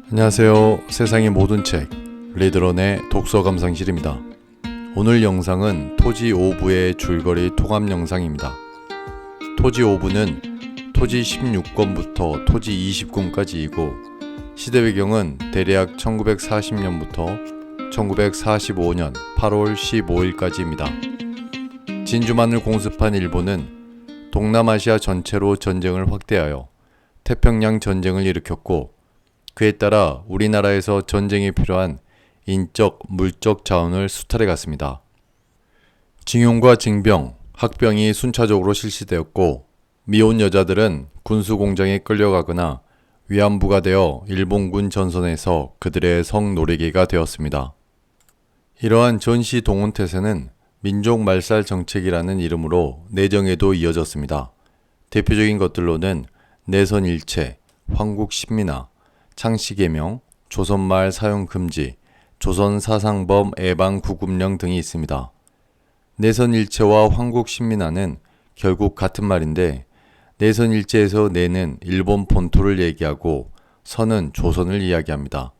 안녕하세요. 세상의 모든 책 리드런의 독서 감상실입니다. 오늘 영상은 토지 5부의 줄거리 통합 영상입니다. 토지 5부는 토지 16권부터 토지 20권까지이고 시대 배경은 대략 1940년부터 1945년 8월 15일까지입니다. 진주만을 공습한 일본은 동남아시아 전체로 전쟁을 확대하여 태평양 전쟁을 일으켰고 그에 따라 우리나라에서 전쟁에 필요한 인적, 물적 자원을 수탈해 갔습니다. 징용과 징병, 학병이 순차적으로 실시되었고 미혼 여자들은 군수공장에 끌려가거나 위안부가 되어 일본군 전선에서 그들의 성노리개가 되었습니다. 이러한 전시 동원태세는 민족 말살 정책이라는 이름으로 내정에도 이어졌습니다. 대표적인 것들로는 내선일체, 황국신민화, 창씨개명, 조선말 사용금지, 조선사상범 예방구급령 등이 있습니다. 내선일체와 황국신민화는 결국 같은 말인데 내선일체에서 내는 일본 본토를 얘기하고 선은 조선을 이야기합니다.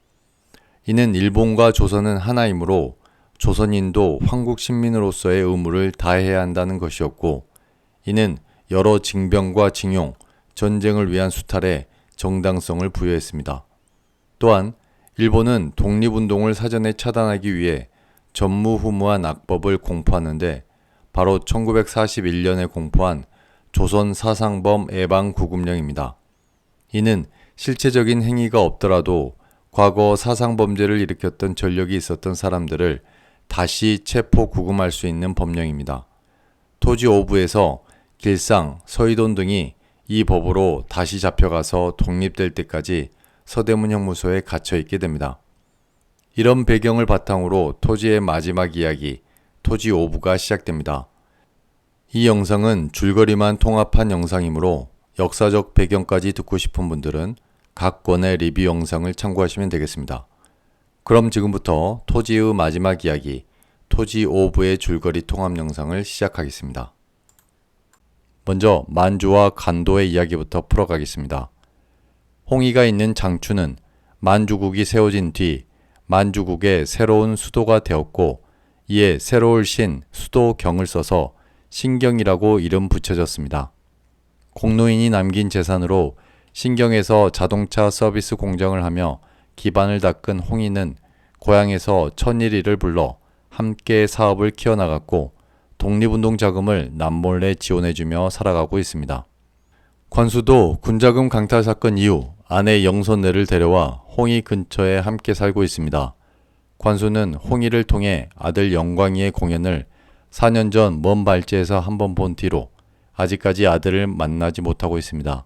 이는 일본과 조선은 하나이므로 조선인도 황국신민으로서의 의무를 다해야 한다는 것이었고 이는 여러 징병과 징용, 전쟁을 위한 수탈에 정당성을 부여했습니다. 또한 일본은 독립운동을 사전에 차단하기 위해 전무후무한 악법을 공포하는데 바로 1941년에 공포한 조선사상범 예방구급령입니다. 이는 실체적인 행위가 없더라도 과거 사상범죄를 일으켰던 전력이 있었던 사람들을 다시 체포 구금할 수 있는 법령입니다. 토지 5부에서 길상, 서희돈 등이 이 법으로 다시 잡혀가서 독립될 때까지 서대문 형무소에 갇혀 있게 됩니다. 이런 배경을 바탕으로 토지의 마지막 이야기, 토지 5부가 시작됩니다. 이 영상은 줄거리만 통합한 영상이므로 역사적 배경까지 듣고 싶은 분들은 각 권의 리뷰 영상을 참고하시면 되겠습니다. 그럼 지금부터 토지의 마지막 이야기, 토지 5부의 줄거리 통합 영상을 시작하겠습니다. 먼저 만주와 간도의 이야기부터 풀어가겠습니다. 홍의가 있는 장추는 만주국이 세워진 뒤 만주국의 새로운 수도가 되었고 이에 새로울 신 수도경을 써서 신경이라고 이름 붙여졌습니다. 공노인이 남긴 재산으로 신경에서 자동차 서비스 공장을 하며 기반을 닦은 홍의는 고향에서 천일이를 불러 함께 사업을 키워나갔고 독립운동 자금을 남몰래 지원해주며 살아가고 있습니다. 관수도 군자금 강탈 사건 이후 아내 영선네를 데려와 홍의 근처에 함께 살고 있습니다. 관수는 홍의를 통해 아들 영광이의 공연을 4년 전 먼 발제에서 한번 본 뒤로 아직까지 아들을 만나지 못하고 있습니다.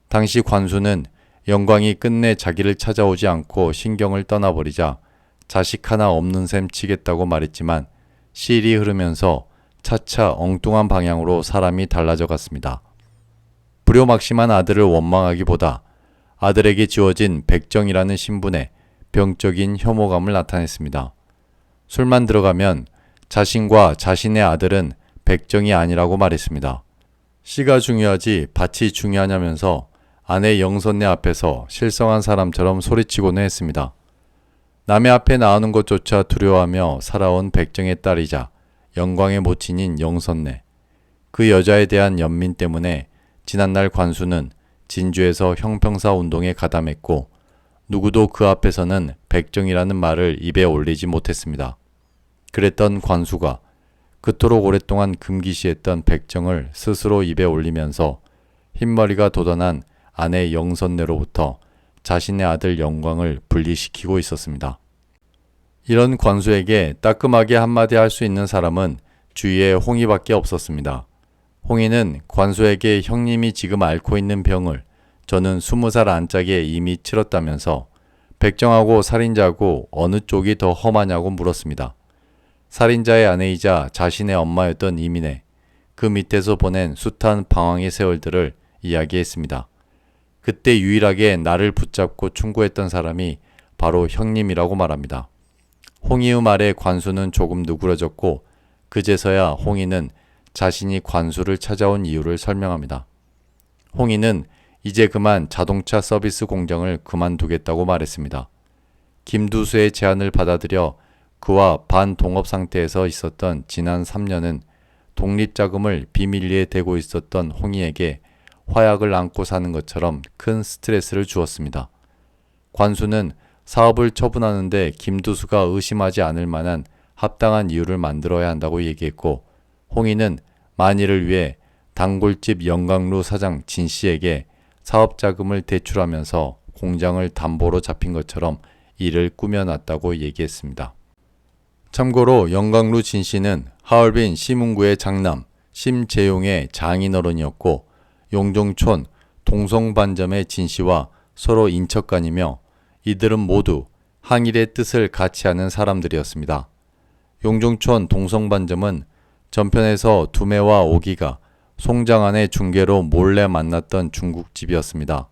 당시 관수는 영광이 끝내 자기를 찾아오지 않고 신경을 떠나버리자 자식 하나 없는 셈 치겠다고 말했지만 시일이 흐르면서 차차 엉뚱한 방향으로 사람이 달라져 갔습니다. 불효막심한 아들을 원망하기보다 아들에게 지어진 백정이라는 신분에 병적인 혐오감을 나타냈습니다. 술만 들어가면 자신과 자신의 아들은 백정이 아니라고 말했습니다. 씨가 중요하지 밭이 중요하냐면서 아내 영선네 앞에서 실성한 사람처럼 소리치고는 했습니다. 남의 앞에 나오는 것조차 두려워하며 살아온 백정의 딸이자 영광의 모친인 영선네. 그 여자에 대한 연민 때문에 지난날 관수는 진주에서 형평사 운동에 가담했고 누구도 그 앞에서는 백정이라는 말을 입에 올리지 못했습니다. 그랬던 관수가 그토록 오랫동안 금기시했던 백정을 스스로 입에 올리면서 흰머리가 돋아난 아내 영선네로부터 자신의 아들 영광을 분리시키고 있었습니다. 이런 관수에게 따끔하게 한마디 할 수 있는 사람은 주위에 홍의밖에 없었습니다. 홍의는 관수에게 형님이 지금 앓고 있는 병을 저는 20살 안짝에 이미 치렀다면서 백정하고 살인자하고 어느 쪽이 더 험하냐고 물었습니다. 살인자의 아내이자 자신의 엄마였던 이민혜, 그 밑에서 보낸 숱한 방황의 세월들을 이야기했습니다. 그때 유일하게 나를 붙잡고 충고했던 사람이 바로 형님이라고 말합니다. 홍의의 말에 관수는 조금 누그러졌고 그제서야 홍의는 자신이 관수를 찾아온 이유를 설명합니다. 홍의는 이제 그만 자동차 서비스 공장을 그만두겠다고 말했습니다. 김두수의 제안을 받아들여 그와 반동업 상태에서 있었던 지난 3년은 독립자금을 비밀리에 대고 있었던 홍희에게 화약을 안고 사는 것처럼 큰 스트레스를 주었습니다. 관수는 사업을 처분하는데 김두수가 의심하지 않을 만한 합당한 이유를 만들어야 한다고 얘기했고, 홍희는 만일을 위해 단골집 영광루 사장 진 씨에게 사업 자금을 대출하면서 공장을 담보로 잡힌 것처럼 일을 꾸며놨다고 얘기했습니다. 참고로 영광루 진 씨는 하얼빈 시문구의 장남 심재용의 장인어른이었고, 용종촌 동성반점의 진 씨와 서로 인척간이며 이들은 모두 항일의 뜻을 같이 하는 사람들이었습니다. 용종촌 동성반점은 전편에서 두매와 오기가 송장안의 중개로 몰래 만났던 중국집이었습니다.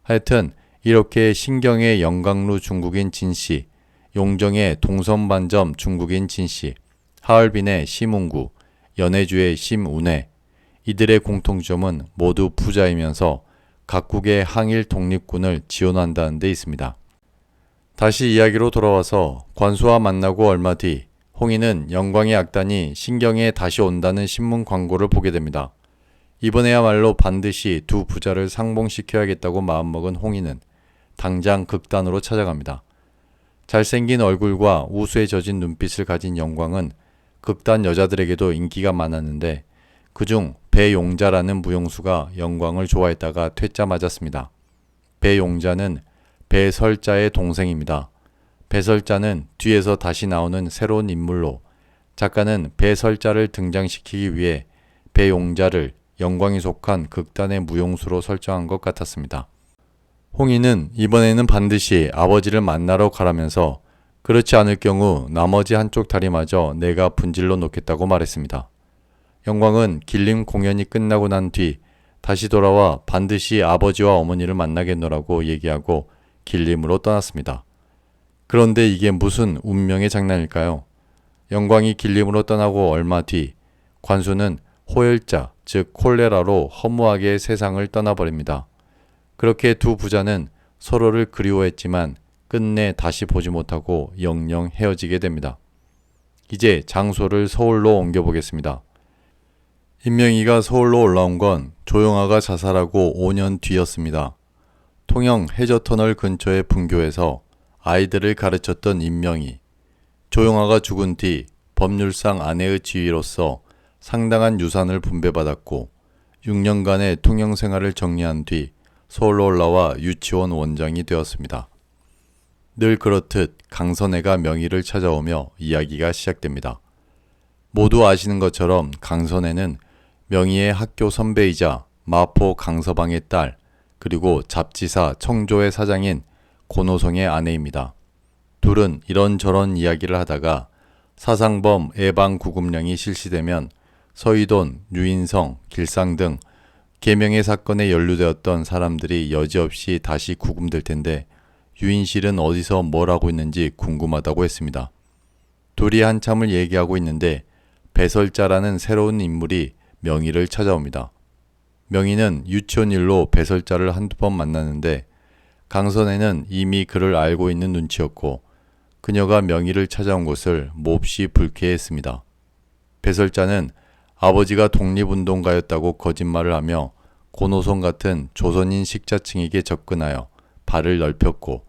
하여튼 이렇게 신경의 영광루 중국인 진씨, 용정의 동성반점 중국인 진씨, 하얼빈의 시문구, 연해주의 심운해, 이들의 공통점은 모두 부자이면서 각국의 항일 독립군을 지원한다는 데 있습니다. 다시 이야기로 돌아와서 관수와 만나고 얼마 뒤 홍희는 영광의 악단이 신경에 다시 온다는 신문 광고를 보게 됩니다. 이번에야말로 반드시 두 부자를 상봉시켜야겠다고 마음먹은 홍희는 당장 극단으로 찾아갑니다. 잘생긴 얼굴과 우수에 젖은 눈빛을 가진 영광은 극단 여자들에게도 인기가 많았는데 그중 배용자라는 무용수가 영광을 좋아했다가 퇴짜 맞았습니다. 배용자는 배설자의 동생입니다. 배설자는 뒤에서 다시 나오는 새로운 인물로 작가는 배설자를 등장시키기 위해 배용자를 영광이 속한 극단의 무용수로 설정한 것 같았습니다. 홍희는 이번에는 반드시 아버지를 만나러 가라면서 그렇지 않을 경우 나머지 한쪽 다리마저 내가 분질러 놓겠다고 말했습니다. 영광은 길림 공연이 끝나고 난 뒤 다시 돌아와 반드시 아버지와 어머니를 만나겠노라고 얘기하고 길림으로 떠났습니다. 그런데 이게 무슨 운명의 장난일까요? 영광이 길림으로 떠나고 얼마 뒤 관수는 호열자, 즉 콜레라로 허무하게 세상을 떠나버립니다. 그렇게 두 부자는 서로를 그리워했지만 끝내 다시 보지 못하고 영영 헤어지게 됩니다. 이제 장소를 서울로 옮겨보겠습니다. 인명이가 서울로 올라온 건 조용아가 자살하고 5년 뒤였습니다. 통영 해저터널 근처의 분교에서 아이들을 가르쳤던 인명이, 조용아가 죽은 뒤 법률상 아내의 지위로서 상당한 유산을 분배받았고 6년간의 통영 생활을 정리한 뒤 서울로 올라와 유치원 원장이 되었습니다. 늘 그렇듯 강선혜가 명희를 찾아오며 이야기가 시작됩니다. 모두 아시는 것처럼 강선혜는 명희의 학교 선배이자 마포 강서방의 딸, 그리고 잡지사 청조의 사장인 고노성의 아내입니다. 둘은 이런저런 이야기를 하다가 사상범 예방구금령이 실시되면 서희돈, 유인성, 길상 등 계명의 사건에 연루되었던 사람들이 여지없이 다시 구금될 텐데 유인실은 어디서 뭘 하고 있는지 궁금하다고 했습니다. 둘이 한참을 얘기하고 있는데 배설자라는 새로운 인물이 명희를 찾아옵니다. 명희는 유치원 일로 배설자를 한두 번 만났는데 강선혜는 이미 그를 알고 있는 눈치였고 그녀가 명희를 찾아온 것을 몹시 불쾌했습니다. 배설자는 아버지가 독립운동가였다고 거짓말을 하며 고노성 같은 조선인 식자층에게 접근하여 발을 넓혔고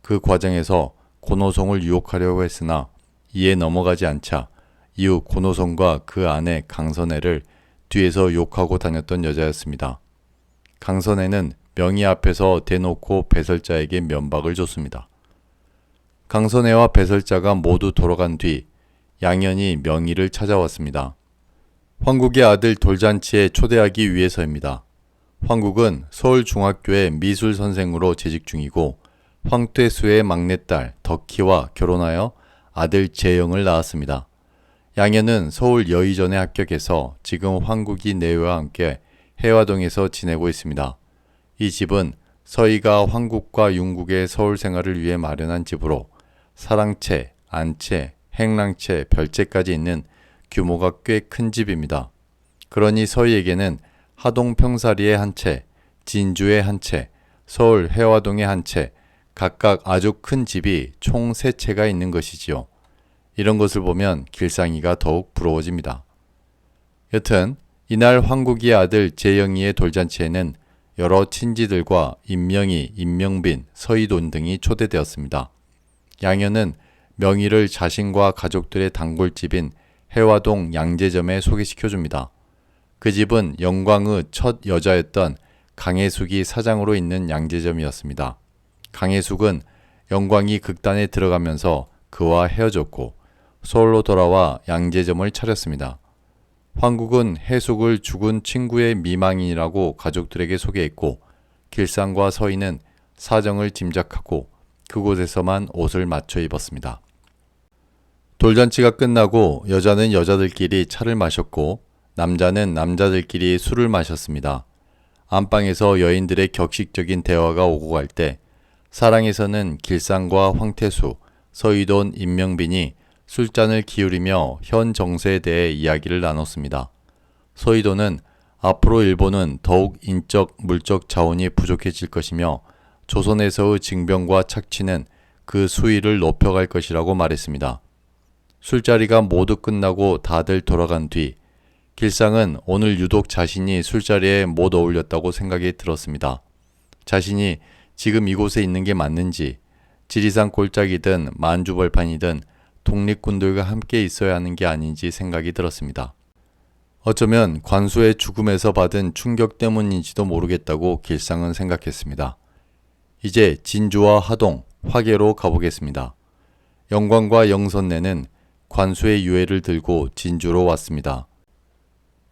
그 과정에서 고노성을 유혹하려고 했으나 이에 넘어가지 않자 이후 고노성과 그 아내 강선혜를 뒤에서 욕하고 다녔던 여자였습니다. 강선혜는 명희 앞에서 대놓고 배설자에게 면박을 줬습니다. 강선혜와 배설자가 모두 돌아간 뒤 양현이 명희를 찾아왔습니다. 황국의 아들 돌잔치에 초대하기 위해서입니다. 황국은 서울중학교의 미술선생으로 재직 중이고 황퇴수의 막내딸 덕희와 결혼하여 아들 재영을 낳았습니다. 양현은 서울 여의전에 합격해서 지금 황국이 내외와 함께 해화동에서 지내고 있습니다. 이 집은 서희가 황국과 윤국의 서울 생활을 위해 마련한 집으로 사랑채, 안채, 행랑채, 별채까지 있는 규모가 꽤 큰 집입니다. 그러니 서희에게는 하동 평사리의 한 채, 진주의 한 채, 서울 해화동의 한 채, 각각 아주 큰 집이 총 3채가 있는 것이지요. 이런 것을 보면 길상이가 더욱 부러워집니다. 여튼 이날 황국이의 아들 재영이의 돌잔치에는 여러 친지들과 임명희, 임명빈, 서희돈 등이 초대되었습니다. 양현은 명희를 자신과 가족들의 단골집인 해화동 양재점에 소개시켜줍니다. 그 집은 영광의 첫 여자였던 강혜숙이 사장으로 있는 양재점이었습니다. 강혜숙은 영광이 극단에 들어가면서 그와 헤어졌고 서울로 돌아와 양재점을 차렸습니다. 황국은 해숙을 죽은 친구의 미망인이라고 가족들에게 소개했고 길상과 서희는 사정을 짐작하고 그곳에서만 옷을 맞춰 입었습니다. 돌잔치가 끝나고 여자는 여자들끼리 차를 마셨고 남자는 남자들끼리 술을 마셨습니다. 안방에서 여인들의 격식적인 대화가 오고 갈 때 사랑에서는 길상과 황태수, 서희돈, 임명빈이 술잔을 기울이며 현 정세에 대해 이야기를 나눴습니다. 서희돈은 앞으로 일본은 더욱 인적, 물적 자원이 부족해질 것이며 조선에서의 징병과 착취는 그 수위를 높여갈 것이라고 말했습니다. 술자리가 모두 끝나고 다들 돌아간 뒤 길상은 오늘 유독 자신이 술자리에 못 어울렸다고 생각이 들었습니다. 자신이 지금 이곳에 있는 게 맞는지, 지리산 골짜기든 만주벌판이든 독립군들과 함께 있어야 하는 게 아닌지 생각이 들었습니다. 어쩌면 관수의 죽음에서 받은 충격 때문인지도 모르겠다고 길상은 생각했습니다. 이제 진주와 하동, 화계로 가보겠습니다. 영광과 영선내는 관수의 유해를 들고 진주로 왔습니다.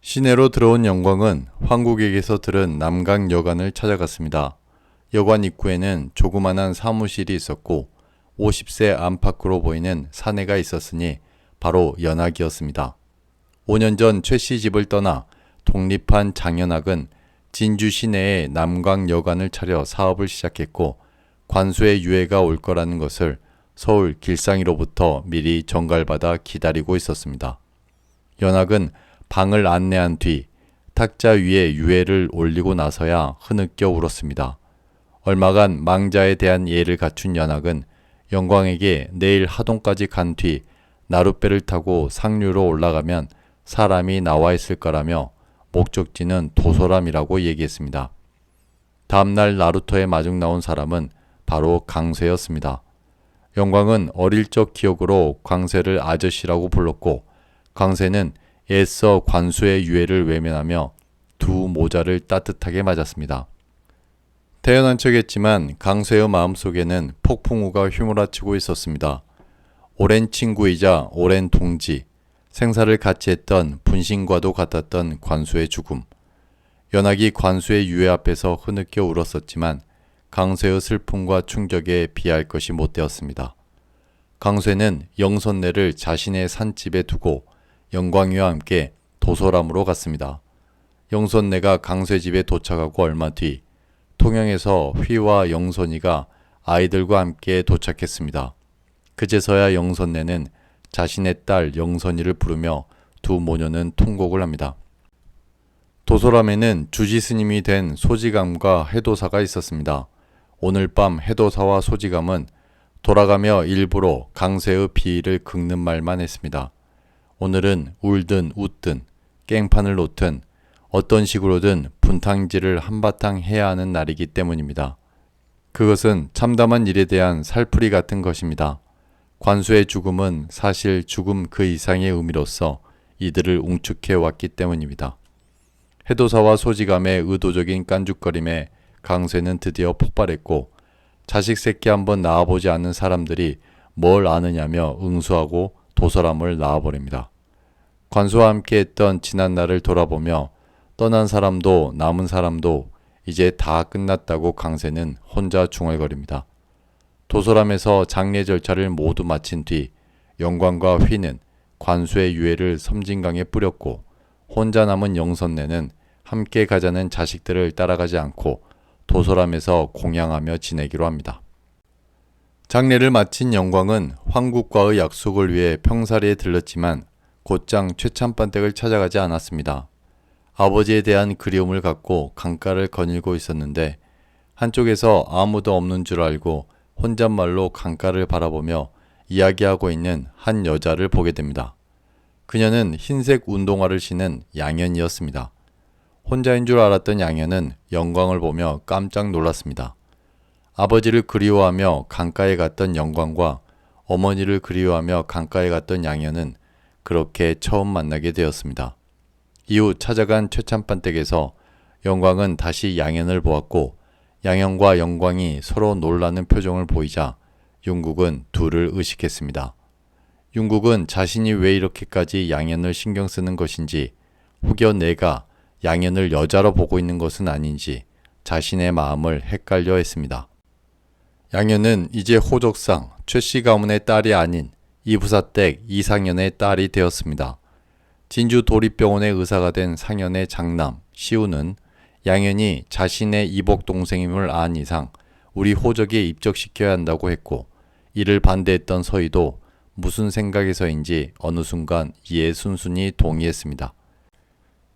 시내로 들어온 영광은 황국에게서 들은 남강 여관을 찾아갔습니다. 여관 입구에는 조그만한 사무실이 있었고 50세 안팎으로 보이는 사내가 있었으니 바로 연학이었습니다. 5년 전 최 씨 집을 떠나 독립한 장연학은 진주 시내에 남강 여관을 차려 사업을 시작했고 관수의 유해가 올 거라는 것을 서울 길상이로부터 미리 전갈받아 기다리고 있었습니다. 연학은 방을 안내한 뒤 탁자 위에 유해를 올리고 나서야 흐느껴 울었습니다. 얼마간 망자에 대한 예를 갖춘 연학은 영광에게 내일 하동까지 간 뒤 나룻배를 타고 상류로 올라가면 사람이 나와 있을 거라며 목적지는 도소람이라고 얘기했습니다. 다음날 나루터에 마중 나온 사람은 바로 강쇠였습니다. 영광은 어릴 적 기억으로 광쇠를 아저씨라고 불렀고 강쇠는 애써 관수의 유해를 외면하며 두 모자를 따뜻하게 맞았습니다. 태연한 척했지만 강쇠의 마음속에는 폭풍우가 휘몰아치고 있었습니다. 오랜 친구이자 오랜 동지, 생사를 같이 했던 분신과도 같았던 관수의 죽음. 연학이 관수의 유해 앞에서 흐느껴 울었었지만 강쇠의 슬픔과 충격에 비할 것이 못 되었습니다. 강쇠는 영선내를 자신의 산집에 두고 영광이와 함께 도소람으로 갔습니다. 영선내가 강쇠 집에 도착하고 얼마 뒤 통영에서 휘와 영선이가 아이들과 함께 도착했습니다. 그제서야 영선내는 자신의 딸 영선이를 부르며 두 모녀는 통곡을 합니다. 도소람에는 주지스님이 된 소지감과 해도사가 있었습니다. 오늘 밤 해도사와 소지감은 돌아가며 일부러 강쇠의 비위를 긁는 말만 했습니다. 오늘은 울든 웃든 깽판을 놓든 어떤 식으로든 분탕질을 한바탕 해야 하는 날이기 때문입니다. 그것은 참담한 일에 대한 살풀이 같은 것입니다. 관수의 죽음은 사실 죽음 그 이상의 의미로서 이들을 웅축해 왔기 때문입니다. 해도사와 소지감의 의도적인 깐죽거림에 강쇠는 드디어 폭발했고 자식 새끼 한번 낳아보지 않은 사람들이 뭘 아느냐며 응수하고 도소람을 낳아버립니다. 관수와 함께 했던 지난 날을 돌아보며 떠난 사람도 남은 사람도 이제 다 끝났다고 강쇠는 혼자 중얼거립니다. 도소람에서 장례 절차를 모두 마친 뒤 영광과 휘는 관수의 유해를 섬진강에 뿌렸고 혼자 남은 영선내는 함께 가자는 자식들을 따라가지 않고 도소람에서 공양하며 지내기로 합니다. 장례를 마친 영광은 황국과의 약속을 위해 평사리에 들렀지만 곧장 최참반댁을 찾아가지 않았습니다. 아버지에 대한 그리움을 갖고 강가를 거닐고 있었는데 한쪽에서 아무도 없는 줄 알고 혼잣말로 강가를 바라보며 이야기하고 있는 한 여자를 보게 됩니다. 그녀는 흰색 운동화를 신은 양현이었습니다. 혼자인 줄 알았던 양현은 영광을 보며 깜짝 놀랐습니다. 아버지를 그리워하며 강가에 갔던 영광과 어머니를 그리워하며 강가에 갔던 양현은 그렇게 처음 만나게 되었습니다. 이후 찾아간 최참반댁에서 영광은 다시 양현을 보았고 양현과 영광이 서로 놀라는 표정을 보이자 윤국은 둘을 의식했습니다. 윤국은 자신이 왜 이렇게까지 양현을 신경 쓰는 것인지 혹여 내가 양현을 여자로 보고 있는 것은 아닌지 자신의 마음을 헷갈려 했습니다. 양현은 이제 호적상 최씨 가문의 딸이 아닌 이부사댁 이상현의 딸이 되었습니다. 진주 도립병원의 의사가 된 상현의 장남 시우는 양현이 자신의 이복 동생임을 안 이상 우리 호적에 입적시켜야 한다고 했고 이를 반대했던 서희도 무슨 생각에서인지 어느 순간 이에 순순히 동의했습니다.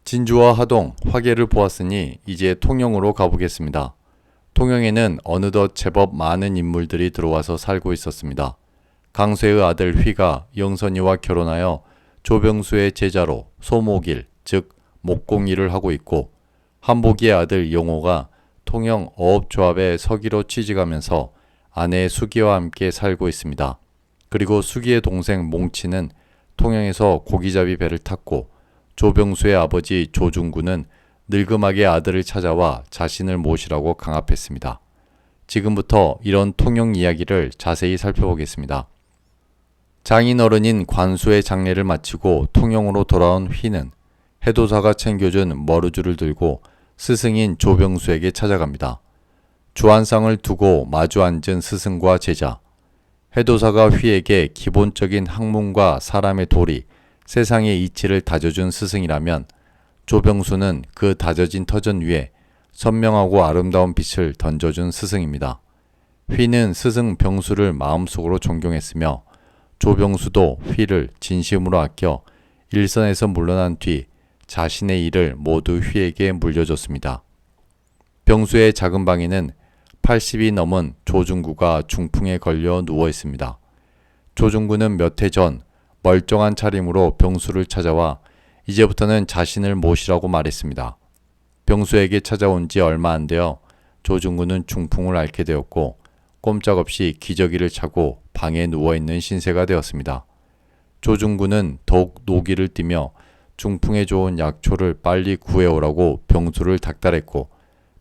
진주와 하동, 화계를 보았으니 이제 통영으로 가보겠습니다. 통영에는 어느덧 제법 많은 인물들이 들어와서 살고 있었습니다. 강쇠의 아들 휘가 영선이와 결혼하여 조병수의 제자로 소목일, 즉 목공일을 하고 있고 한복이의 아들 영호가 통영 어업조합의 서기로 취직하면서 아내 수기와 함께 살고 있습니다. 그리고 수기의 동생 몽치는 통영에서 고기잡이 배를 탔고 조병수의 아버지 조중구는 늙음하게 아들을 찾아와 자신을 모시라고 강압했습니다. 지금부터 이런 통영 이야기를 자세히 살펴보겠습니다. 장인어른인 관수의 장례를 마치고 통영으로 돌아온 휘는 해도사가 챙겨준 머루줄을 들고 스승인 조병수에게 찾아갑니다. 주안상을 두고 마주 앉은 스승과 제자. 해도사가 휘에게 기본적인 학문과 사람의 도리, 세상의 이치를 다져준 스승이라면 조병수는 그 다져진 터전 위에 선명하고 아름다운 빛을 던져준 스승입니다. 휘는 스승 병수를 마음속으로 존경했으며 조병수도 휘를 진심으로 아껴 일선에서 물러난 뒤 자신의 일을 모두 휘에게 물려줬습니다. 병수의 작은 방에는 80이 넘은 조중구가 중풍에 걸려 누워 있습니다. 조중구는 몇 해 전 멀쩡한 차림으로 병수를 찾아와 이제부터는 자신을 모시라고 말했습니다. 병수에게 찾아온 지 얼마 안 되어 조중구는 중풍을 앓게 되었고 꼼짝없이 기저귀를 차고 방에 누워있는 신세가 되었습니다. 조중구는 더욱 노기를 띠며 중풍에 좋은 약초를 빨리 구해오라고 병수를 닥달했고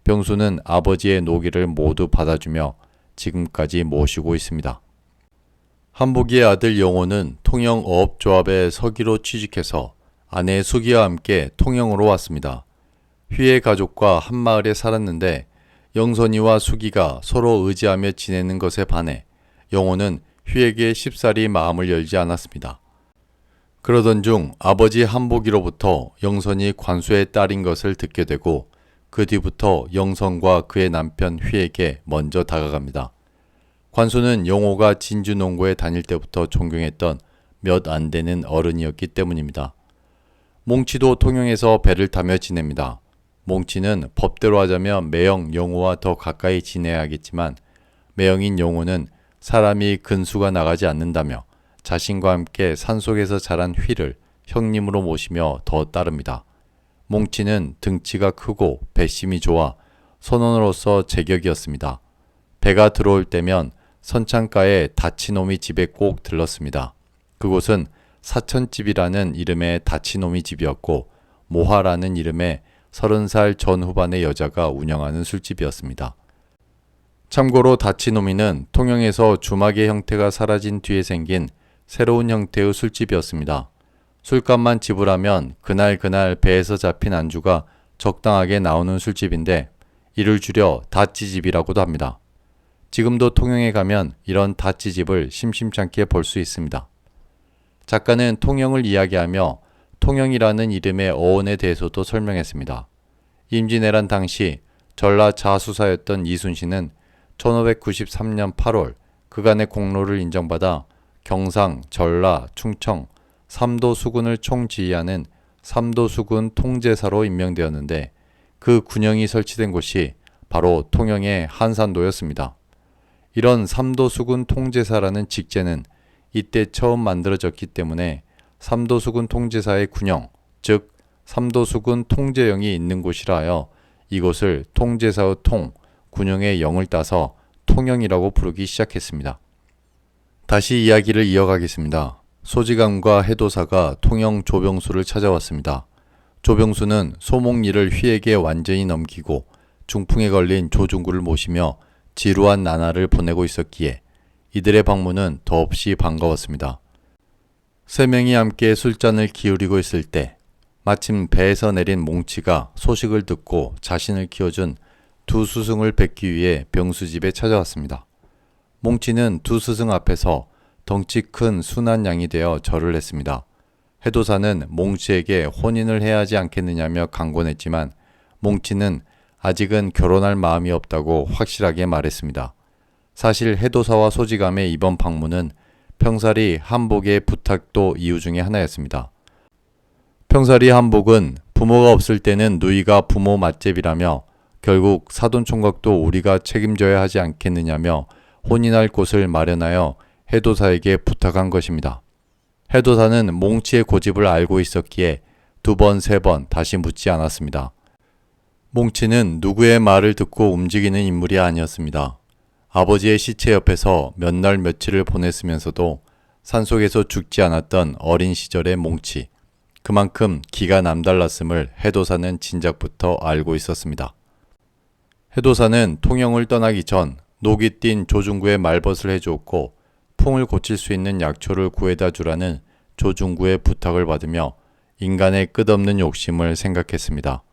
병수는 아버지의 노기를 모두 받아주며 지금까지 모시고 있습니다. 한복이의 아들 영호는 통영어업조합의 서기로 취직해서 아내 수기와 함께 통영으로 왔습니다. 휘의 가족과 한 마을에 살았는데 영선이와 수기가 서로 의지하며 지내는 것에 반해 영호는 휘에게 쉽사리 마음을 열지 않았습니다. 그러던 중 아버지 한복이로부터 영선이 관수의 딸인 것을 듣게 되고 그 뒤부터 영선과 그의 남편 휘에게 먼저 다가갑니다. 관수는 영호가 진주농고에 다닐 때부터 존경했던 몇 안 되는 어른이었기 때문입니다. 몽치도 통영에서 배를 타며 지냅니다. 몽치는 법대로 하자면 매형 영호와 더 가까이 지내야겠지만 매형인 영호는 사람이 근수가 나가지 않는다며 자신과 함께 산속에서 자란 휘를 형님으로 모시며 더 따릅니다. 몽치는 등치가 크고 배심이 좋아 선원으로서 제격이었습니다. 배가 들어올 때면 선창가의 다치놈이 집에 꼭 들렀습니다. 그곳은 사천집이라는 이름의 다치놈이 집이었고 모하라는 이름의 30살 전후반의 여자가 운영하는 술집이었습니다. 참고로 다치놈이는 통영에서 주막의 형태가 사라진 뒤에 생긴 새로운 형태의 술집이었습니다. 술값만 지불하면 그날 배에서 잡힌 안주가 적당하게 나오는 술집인데 이를 줄여 다찌집이라고도 합니다. 지금도 통영에 가면 이런 다찌집을 심심찮게 볼 수 있습니다. 작가는 통영을 이야기하며 통영이라는 이름의 어원에 대해서도 설명했습니다. 임진왜란 당시 전라 자수사였던 이순신은 1593년 8월 그간의 공로를 인정받아 경상, 전라, 충청, 3도 수군을 총지휘하는 삼도수군 통제사로 임명되었는데 그 군영이 설치된 곳이 바로 통영의 한산도였습니다. 이런 삼도수군 통제사라는 직제는 이때 처음 만들어졌기 때문에 삼도수군 통제사의 군영, 즉 삼도수군 통제영이 있는 곳이라 하여 이곳을 통제사의 통, 군영의 영을 따서 통영이라고 부르기 시작했습니다. 다시 이야기를 이어가겠습니다. 소지감과 해도사가 통영 조병수를 찾아왔습니다. 조병수는 소목리를 휘에게 완전히 넘기고 중풍에 걸린 조중구를 모시며 지루한 나날을 보내고 있었기에 이들의 방문은 더없이 반가웠습니다. 세 명이 함께 술잔을 기울이고 있을 때 마침 배에서 내린 몽치가 소식을 듣고 자신을 키워준 두 스승을 뵙기 위해 병수집에 찾아왔습니다. 몽치는 두 스승 앞에서 덩치 큰 순한 양이 되어 절을 했습니다. 해도사는 몽치에게 혼인을 해야 하지 않겠느냐며 강권했지만 몽치는 아직은 결혼할 마음이 없다고 확실하게 말했습니다. 사실 해도사와 소지감의 이번 방문은 평사리 한복의 부탁도 이유 중에 하나였습니다. 평사리 한복은 부모가 없을 때는 누이가 부모 맞제비라며 결국 사돈총각도 우리가 책임져야 하지 않겠느냐며 혼인할 곳을 마련하여 해도사에게 부탁한 것입니다. 해도사는 몽치의 고집을 알고 있었기에 두 번, 세 번 다시 묻지 않았습니다. 몽치는 누구의 말을 듣고 움직이는 인물이 아니었습니다. 아버지의 시체 옆에서 몇 날 며칠을 보냈으면서도 산속에서 죽지 않았던 어린 시절의 몽치. 그만큼 기가 남달랐음을 해도사는 진작부터 알고 있었습니다. 해도사는 통영을 떠나기 전 녹이 띈 조중구의 말벗을 해주었고 풍을 고칠 수 있는 약초를 구해다 주라는 조중구의 부탁을 받으며 인간의 끝없는 욕심을 생각했습니다.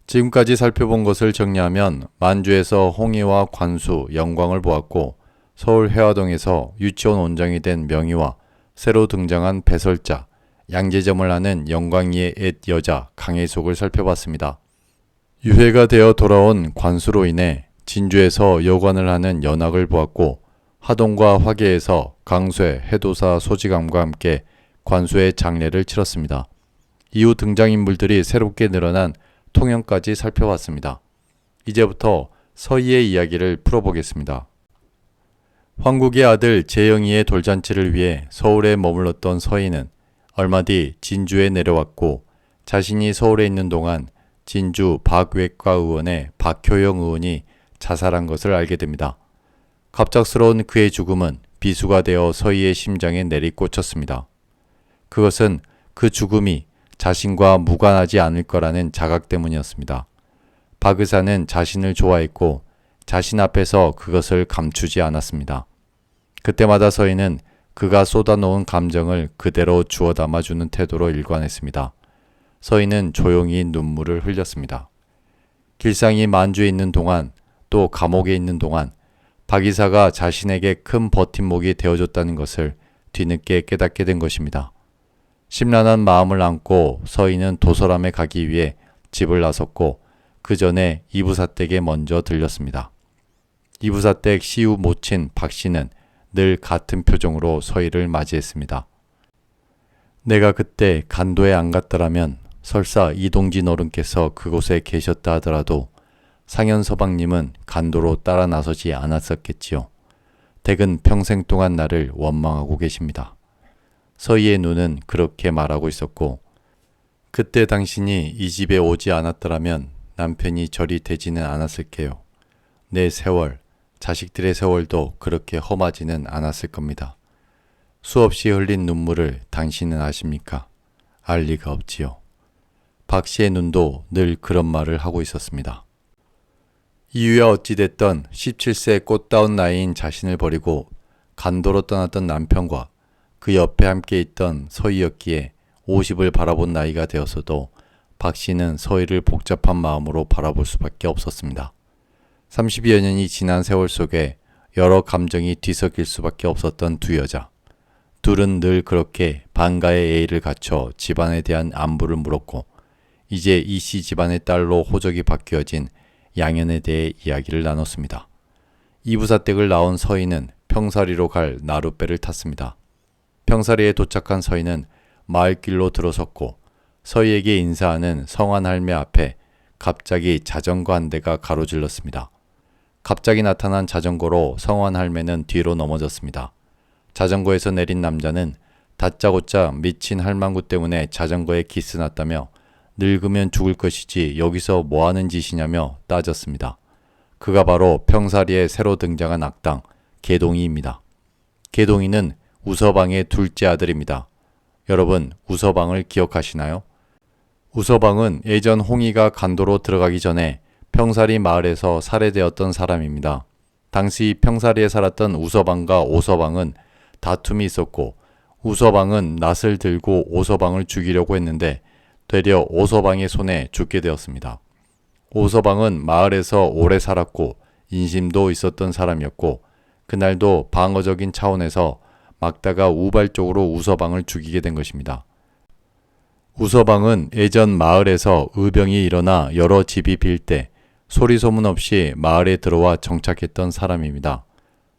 지금까지 살펴본 것을 정리하면 만주에서 홍의와 관수, 영광을 보았고 서울 해화동에서 유치원 원장이 된 명의와 새로 등장한 배설자, 양재점을 하는 영광이의 옛 여자 강혜숙을 살펴봤습니다. 유해가 되어 돌아온 관수로 인해 진주에서 여관을 하는 연학을 보았고 하동과 화계에서 강쇠, 해도사, 소지감과 함께 관수의 장례를 치렀습니다. 이후 등장인물들이 새롭게 늘어난 통영까지 살펴봤습니다. 이제부터 서희의 이야기를 풀어보겠습니다. 황국의 아들 재영이의 돌잔치를 위해 서울에 머물렀던 서희는 얼마 뒤 진주에 내려왔고 자신이 서울에 있는 동안 진주 박외과 의원의 박효영 의원이 자살한 것을 알게 됩니다. 갑작스러운 그의 죽음은 비수가 되어 서희의 심장에 내리꽂혔습니다. 그것은 그 죽음이 자신과 무관하지 않을 거라는 자각 때문이었습니다. 박 의사는 자신을 좋아했고 자신 앞에서 그것을 감추지 않았습니다. 그때마다 서희는 그가 쏟아놓은 감정을 그대로 주워 담아주는 태도로 일관했습니다. 서희는 조용히 눈물을 흘렸습니다. 길상이 만주에 있는 동안 또 감옥에 있는 동안 박 의사가 자신에게 큰 버팀목이 되어줬다는 것을 뒤늦게 깨닫게 된 것입니다. 심란한 마음을 안고 서희는 도서람에 가기 위해 집을 나섰고 그 전에 이부사댁에 먼저 들렸습니다. 이부사댁 시우 모친 박씨는 늘 같은 표정으로 서희를 맞이했습니다. 내가 그때 간도에 안 갔더라면 설사 이동진 어른께서 그곳에 계셨다 하더라도 상현서방님은 간도로 따라 나서지 않았었겠지요. 댁은 평생 동안 나를 원망하고 계십니다. 서희의 눈은 그렇게 말하고 있었고 그때 당신이 이 집에 오지 않았더라면 남편이 절이 되지는 않았을게요. 내 세월, 자식들의 세월도 그렇게 험하지는 않았을 겁니다. 수없이 흘린 눈물을 당신은 아십니까? 알 리가 없지요. 박 씨의 눈도 늘 그런 말을 하고 있었습니다. 이유야 어찌됐던 17세 꽃다운 나이인 자신을 버리고 간도로 떠났던 남편과 그 옆에 함께 있던 서희였기에 50을 바라본 나이가 되었어도 박 씨는 서희를 복잡한 마음으로 바라볼 수밖에 없었습니다. 30여 년이 지난 세월 속에 여러 감정이 뒤섞일 수밖에 없었던 두 여자. 둘은 늘 그렇게 반가의 예의를 갖춰 집안에 대한 안부를 물었고 이제 이씨 집안의 딸로 호적이 바뀌어진 양현에 대해 이야기를 나눴습니다. 이부사댁을 나온 서희는 평사리로 갈 나룻배를 탔습니다. 평사리에 도착한 서희는 마을길로 들어섰고 서희에게 인사하는 성환 할매 앞에 갑자기 자전거 한 대가 가로질렀습니다. 갑자기 나타난 자전거로 성환 할매는 뒤로 넘어졌습니다. 자전거에서 내린 남자는 다짜고짜 미친 할망구 때문에 자전거에 기스 났다며 늙으면 죽을 것이지 여기서 뭐하는 짓이냐며 따졌습니다. 그가 바로 평사리에 새로 등장한 악당 개동이입니다. 개동이는 우서방의 둘째 아들입니다. 여러분, 우서방을 기억하시나요? 우서방은 예전 홍의가 간도로 들어가기 전에 평사리 마을에서 살해되었던 사람입니다. 당시 평사리에 살았던 우서방과 오서방은 다툼이 있었고 우서방은 낫을 들고 오서방을 죽이려고 했는데 되려 오서방의 손에 죽게 되었습니다. 오서방은 마을에서 오래 살았고 인심도 있었던 사람이었고 그날도 방어적인 차원에서 막다가 우발적으로 우서방을 죽이게 된 것입니다. 우서방은 예전 마을에서 의병이 일어나 여러 집이 빌 때 소리 소문 없이 마을에 들어와 정착했던 사람입니다.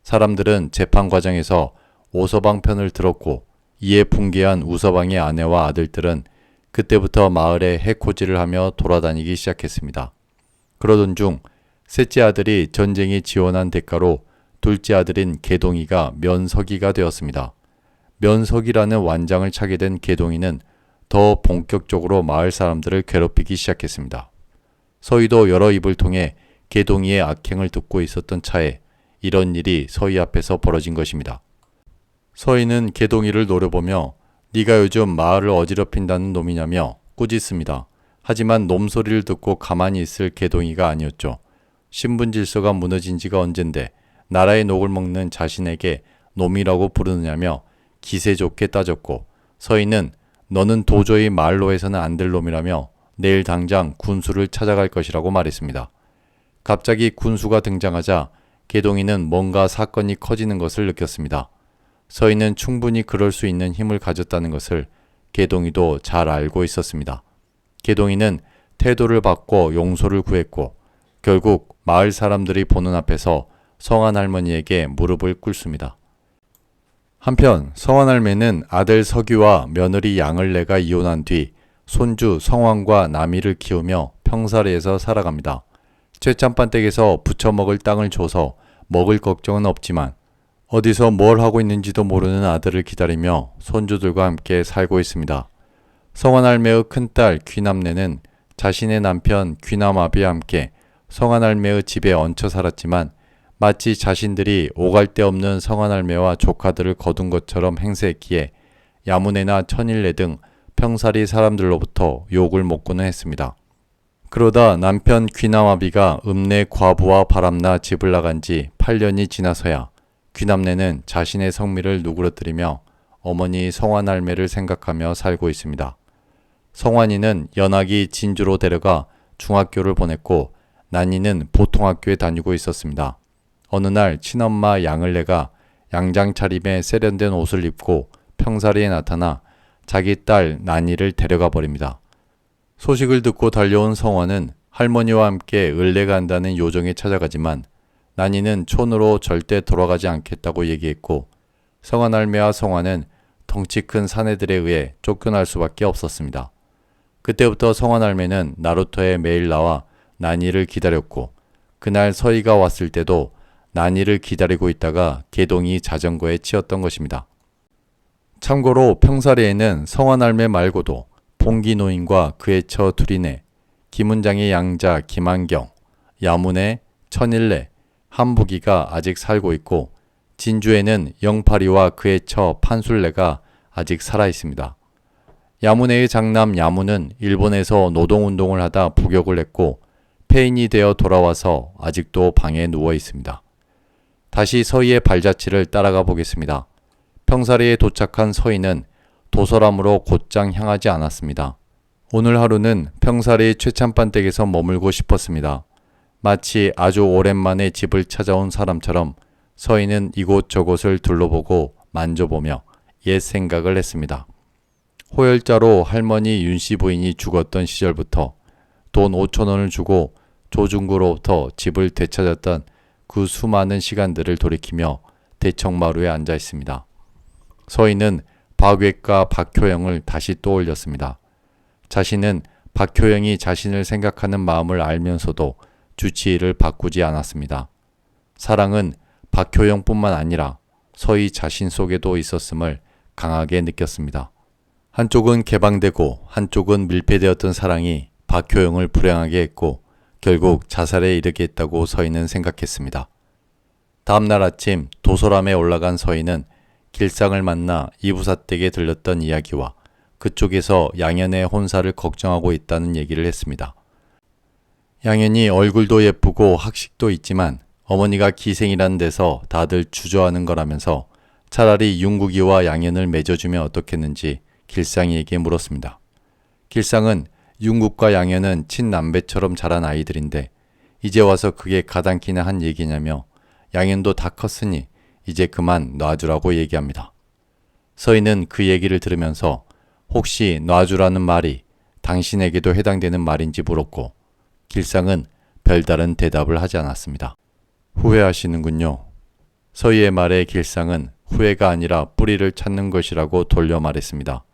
사람들은 재판 과정에서 오서방 편을 들었고 이에 분개한 우서방의 아내와 아들들은 그때부터 마을에 해코지를 하며 돌아다니기 시작했습니다. 그러던 중 셋째 아들이 전쟁이 지원한 대가로 둘째 아들인 개동이가 면서기가 되었습니다. 면서기라는 완장을 차게 된 개동이는 더 본격적으로 마을 사람들을 괴롭히기 시작했습니다. 서희도 여러 입을 통해 개동이의 악행을 듣고 있었던 차에 이런 일이 서희 앞에서 벌어진 것입니다. 서희는 개동이를 노려보며 네가 요즘 마을을 어지럽힌다는 놈이냐며 꾸짖습니다. 하지만 놈 소리를 듣고 가만히 있을 개동이가 아니었죠. 신분 질서가 무너진 지가 언젠데 나라의 녹을 먹는 자신에게 놈이라고 부르느냐며 기세 좋게 따졌고 서희는 너는 도저히 말로 해서는 안 될 놈이라며 내일 당장 군수를 찾아갈 것이라고 말했습니다. 갑자기 군수가 등장하자 개동이는 뭔가 사건이 커지는 것을 느꼈습니다. 서희는 충분히 그럴 수 있는 힘을 가졌다는 것을 개동이도 잘 알고 있었습니다. 개동이는 태도를 바꿔 용서를 구했고 결국 마을 사람들이 보는 앞에서 성환 할머니에게 무릎을 꿇습니다. 한편 성환 할매는 아들 서규와 며느리 양을내가 이혼한 뒤 손주 성환과 남이를 키우며 평사리에서 살아갑니다. 최참반댁에서 부쳐먹을 땅을 줘서 먹을 걱정은 없지만 어디서 뭘 하고 있는지도 모르는 아들을 기다리며 손주들과 함께 살고 있습니다. 성환 할매의 큰딸 귀남내는 자신의 남편 귀남아비와 함께 성환 할매의 집에 얹혀 살았지만 마치 자신들이 오갈 데 없는 성환 할매와 조카들을 거둔 것처럼 행세했기에 야문애나 천일내 등 평사리 사람들로부터 욕을 먹고는 했습니다. 그러다 남편 귀남아비가 읍내 과부와 바람나 집을 나간 지 8년이 지나서야 귀남내는 자신의 성미를 누그러뜨리며 어머니 성환 할매를 생각하며 살고 있습니다. 성환이는 연하기 진주로 데려가 중학교를 보냈고 난이는 보통학교에 다니고 있었습니다. 어느 날 친엄마 양을내가 양장 차림에 세련된 옷을 입고 평사리에 나타나 자기 딸 난이를 데려가 버립니다. 소식을 듣고 달려온 성환은 할머니와 함께 을내 간다는 요정에 찾아가지만 난이는 촌으로 절대 돌아가지 않겠다고 얘기했고 성환 할매와 성환은 덩치 큰 사내들에 의해 쫓겨날 수밖에 없었습니다. 그때부터 성환 할매는 나루터에 매일 나와 난이를 기다렸고 그날 서희가 왔을 때도 난이를 기다리고 있다가 개동이 자전거에 치였던 것입니다. 참고로 평사리에는 성환 할매 말고도 봉기 노인과 그의 처 둘이네, 김은장의 양자 김한경, 야문의 천일래, 한부기가 아직 살고 있고 진주에는 영파리와 그의 처 판술래가 아직 살아 있습니다. 야문의 장남 야문은 일본에서 노동운동을 하다 부역을 했고 폐인이 되어 돌아와서 아직도 방에 누워 있습니다. 다시 서희의 발자취를 따라가 보겠습니다. 평사리에 도착한 서희는 도서람으로 곧장 향하지 않았습니다. 오늘 하루는 평사리 최참반댁에서 머물고 싶었습니다. 마치 아주 오랜만에 집을 찾아온 사람처럼 서희는 이곳저곳을 둘러보고 만져보며 옛 생각을 했습니다. 호열자로 할머니 윤씨 부인이 죽었던 시절부터 돈 5,000원을 주고 조중구로부터 집을 되찾았던 그 수많은 시간들을 돌이키며 대청마루에 앉아 있습니다. 서희는 박외과 박효영을 다시 떠올렸습니다. 자신은 박효영이 자신을 생각하는 마음을 알면서도 주치의를 바꾸지 않았습니다. 사랑은 박효영뿐만 아니라 서희 자신 속에도 있었음을 강하게 느꼈습니다. 한쪽은 개방되고 한쪽은 밀폐되었던 사랑이 박효영을 불행하게 했고 결국 자살에 이르게 했다고 서희는 생각했습니다. 다음날 아침 도서람에 올라간 서희는 길상을 만나 이부사댁에 들렸던 이야기와 그쪽에서 양현의 혼사를 걱정하고 있다는 얘기를 했습니다. 양현이 얼굴도 예쁘고 학식도 있지만 어머니가 기생이라는 데서 다들 주저하는 거라면서 차라리 윤국이와 양현을 맺어주면 어떻겠는지 길상이에게 물었습니다. 길상은 윤국과 양현은 친남배처럼 자란 아이들인데 이제 와서 그게 가당키나 한 얘기냐며 양현도 다 컸으니 이제 그만 놔주라고 얘기합니다. 서희는 그 얘기를 들으면서 혹시 놔주라는 말이 당신에게도 해당되는 말인지 물었고 길상은 별다른 대답을 하지 않았습니다. 후회하시는군요. 서희의 말에 길상은 후회가 아니라 뿌리를 찾는 것이라고 돌려 말했습니다.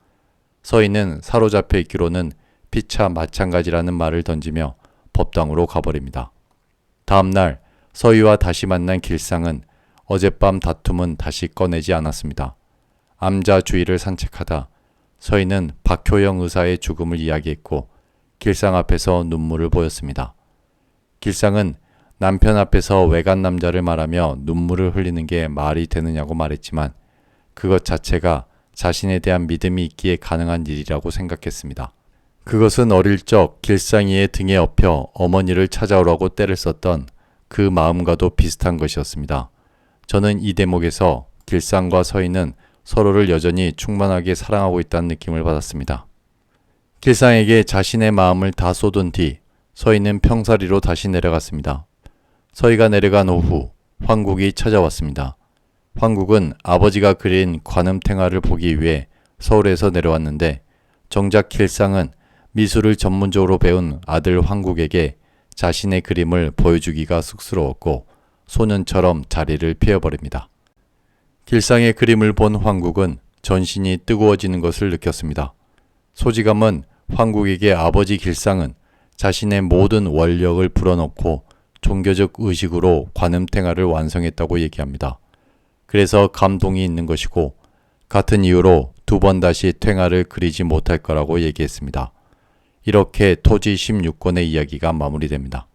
서희는 사로잡혀 있기로는 피차 마찬가지라는 말을 던지며 법당으로 가버립니다. 다음날 서희와 다시 만난 길상은 어젯밤 다툼은 다시 꺼내지 않았습니다. 암자 주위를 산책하다 서희는 박효영 의사의 죽음을 이야기했고 길상 앞에서 눈물을 보였습니다. 길상은 남편 앞에서 외간 남자를 말하며 눈물을 흘리는 게 말이 되느냐고 말했지만 그것 자체가 자신에 대한 믿음이 있기에 가능한 일이라고 생각했습니다. 그것은 어릴 적 길상이의 등에 업혀 어머니를 찾아오라고 떼를 썼던 그 마음과도 비슷한 것이었습니다. 저는 이 대목에서 길상과 서희는 서로를 여전히 충만하게 사랑하고 있다는 느낌을 받았습니다. 길상에게 자신의 마음을 다 쏟은 뒤 서희는 평사리로 다시 내려갔습니다. 서희가 내려간 오후 황국이 찾아왔습니다. 황국은 아버지가 그린 관음탱화를 보기 위해 서울에서 내려왔는데 정작 길상은 미술을 전문적으로 배운 아들 황국에게 자신의 그림을 보여주기가 쑥스러웠고 소년처럼 자리를 피해버립니다. 길상의 그림을 본 황국은 전신이 뜨거워지는 것을 느꼈습니다. 소지감은 황국에게 아버지 길상은 자신의 모든 원력을 불어넣고 종교적 의식으로 관음탱화를 완성했다고 얘기합니다. 그래서 감동이 있는 것이고 같은 이유로 두 번 다시 탱화를 그리지 못할 거라고 얘기했습니다. 이렇게 토지 16권의 이야기가 마무리됩니다.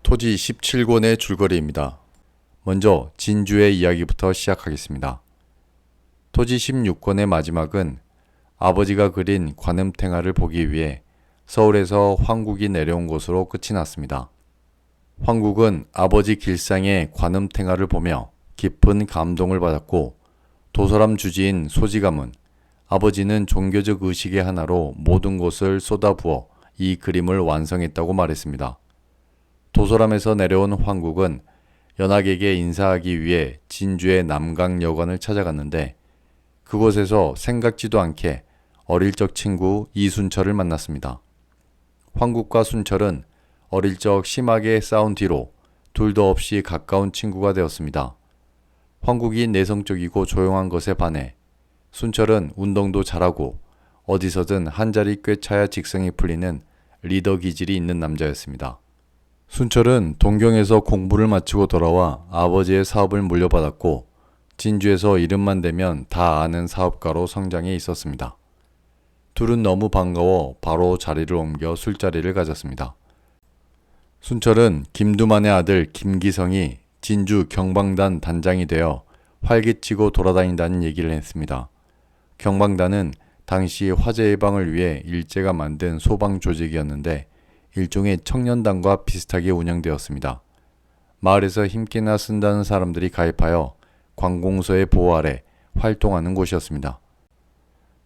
토지 17권의 줄거리입니다. 먼저 진주의 이야기부터 시작하겠습니다. 토지 16권의 마지막은 아버지가 그린 관음탱화를 보기 위해 서울에서 황국이 내려온 것으로 끝이 났습니다. 황국은 아버지 길상의 관음탱화를 보며 깊은 감동을 받았고 도서람 주지인 소지감은 아버지는 종교적 의식의 하나로 모든 것을 쏟아부어 이 그림을 완성했다고 말했습니다. 도서람에서 내려온 황국은 연학에게 인사하기 위해 진주의 남강여관을 찾아갔는데 그곳에서 생각지도 않게 어릴 적 친구 이순철을 만났습니다. 황국과 순철은 어릴 적 심하게 싸운 뒤로 둘도 없이 가까운 친구가 되었습니다. 황국이 내성적이고 조용한 것에 반해 순철은 운동도 잘하고 어디서든 한자리 꿰차야 직성이 풀리는 리더 기질이 있는 남자였습니다. 순철은 동경에서 공부를 마치고 돌아와 아버지의 사업을 물려받았고 진주에서 이름만 대면 다 아는 사업가로 성장해 있었습니다. 둘은 너무 반가워 바로 자리를 옮겨 술자리를 가졌습니다. 순철은 김두만의 아들 김기성이 진주 경방단 단장이 되어 활기치고 돌아다닌다는 얘기를 했습니다. 경방단은 당시 화재 예방을 위해 일제가 만든 소방 조직이었는데 일종의 청년단과 비슷하게 운영되었습니다. 마을에서 힘께나 쓴다는 사람들이 가입하여 관공서의 보호 아래 활동하는 곳이었습니다.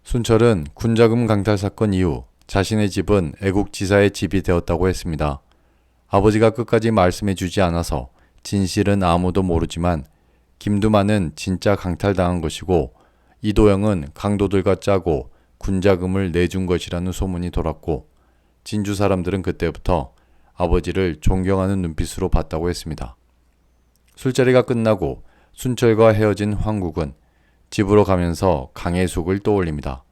순철은 군자금 강탈 사건 이후 자신의 집은 애국지사의 집이 되었다고 했습니다. 아버지가 끝까지 말씀해 주지 않아서 진실은 아무도 모르지만 김두만은 진짜 강탈당한 것이고 이도영은 강도들과 짜고 군자금을 내준 것이라는 소문이 돌았고 진주 사람들은 그때부터 아버지를 존경하는 눈빛으로 봤다고 했습니다. 술자리가 끝나고 순철과 헤어진 황국은 집으로 가면서 강혜숙을 떠올립니다.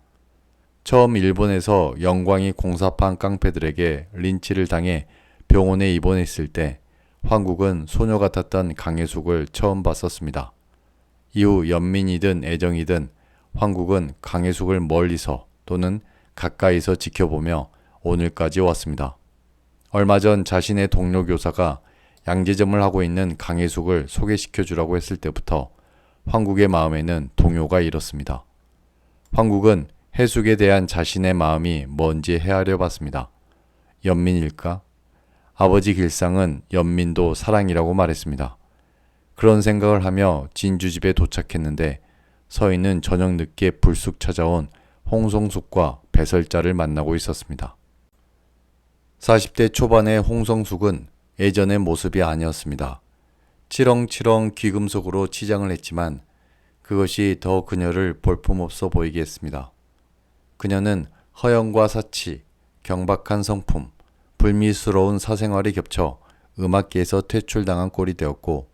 처음 일본에서 영광이 공사판 깡패들에게 린치를 당해 병원에 입원했을 때 황국은 소녀 같았던 강혜숙을 처음 봤었습니다. 이후 연민이든 애정이든 황국은 강혜숙을 멀리서 또는 가까이서 지켜보며 오늘까지 왔습니다. 얼마 전 자신의 동료 교사가 양재점을 하고 있는 강혜숙을 소개시켜주라고 했을 때부터 황국의 마음에는 동요가 일었습니다. 황국은 혜숙에 대한 자신의 마음이 뭔지 헤아려 봤습니다. 연민일까? 아버지 길상은 연민도 사랑이라고 말했습니다. 그런 생각을 하며 진주집에 도착했는데 서희는 저녁 늦게 불쑥 찾아온 홍성숙과 배설자를 만나고 있었습니다. 40대 초반의 홍성숙은 예전의 모습이 아니었습니다. 치렁치렁 귀금속으로 치장을 했지만 그것이 더 그녀를 볼품없어 보이게 했습니다. 그녀는 허영과 사치, 경박한 성품, 불미스러운 사생활이 겹쳐 음악계에서 퇴출당한 꼴이 되었고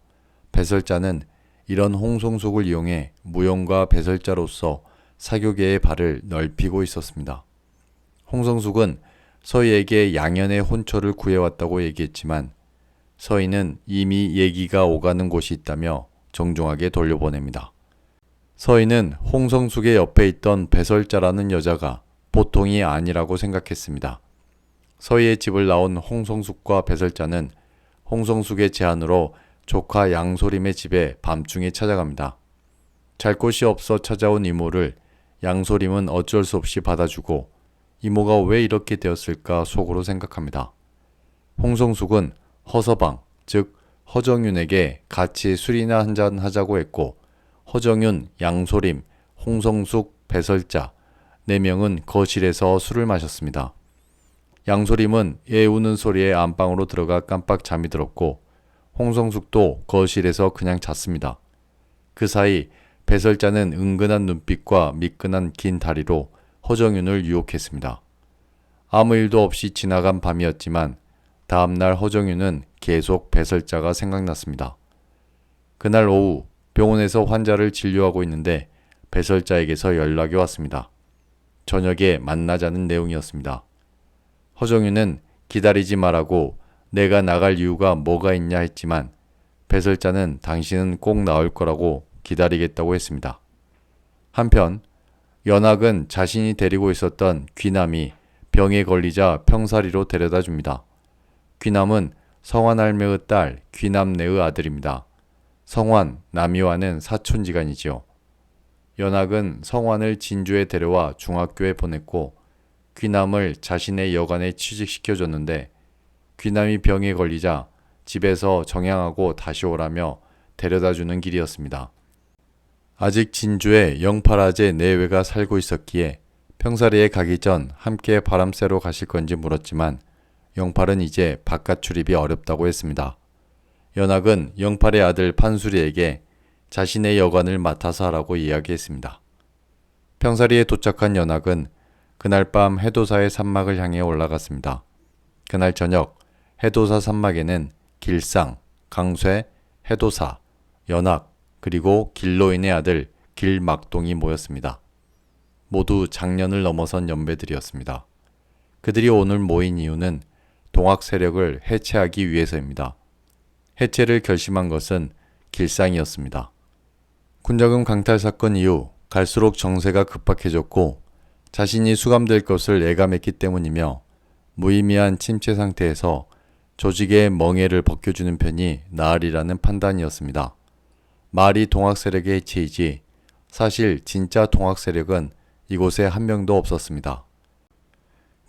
배설자는 이런 홍성숙을 이용해 무용과 배설자로서 사교계의 발을 넓히고 있었습니다. 홍성숙은 서희에게 양현의 혼처를 구해왔다고 얘기했지만 서희는 이미 얘기가 오가는 곳이 있다며 정중하게 돌려보냅니다. 서희는 홍성숙의 옆에 있던 배설자라는 여자가 보통이 아니라고 생각했습니다. 서희의 집을 나온 홍성숙과 배설자는 홍성숙의 제안으로 조카 양소림의 집에 밤중에 찾아갑니다. 잘 곳이 없어 찾아온 이모를 양소림은 어쩔 수 없이 받아주고 이모가 왜 이렇게 되었을까 속으로 생각합니다. 홍성숙은 허서방, 즉 허정윤에게 같이 술이나 한잔 하자고 했고 허정윤, 양소림, 홍성숙, 배설자 4명은 거실에서 술을 마셨습니다. 양소림은 애 우는 소리에 안방으로 들어가 깜빡 잠이 들었고 홍성숙도 거실에서 그냥 잤습니다. 그 사이 배설자는 은근한 눈빛과 미끈한 긴 다리로 허정윤을 유혹했습니다. 아무 일도 없이 지나간 밤이었지만 다음날 허정윤은 계속 배설자가 생각났습니다. 그날 오후 병원에서 환자를 진료하고 있는데 배설자에게서 연락이 왔습니다. 저녁에 만나자는 내용이었습니다. 허정윤은 기다리지 말라고 내가 나갈 이유가 뭐가 있냐 했지만 배설자는 당신은 꼭 나올 거라고 기다리겠다고 했습니다. 한편 연학은 자신이 데리고 있었던 귀남이 병에 걸리자 평사리로 데려다 줍니다. 귀남은 성환 할매의 딸 귀남네의 아들입니다. 성환, 남이와는 사촌지간이지요. 연학은 성환을 진주에 데려와 중학교에 보냈고 귀남을 자신의 여관에 취직시켜줬는데 귀남이 병에 걸리자 집에서 정양하고 다시 오라며 데려다주는 길이었습니다. 아직 진주에 영팔아재 내외가 살고 있었기에 평사리에 가기 전 함께 바람 쐬러 가실 건지 물었지만 영팔은 이제 바깥 출입이 어렵다고 했습니다. 연학은 영팔의 아들 판수리에게 자신의 여관을 맡아서 하라고 이야기했습니다. 평사리에 도착한 연학은 그날 밤 해도사의 산막을 향해 올라갔습니다. 그날 저녁 해도사 산막에는 길상, 강쇠, 해도사, 연학, 그리고 길로인의 아들 길막동이 모였습니다. 모두 장년을 넘어선 연배들이었습니다. 그들이 오늘 모인 이유는 동학 세력을 해체하기 위해서입니다. 해체를 결심한 것은 길상이었습니다. 군자금 강탈 사건 이후 갈수록 정세가 급박해졌고 자신이 수감될 것을 예감했기 때문이며 무의미한 침체 상태에서 조직의 멍에를 벗겨주는 편이 나으리라는 판단이었습니다. 말이 동학 세력의 해체이지 사실 진짜 동학 세력은 이곳에 한 명도 없었습니다.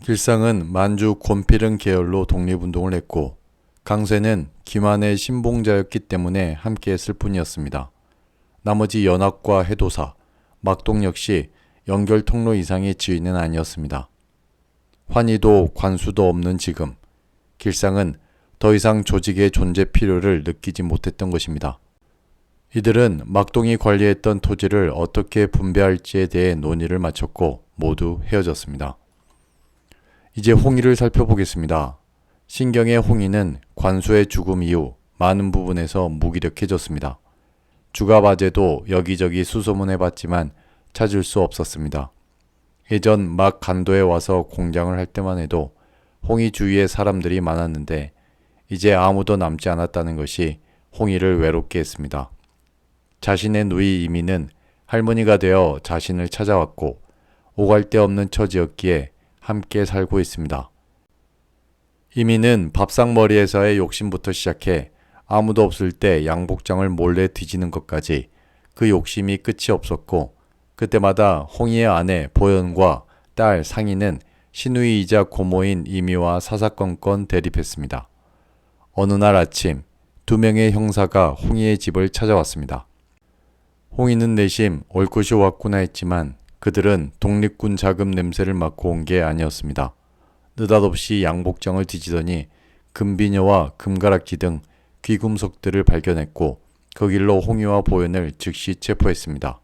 길상은 만주 곤필은 계열로 독립운동을 했고 강쇠는 김한의 신봉자였기 때문에 함께했을 뿐이었습니다. 나머지 연합과 해도사, 막동 역시 연결 통로 이상의 지위는 아니었습니다. 환희도 관수도 없는 지금 길상은 더 이상 조직의 존재 필요를 느끼지 못했던 것입니다. 이들은 막동이 관리했던 토지를 어떻게 분배할지에 대해 논의를 마쳤고 모두 헤어졌습니다. 이제 홍의를 살펴보겠습니다. 신경의 홍의는 관수의 죽음 이후 많은 부분에서 무기력해졌습니다. 주가바제도 여기저기 수소문해봤지만 찾을 수 없었습니다. 예전 막 간도에 와서 공장을 할 때만 해도 홍희 주위에 사람들이 많았는데 이제 아무도 남지 않았다는 것이 홍희를 외롭게 했습니다. 자신의 누이 이미는 할머니가 되어 자신을 찾아왔고 오갈 데 없는 처지였기에 함께 살고 있습니다. 이미는 밥상머리에서의 욕심부터 시작해 아무도 없을 때 양복장을 몰래 뒤지는 것까지 그 욕심이 끝이 없었고 그때마다 홍희의 아내 보연과 딸 상희는 시누이이자 고모인 이미와 사사건건 대립했습니다. 어느 날 아침 2명의 형사가 홍희의 집을 찾아왔습니다. 홍희는 내심 올 것이 왔구나 했지만 그들은 독립군 자금 냄새를 맡고 온 게 아니었습니다. 느닷없이 양복장을 뒤지더니 금비녀와 금가락지 등 귀금속들을 발견했고 그 길로 홍희와 보현을 즉시 체포했습니다.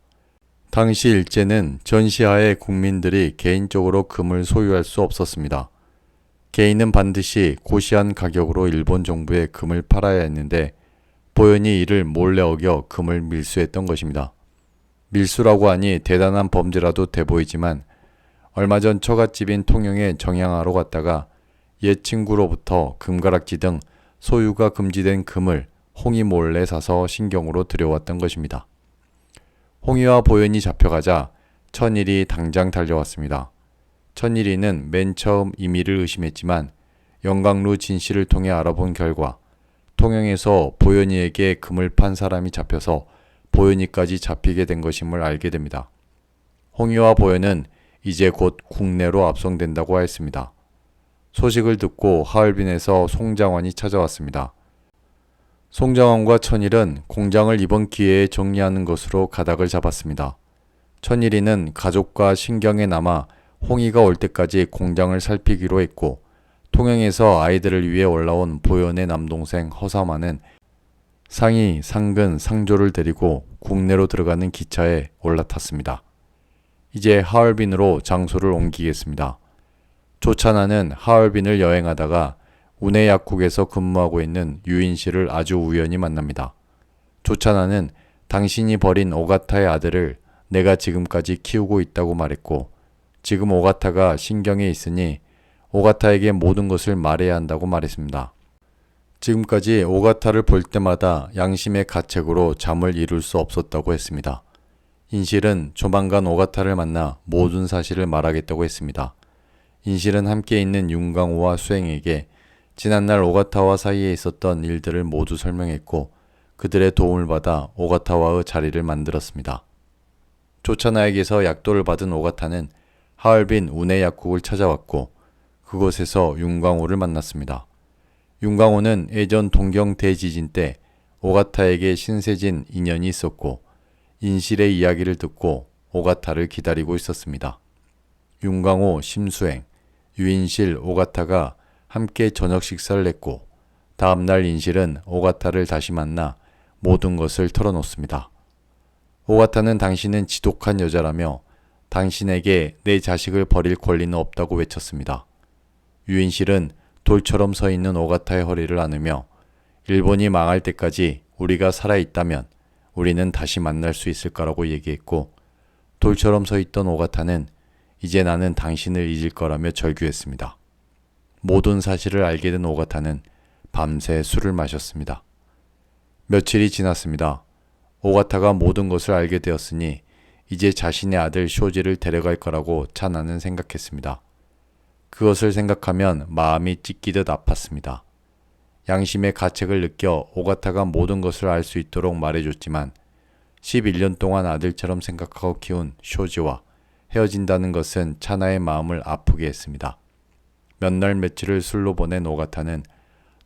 당시 일제는 전시하에 국민들이 개인적으로 금을 소유할 수 없었습니다. 개인은 반드시 고시한 가격으로 일본 정부에 금을 팔아야 했는데 보현이 이를 몰래 어겨 금을 밀수했던 것입니다. 밀수라고 하니 대단한 범죄라도 돼 보이지만 얼마 전 처갓집인 통영에 정양하러 갔다가 옛 친구로부터 금가락지 등 소유가 금지된 금을 홍희 몰래 사서 신경으로 들여왔던 것입니다. 홍희와 보현이 잡혀가자 천일이 당장 달려왔습니다. 천일이는 맨 처음 이미를 의심했지만 영광루 진씨를 통해 알아본 결과 통영에서 보현이에게 금을 판 사람이 잡혀서 보현이까지 잡히게 된 것임을 알게 됩니다. 홍희와 보현은 이제 곧 국내로 압송된다고 하였습니다. 소식을 듣고 하얼빈에서 송장원이 찾아왔습니다. 송장원과 천일은 공장을 이번 기회에 정리하는 것으로 가닥을 잡았습니다. 천일이는 가족과 신경에 남아 홍희가 올 때까지 공장을 살피기로 했고 통영에서 아이들을 위해 올라온 보현의 남동생 허사만은 상희, 상근, 상조를 데리고 국내로 들어가는 기차에 올라탔습니다. 이제 하얼빈으로 장소를 옮기겠습니다. 조찬하는 하얼빈을 여행하다가 운해약국에서 근무하고 있는 유인 씨를 아주 우연히 만납니다. 조찬하는 당신이 버린 오가타의 아들을 내가 지금까지 키우고 있다고 말했고 지금 오가타가 신경에 있으니 오가타에게 모든 것을 말해야 한다고 말했습니다. 지금까지 오가타를 볼 때마다 양심의 가책으로 잠을 이룰 수 없었다고 했습니다. 인실은 조만간 오가타를 만나 모든 사실을 말하겠다고 했습니다. 인실은 함께 있는 윤강호와 수행에게 지난날 오가타와 사이에 있었던 일들을 모두 설명했고 그들의 도움을 받아 오가타와의 자리를 만들었습니다. 조차나에게서 약도를 받은 오가타는 하얼빈 운해약국을 찾아왔고 그곳에서 윤광호를 만났습니다. 윤광호는 예전 동경 대지진 때 오가타에게 신세진 인연이 있었고 인실의 이야기를 듣고 오가타를 기다리고 있었습니다. 윤광호, 심수행, 유인실, 오가타가 함께 저녁 식사를 했고 다음날 인실은 오가타를 다시 만나 모든 것을 털어놓습니다. 오가타는 당신은 지독한 여자라며 당신에게 내 자식을 버릴 권리는 없다고 외쳤습니다. 유인실은 돌처럼 서 있는 오가타의 허리를 안으며 일본이 망할 때까지 우리가 살아있다면 우리는 다시 만날 수 있을 거라고 얘기했고 돌처럼 서 있던 오가타는 이제 나는 당신을 잊을 거라며 절규했습니다. 모든 사실을 알게 된 오가타는 밤새 술을 마셨습니다. 며칠이 지났습니다. 오가타가 모든 것을 알게 되었으니 이제 자신의 아들 쇼지를 데려갈 거라고 차나는 생각했습니다. 그것을 생각하면 마음이 찢기듯 아팠습니다. 양심의 가책을 느껴 오가타가 모든 것을 알 수 있도록 말해줬지만 11년 동안 아들처럼 생각하고 키운 쇼지와 헤어진다는 것은 차나의 마음을 아프게 했습니다. 몇 날 며칠을 술로 보낸 오가타는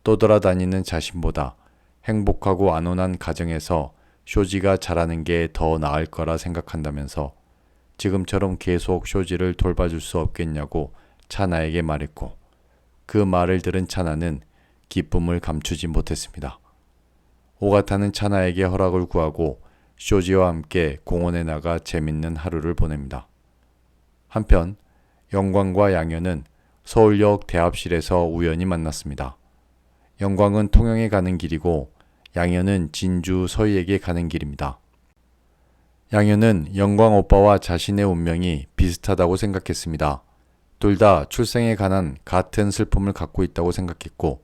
떠돌아다니는 자신보다 행복하고 안온한 가정에서 쇼지가 자라는 게 더 나을 거라 생각한다면서 지금처럼 계속 쇼지를 돌봐줄 수 없겠냐고 차나에게 말했고 그 말을 들은 차나는 기쁨을 감추지 못했습니다. 오가타는 차나에게 허락을 구하고 쇼지와 함께 공원에 나가 재밌는 하루를 보냅니다. 한편 영광과 양현은 서울역 대합실에서 우연히 만났습니다. 영광은 통영에 가는 길이고 양현은 진주 서희에게 가는 길입니다. 양현은 영광 오빠와 자신의 운명이 비슷하다고 생각했습니다. 둘 다 출생에 관한 같은 슬픔을 갖고 있다고 생각했고,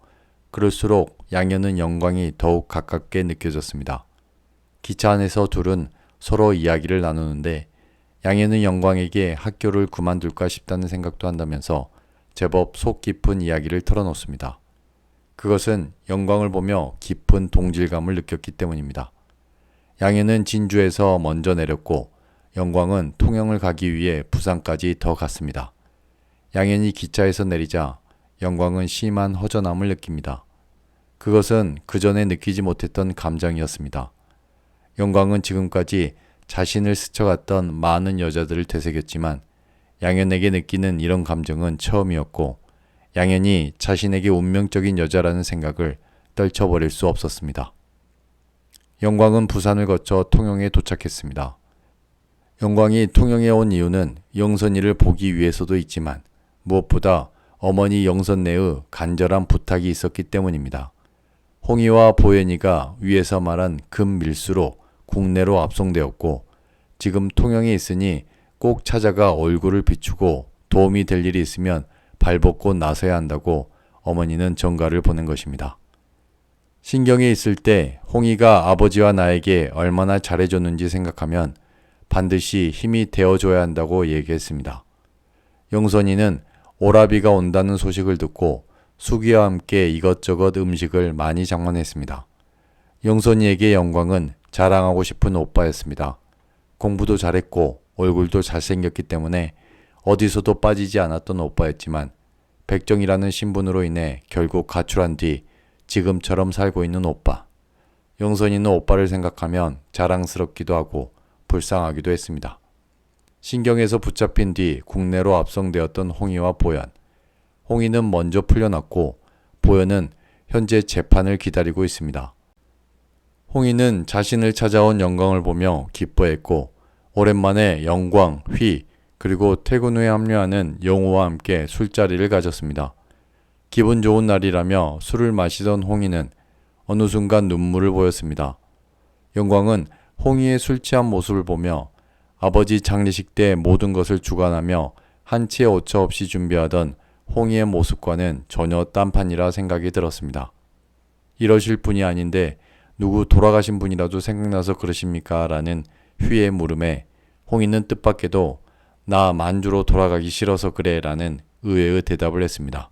그럴수록 양현은 영광이 더욱 가깝게 느껴졌습니다. 기차 안에서 둘은 서로 이야기를 나누는데 양현은 영광에게 학교를 그만둘까 싶다는 생각도 한다면서 제법 속 깊은 이야기를 털어놓습니다. 그것은 영광을 보며 깊은 동질감을 느꼈기 때문입니다. 양현은 진주에서 먼저 내렸고 영광은 통영을 가기 위해 부산까지 더 갔습니다. 양현이 기차에서 내리자 영광은 심한 허전함을 느낍니다. 그것은 그전에 느끼지 못했던 감정이었습니다. 영광은 지금까지 자신을 스쳐갔던 많은 여자들을 되새겼지만 양현에게 느끼는 이런 감정은 처음이었고 양현이 자신에게 운명적인 여자라는 생각을 떨쳐버릴 수 없었습니다. 영광은 부산을 거쳐 통영에 도착했습니다. 영광이 통영에 온 이유는 영선이를 보기 위해서도 있지만 무엇보다 어머니 영선네의 간절한 부탁이 있었기 때문입니다. 홍이와 보현이가 위에서 말한 금밀수로 국내로 압송되었고 지금 통영에 있으니 꼭 찾아가 얼굴을 비추고 도움이 될 일이 있으면 발벗고 나서야 한다고 어머니는 전가를 보낸 것입니다. 신경에 있을 때 홍이가 아버지와 나에게 얼마나 잘해줬는지 생각하면 반드시 힘이 되어줘야 한다고 얘기했습니다. 영선이는 오라비가 온다는 소식을 듣고 수기와 함께 이것저것 음식을 많이 장만했습니다. 영선이에게 영광은 자랑하고 싶은 오빠였습니다. 공부도 잘했고 얼굴도 잘생겼기 때문에 어디서도 빠지지 않았던 오빠였지만 백정이라는 신분으로 인해 결국 가출한 뒤 지금처럼 살고 있는 오빠. 영선이는 오빠를 생각하면 자랑스럽기도 하고 불쌍하기도 했습니다. 신경에서 붙잡힌 뒤 국내로 압송되었던 홍이와 보현. 홍이는 먼저 풀려났고 보현은 현재 재판을 기다리고 있습니다. 홍이는 자신을 찾아온 영광을 보며 기뻐했고 오랜만에 영광, 휘, 그리고 퇴근 후에 합류하는 영호와 함께 술자리를 가졌습니다. 기분 좋은 날이라며 술을 마시던 홍이는 어느 순간 눈물을 보였습니다. 영광은 홍이의 술 취한 모습을 보며 아버지 장례식 때 모든 것을 주관하며 한 치의 오차 없이 준비하던 홍이의 모습과는 전혀 딴판이라 생각이 들었습니다. 이러실 분이 아닌데 누구 돌아가신 분이라도 생각나서 그러십니까? 라는 휘의 물음에 홍이는 뜻밖에도 나 만주로 돌아가기 싫어서 그래 라는 의외의 대답을 했습니다.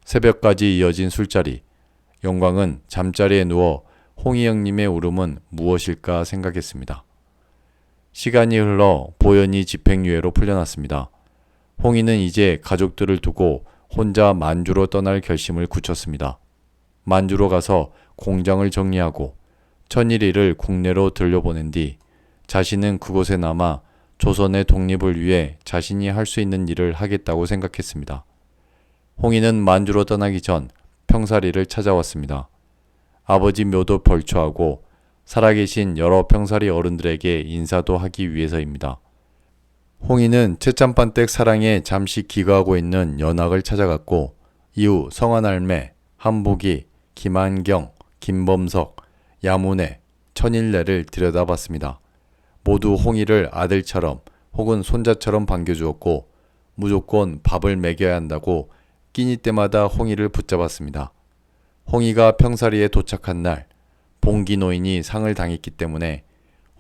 새벽까지 이어진 술자리. 영광은 잠자리에 누워 홍이 형님의 울음은 무엇일까 생각했습니다. 시간이 흘러 보현이 집행유예로 풀려났습니다. 홍이는 이제 가족들을 두고 혼자 만주로 떠날 결심을 굳혔습니다. 만주로 가서 공장을 정리하고 천일이를 국내로 들려보낸 뒤 자신은 그곳에 남아 조선의 독립을 위해 자신이 할 수 있는 일을 하겠다고 생각했습니다. 홍이는 만주로 떠나기 전 평사리를 찾아왔습니다. 아버지 묘도 벌초하고 살아계신 여러 평사리 어른들에게 인사도 하기 위해서입니다. 홍이는 최참반댁 사랑에 잠시 기거하고 있는 연학을 찾아갔고 이후 성한할매, 한복이, 김한경, 김범석, 야문회, 천일래를 들여다봤습니다. 모두 홍이를 아들처럼 혹은 손자처럼 반겨주었고 무조건 밥을 먹여야 한다고 끼니 때마다 홍이를 붙잡았습니다. 홍이가 평사리에 도착한 날 봉기 노인이 상을 당했기 때문에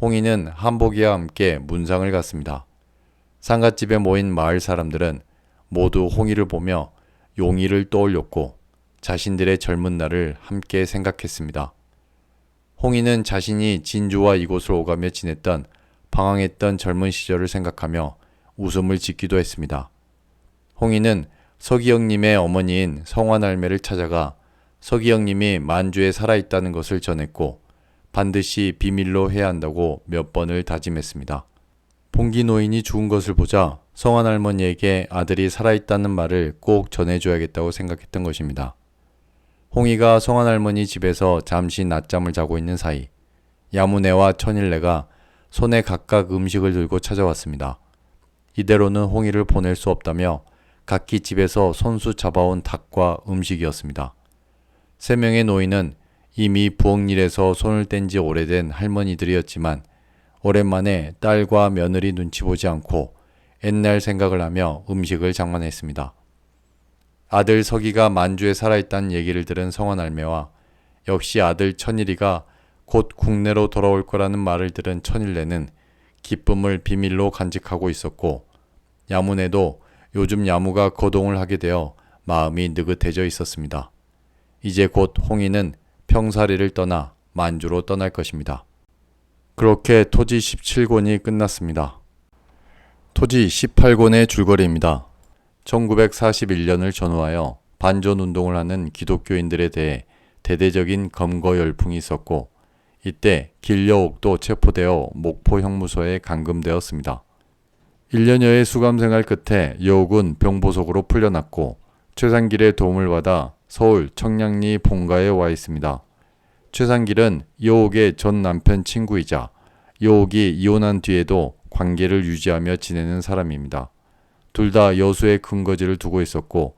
홍이는 한복이와 함께 문상을 갔습니다. 상갓집에 모인 마을 사람들은 모두 홍이를 보며 용의를 떠올렸고 자신들의 젊은 날을 함께 생각했습니다. 홍이는 자신이 진주와 이곳을 오가며 지냈던 방황했던 젊은 시절을 생각하며 웃음을 짓기도 했습니다. 홍이는 서기영님의 어머니인 성환할매를 찾아가 서기영님이 만주에 살아있다는 것을 전했고 반드시 비밀로 해야 한다고 몇 번을 다짐했습니다. 봉기 노인이 죽은 것을 보자 성환할머니에게 아들이 살아있다는 말을 꼭 전해줘야겠다고 생각했던 것입니다. 홍이가 성환할머니 집에서 잠시 낮잠을 자고 있는 사이 야무네와 천일래가 손에 각각 음식을 들고 찾아왔습니다. 이대로는 홍이를 보낼 수 없다며 각기 집에서 손수 잡아온 닭과 음식이었습니다. 세 명의 노인은 이미 부엌일에서 손을 뗀 지 오래된 할머니들이었지만 오랜만에 딸과 며느리 눈치 보지 않고 옛날 생각을 하며 음식을 장만했습니다. 아들 서기가 만주에 살아있다는 얘기를 들은 성원할매와 역시 아들 천일이가 곧 국내로 돌아올 거라는 말을 들은 천일네는 기쁨을 비밀로 간직하고 있었고 야문에도 요즘 야무가 거동을 하게 되어 마음이 느긋해져 있었습니다. 이제 곧 홍이는 평사리를 떠나 만주로 떠날 것입니다. 그렇게 토지 17권이 끝났습니다. 토지 18권의 줄거리입니다. 1941년을 전후하여 반전운동을 하는 기독교인들에 대해 대대적인 검거 열풍이 있었고 이때 길여옥도 체포되어 목포 형무소에 감금되었습니다. 1년여의 수감생활 끝에 여옥은 병보석으로 풀려났고 최상길의 도움을 받아 서울 청량리 본가에 와 있습니다. 최상길은 여옥의 전 남편 친구이자 여옥이 이혼한 뒤에도 관계를 유지하며 지내는 사람입니다. 둘 다 여수에 근거지를 두고 있었고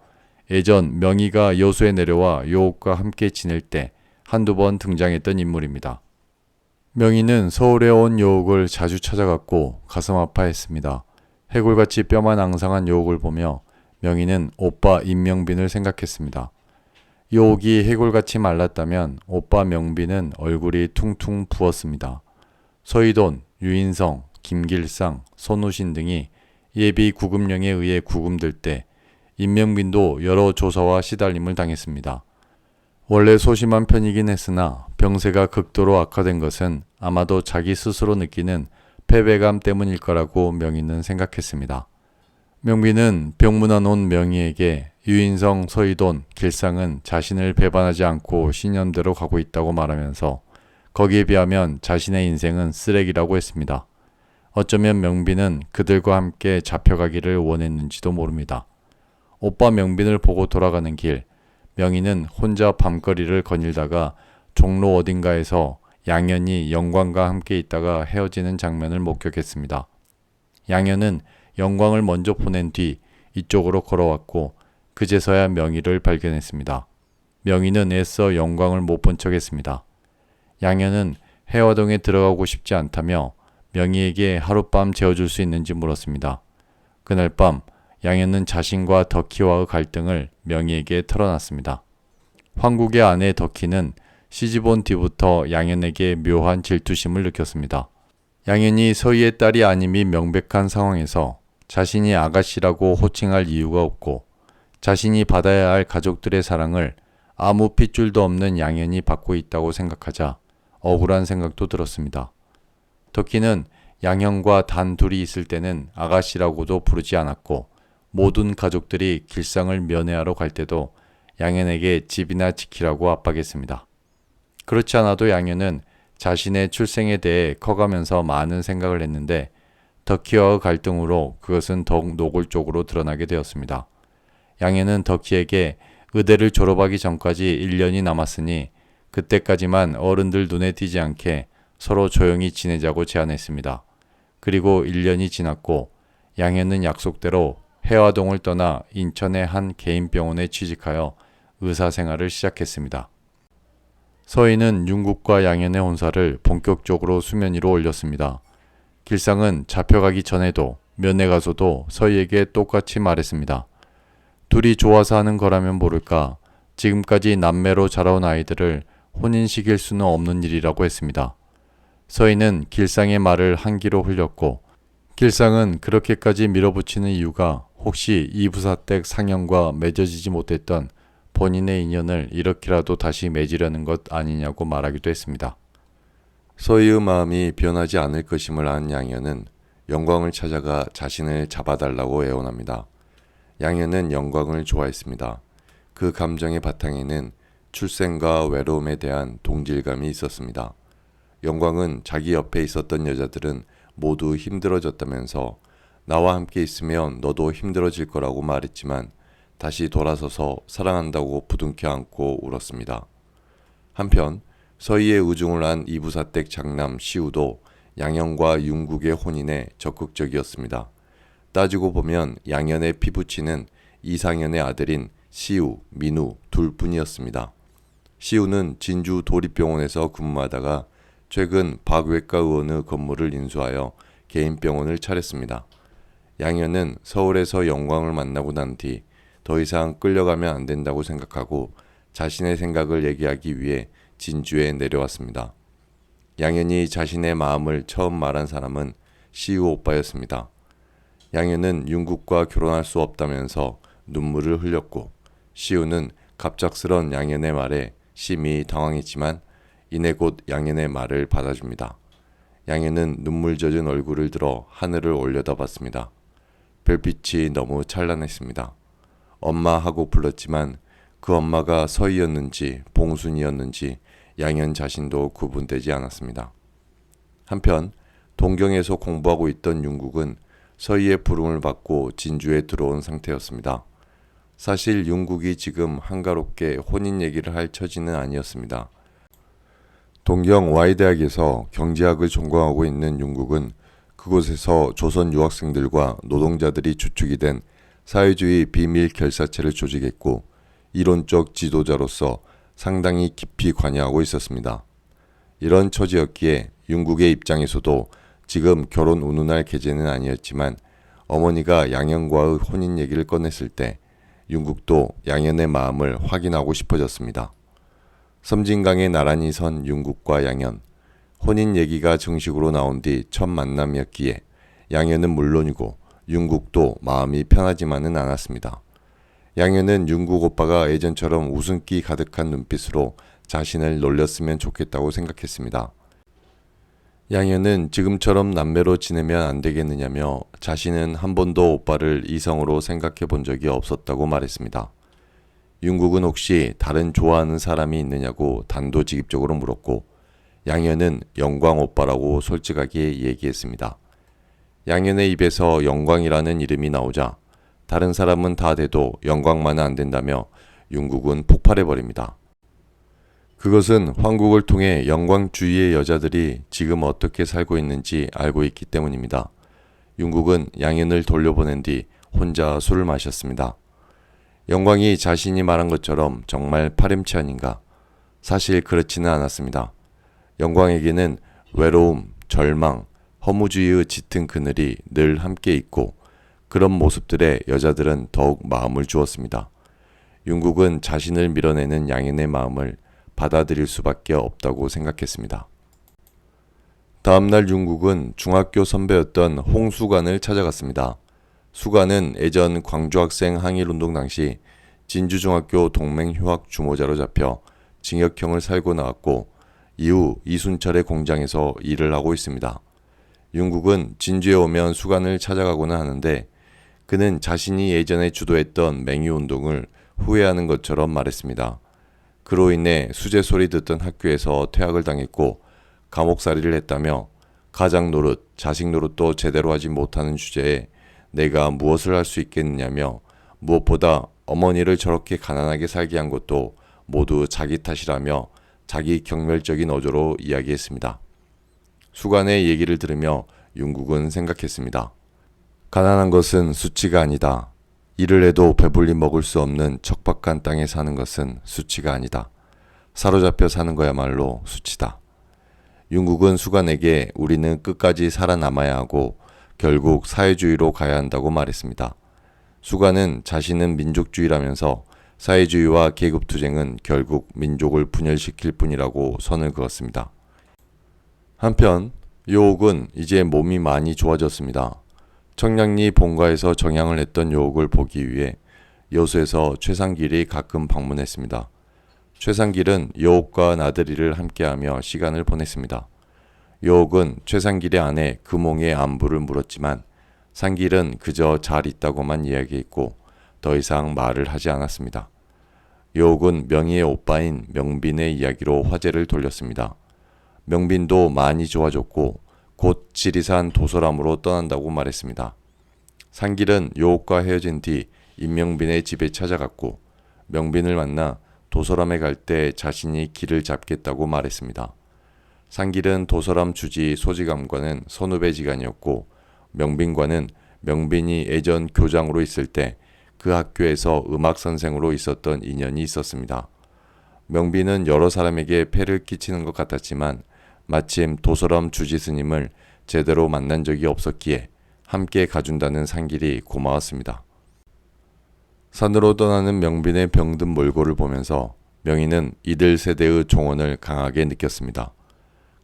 예전 명희가 여수에 내려와 여옥과 함께 지낼 때 한두 번 등장했던 인물입니다. 명희는 서울에 온 여옥을 자주 찾아갔고 가슴 아파했습니다. 해골같이 뼈만 앙상한 여옥을 보며 명희는 오빠 임명빈을 생각했습니다. 여옥이 해골같이 말랐다면 오빠 명빈은 얼굴이 퉁퉁 부었습니다. 서희돈, 유인성, 김길상, 손우신 등이 예비 구금령에 의해 구금될 때 임명빈도 여러 조사와 시달림을 당했습니다. 원래 소심한 편이긴 했으나 병세가 극도로 악화된 것은 아마도 자기 스스로 느끼는 패배감 때문일 거라고 명희는 생각했습니다. 명빈은 병문안 온 명희에게 유인성, 서희돈, 길상은 자신을 배반하지 않고 신념대로 가고 있다고 말하면서 거기에 비하면 자신의 인생은 쓰레기라고 했습니다. 어쩌면 명빈은 그들과 함께 잡혀가기를 원했는지도 모릅니다. 오빠 명빈을 보고 돌아가는 길, 명희는 혼자 밤거리를 거닐다가 종로 어딘가에서 양현이 영광과 함께 있다가 헤어지는 장면을 목격했습니다. 양현은 영광을 먼저 보낸 뒤 이쪽으로 걸어왔고 그제서야 명희를 발견했습니다. 명희는 애써 영광을 못 본 척했습니다. 양현은 해화동에 들어가고 싶지 않다며 명희에게 하룻밤 재워줄 수 있는지 물었습니다. 그날 밤 양현은 자신과 덕희와의 갈등을 명희에게 털어놨습니다. 황국의 아내 덕희는 시집온 뒤부터 양현에게 묘한 질투심을 느꼈습니다. 양현이 서희의 딸이 아님이 명백한 상황에서 자신이 아가씨라고 호칭할 이유가 없고 자신이 받아야 할 가족들의 사랑을 아무 핏줄도 없는 양현이 받고 있다고 생각하자 억울한 생각도 들었습니다. 덕희는 양현과 단 둘이 있을 때는 아가씨라고도 부르지 않았고 모든 가족들이 길상을 면회하러 갈 때도 양현에게 집이나 지키라고 압박했습니다. 그렇지 않아도 양현은 자신의 출생에 대해 커가면서 많은 생각을 했는데 덕희와의 갈등으로 그것은 더욱 노골적으로 드러나게 되었습니다. 양현은 덕희에게 의대를 졸업하기 전까지 1년이 남았으니 그때까지만 어른들 눈에 띄지 않게 서로 조용히 지내자고 제안했습니다. 그리고 1년이 지났고 양현은 약속대로 해화동을 떠나 인천의 한 개인 병원에 취직하여 의사 생활을 시작했습니다. 서희는 윤국과 양현의 혼사를 본격적으로 수면 위로 올렸습니다. 길상은 잡혀가기 전에도 면회 가서도 서희에게 똑같이 말했습니다. 둘이 좋아서 하는 거라면 모를까 지금까지 남매로 자라온 아이들을 혼인시킬 수는 없는 일이라고 했습니다. 서희는 길상의 말을 한 귀로 흘렸고 길상은 그렇게까지 밀어붙이는 이유가 혹시 이부사댁 상현과 맺어지지 못했던 본인의 인연을 이렇게라도 다시 맺으려는 것 아니냐고 말하기도 했습니다. 서희의 마음이 변하지 않을 것임을 안 양현은 영광을 찾아가 자신을 잡아달라고 애원합니다. 양현은 영광을 좋아했습니다. 그 감정의 바탕에는 출생과 외로움에 대한 동질감이 있었습니다. 영광은 자기 옆에 있었던 여자들은 모두 힘들어졌다면서 나와 함께 있으면 너도 힘들어질 거라고 말했지만 다시 돌아서서 사랑한다고 부둥켜 안고 울었습니다. 한편 서희의 우중을 한 이부사댁 장남 시우도 양현과 윤국의 혼인에 적극적이었습니다. 따지고 보면 양현의 피부치는 이상현의 아들인 시우, 민우 둘뿐이었습니다. 시우는 진주 도립병원에서 근무하다가 최근 박 외과 의원의 건물을 인수하여 개인 병원을 차렸습니다. 양현은 서울에서 영광을 만나고 난 뒤 더 이상 끌려가면 안 된다고 생각하고 자신의 생각을 얘기하기 위해 진주에 내려왔습니다. 양현이 자신의 마음을 처음 말한 사람은 시우 오빠였습니다. 양현은 윤국과 결혼할 수 없다면서 눈물을 흘렸고 시우는 갑작스런 양현의 말에 심히 당황했지만 이내 곧 양현의 말을 받아줍니다. 양현은 눈물 젖은 얼굴을 들어 하늘을 올려다봤습니다. 별빛이 너무 찬란했습니다. 엄마 하고 불렀지만 그 엄마가 서희였는지 봉순이었는지 양현 자신도 구분되지 않았습니다. 한편 동경에서 공부하고 있던 윤국은 서희의 부름을 받고 진주에 들어온 상태였습니다. 사실 윤국이 지금 한가롭게 혼인 얘기를 할 처지는 아니었습니다. 동경 Y대학에서 경제학을 전공하고 있는 윤국은 그곳에서 조선 유학생들과 노동자들이 주축이 된 사회주의 비밀 결사체를 조직했고 이론적 지도자로서 상당히 깊이 관여하고 있었습니다. 이런 처지였기에 윤국의 입장에서도 지금 결혼 운운할 계제는 아니었지만 어머니가 양현과의 혼인 얘기를 꺼냈을 때 윤국도 양현의 마음을 확인하고 싶어졌습니다. 섬진강에 나란히 선 윤국과 양현, 혼인 얘기가 정식으로 나온 뒤 첫 만남이었기에 양현은 물론이고 윤국도 마음이 편하지만은 않았습니다. 양현은 윤국 오빠가 예전처럼 웃음기 가득한 눈빛으로 자신을 놀렸으면 좋겠다고 생각했습니다. 양현은 지금처럼 남매로 지내면 안 되겠느냐며 자신은 한 번도 오빠를 이성으로 생각해 본 적이 없었다고 말했습니다. 윤국은 혹시 다른 좋아하는 사람이 있느냐고 단도직입적으로 물었고 양현은 영광 오빠라고 솔직하게 얘기했습니다. 양현의 입에서 영광이라는 이름이 나오자 다른 사람은 다 돼도 영광만은 안 된다며 윤국은 폭발해버립니다. 그것은 황국을 통해 영광주의의 여자들이 지금 어떻게 살고 있는지 알고 있기 때문입니다. 윤국은 양현을 돌려보낸 뒤 혼자 술을 마셨습니다. 영광이 자신이 말한 것처럼 정말 파렴치 아닌가? 사실 그렇지는 않았습니다. 영광에게는 외로움, 절망, 허무주의의 짙은 그늘이 늘 함께 있고 그런 모습들에 여자들은 더욱 마음을 주었습니다. 윤국은 자신을 밀어내는 양현의 마음을 받아들일 수밖에 없다고 생각했습니다. 다음날 윤국은 중학교 선배였던 홍수관을 찾아갔습니다. 수관은 예전 광주학생 항일운동 당시 진주중학교 동맹휴학 주모자로 잡혀 징역형을 살고 나왔고 이후 이순철의 공장에서 일을 하고 있습니다. 윤국은 진주에 오면 수관을 찾아가고는 하는데 그는 자신이 예전에 주도했던 맹유운동을 후회하는 것처럼 말했습니다. 그로 인해 수재 소리 듣던 학교에서 퇴학을 당했고 감옥살이를 했다며 가장 노릇, 자식 노릇도 제대로 하지 못하는 주제에 내가 무엇을 할 수 있겠느냐며 무엇보다 어머니를 저렇게 가난하게 살게 한 것도 모두 자기 탓이라며 자기 경멸적인 어조로 이야기했습니다. 수관의 얘기를 들으며 윤국은 생각했습니다. 가난한 것은 수치가 아니다. 일을 해도 배불리 먹을 수 없는 척박한 땅에 사는 것은 수치가 아니다. 사로잡혀 사는 거야말로 수치다. 윤국은 수관에게 우리는 끝까지 살아남아야 하고 결국 사회주의로 가야 한다고 말했습니다. 수관은 자신은 민족주의라면서 사회주의와 계급투쟁은 결국 민족을 분열시킬 뿐이라고 선을 그었습니다. 한편 요옥은 이제 몸이 많이 좋아졌습니다. 청량리 본가에서 정향을 했던 요옥을 보기 위해 여수에서 최상길이 가끔 방문했습니다. 최상길은 요옥과 나들이를 함께하며 시간을 보냈습니다. 요옥은 최상길의 아내 금홍의 안부를 물었지만 상길은 그저 잘 있다고만 이야기했고 더 이상 말을 하지 않았습니다. 요옥은 명희의 오빠인 명빈의 이야기로 화제를 돌렸습니다. 명빈도 많이 좋아졌고 곧 지리산 도서람으로 떠난다고 말했습니다. 상길은 요옥과 헤어진 뒤 임명빈의 집에 찾아갔고 명빈을 만나 도서람에 갈 때 자신이 길을 잡겠다고 말했습니다. 상길은 도서람 주지 소지감과는 선후배지간이었고 명빈과는 명빈이 예전 교장으로 있을 때 그 학교에서 음악선생으로 있었던 인연이 있었습니다. 명빈은 여러 사람에게 폐를 끼치는 것 같았지만 마침 도서람 주지 스님을 제대로 만난 적이 없었기에 함께 가준다는 상길이 고마웠습니다. 산으로 떠나는 명빈의 병든 몰골을 보면서 명희는 이들 세대의 종언을 강하게 느꼈습니다.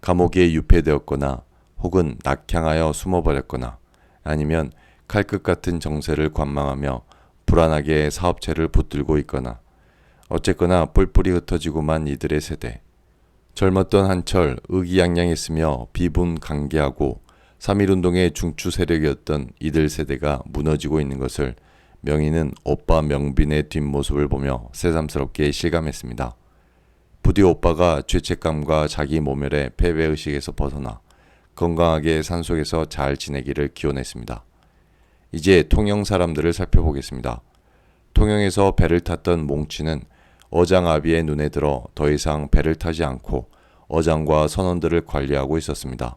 감옥에 유폐되었거나 혹은 낙향하여 숨어버렸거나 아니면 칼끝 같은 정세를 관망하며 불안하게 사업체를 붙들고 있거나 어쨌거나 뿔뿔이 흩어지고만 이들의 세대. 젊었던 한철 의기양양했으며 비분강개하고 3.1운동의 중추 세력이었던 이들 세대가 무너지고 있는 것을 명희는 오빠 명빈의 뒷모습을 보며 새삼스럽게 실감했습니다. 부디 오빠가 죄책감과 자기 모멸의 패배의식에서 벗어나 건강하게 산속에서 잘 지내기를 기원했습니다. 이제 통영 사람들을 살펴보겠습니다. 통영에서 배를 탔던 몽치는 어장아비의 눈에 들어 더 이상 배를 타지 않고 어장과 선원들을 관리하고 있었습니다.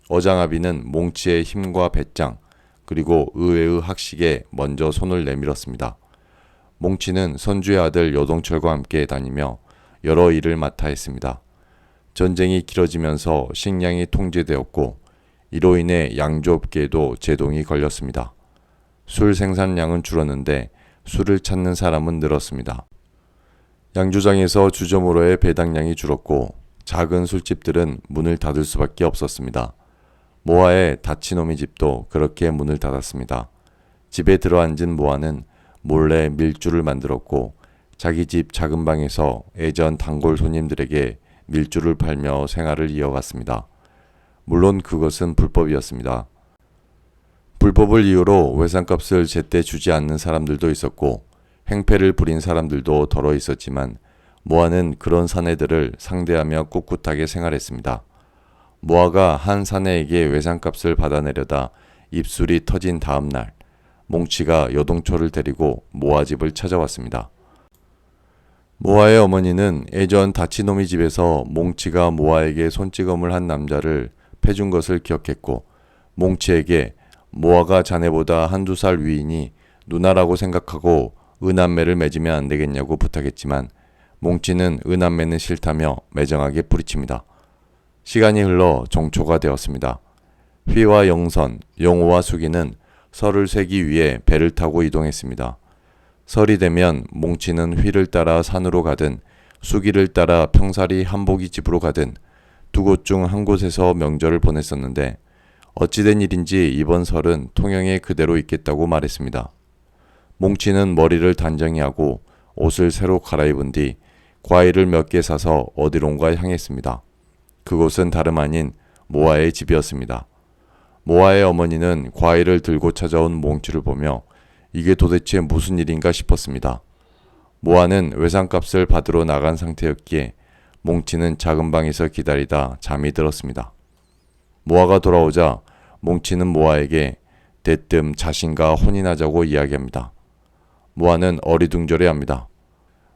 어장아비는 몽치의 힘과 배짱 그리고 의외의 학식에 먼저 손을 내밀었습니다. 몽치는 선주의 아들 여동철과 함께 다니며 여러 일을 맡아 했습니다. 전쟁이 길어지면서 식량이 통제되었고 이로 인해 양조업계에도 제동이 걸렸습니다. 술 생산량은 줄었는데 술을 찾는 사람은 늘었습니다. 양조장에서 주점으로의 배당량이 줄었고 작은 술집들은 문을 닫을 수밖에 없었습니다. 모아의 다치노미 집도 그렇게 문을 닫았습니다. 집에 들어앉은 모아는 몰래 밀주를 만들었고 자기 집 작은 방에서 예전 단골 손님들에게 밀주를 팔며 생활을 이어갔습니다. 물론 그것은 불법이었습니다. 불법을 이유로 외상값을 제때 주지 않는 사람들도 있었고 행패를 부린 사람들도 덜어 있었지만 모아는 그런 사내들을 상대하며 꿋꿋하게 생활했습니다. 모아가 한 사내에게 외상값을 받아내려다 입술이 터진 다음 날 몽치가 여동초를 데리고 모아 집을 찾아왔습니다. 모아의 어머니는 예전 다치노미 집에서 몽치가 모아에게 손찌검을 한 남자를 패준 것을 기억했고 몽치에게 모아가 자네보다 한두 살 위이니 누나라고 생각하고 의남매를 맺으면 안 되겠냐고 부탁했지만 몽치는 의남매는 싫다며 매정하게 뿌리칩니다. 시간이 흘러 종초가 되었습니다. 휘와 영선, 영호와 수기는 설을 세기 위해 배를 타고 이동했습니다. 설이 되면 몽치는 휘를 따라 산으로 가든 수기를 따라 평사리 한복이 집으로 가든 두 곳 중 한 곳에서 명절을 보냈었는데 어찌된 일인지 이번 설은 통영에 그대로 있겠다고 말했습니다. 몽치는 머리를 단정히 하고 옷을 새로 갈아입은 뒤 과일을 몇 개 사서 어디론가 향했습니다. 그곳은 다름 아닌 모아의 집이었습니다. 모아의 어머니는 과일을 들고 찾아온 몽치를 보며 이게 도대체 무슨 일인가 싶었습니다. 모아는 외상값을 받으러 나간 상태였기에 몽치는 작은 방에서 기다리다 잠이 들었습니다. 모아가 돌아오자 몽치는 모아에게 대뜸 자신과 혼인하자고 이야기합니다. 모아는 어리둥절해합니다.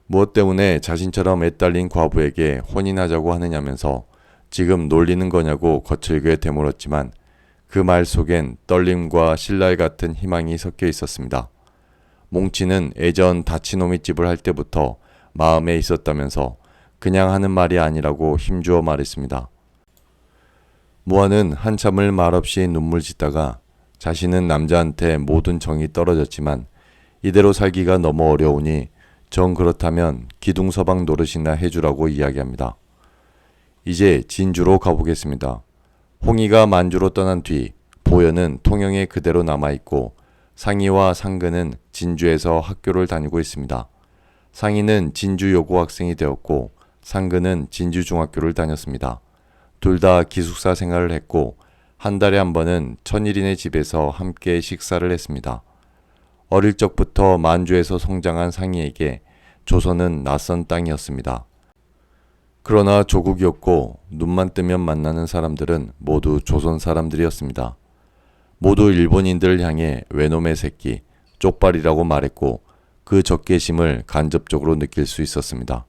무엇 때문에 자신처럼 애딸린 과부에게 혼인하자고 하느냐면서 지금 놀리는 거냐고 거칠게 되물었지만 그 말 속엔 떨림과 신랄 같은 희망이 섞여 있었습니다. 몽치는 예전 다치노미 집을 할 때부터 마음에 있었다면서 그냥 하는 말이 아니라고 힘주어 말했습니다. 모아는 한참을 말없이 눈물 짓다가 자신은 남자한테 모든 정이 떨어졌지만 이대로 살기가 너무 어려우니 정 그렇다면 기둥서방 노릇이나 해주라고 이야기합니다. 이제 진주로 가보겠습니다. 홍이가 만주로 떠난 뒤 보현은 통영에 그대로 남아있고 상희와 상근은 진주에서 학교를 다니고 있습니다. 상희는 진주 여고 학생이 되었고 상근은 진주 중학교를 다녔습니다. 둘 다 기숙사 생활을 했고 한 달에 한 번은 천일인의 집에서 함께 식사를 했습니다. 어릴 적부터 만주에서 성장한 상희에게 조선은 낯선 땅이었습니다. 그러나 조국이었고 눈만 뜨면 만나는 사람들은 모두 조선 사람들이었습니다. 모두 일본인들을 향해 외놈의 새끼, 쪽발이라고 말했고 그 적개심을 간접적으로 느낄 수 있었습니다.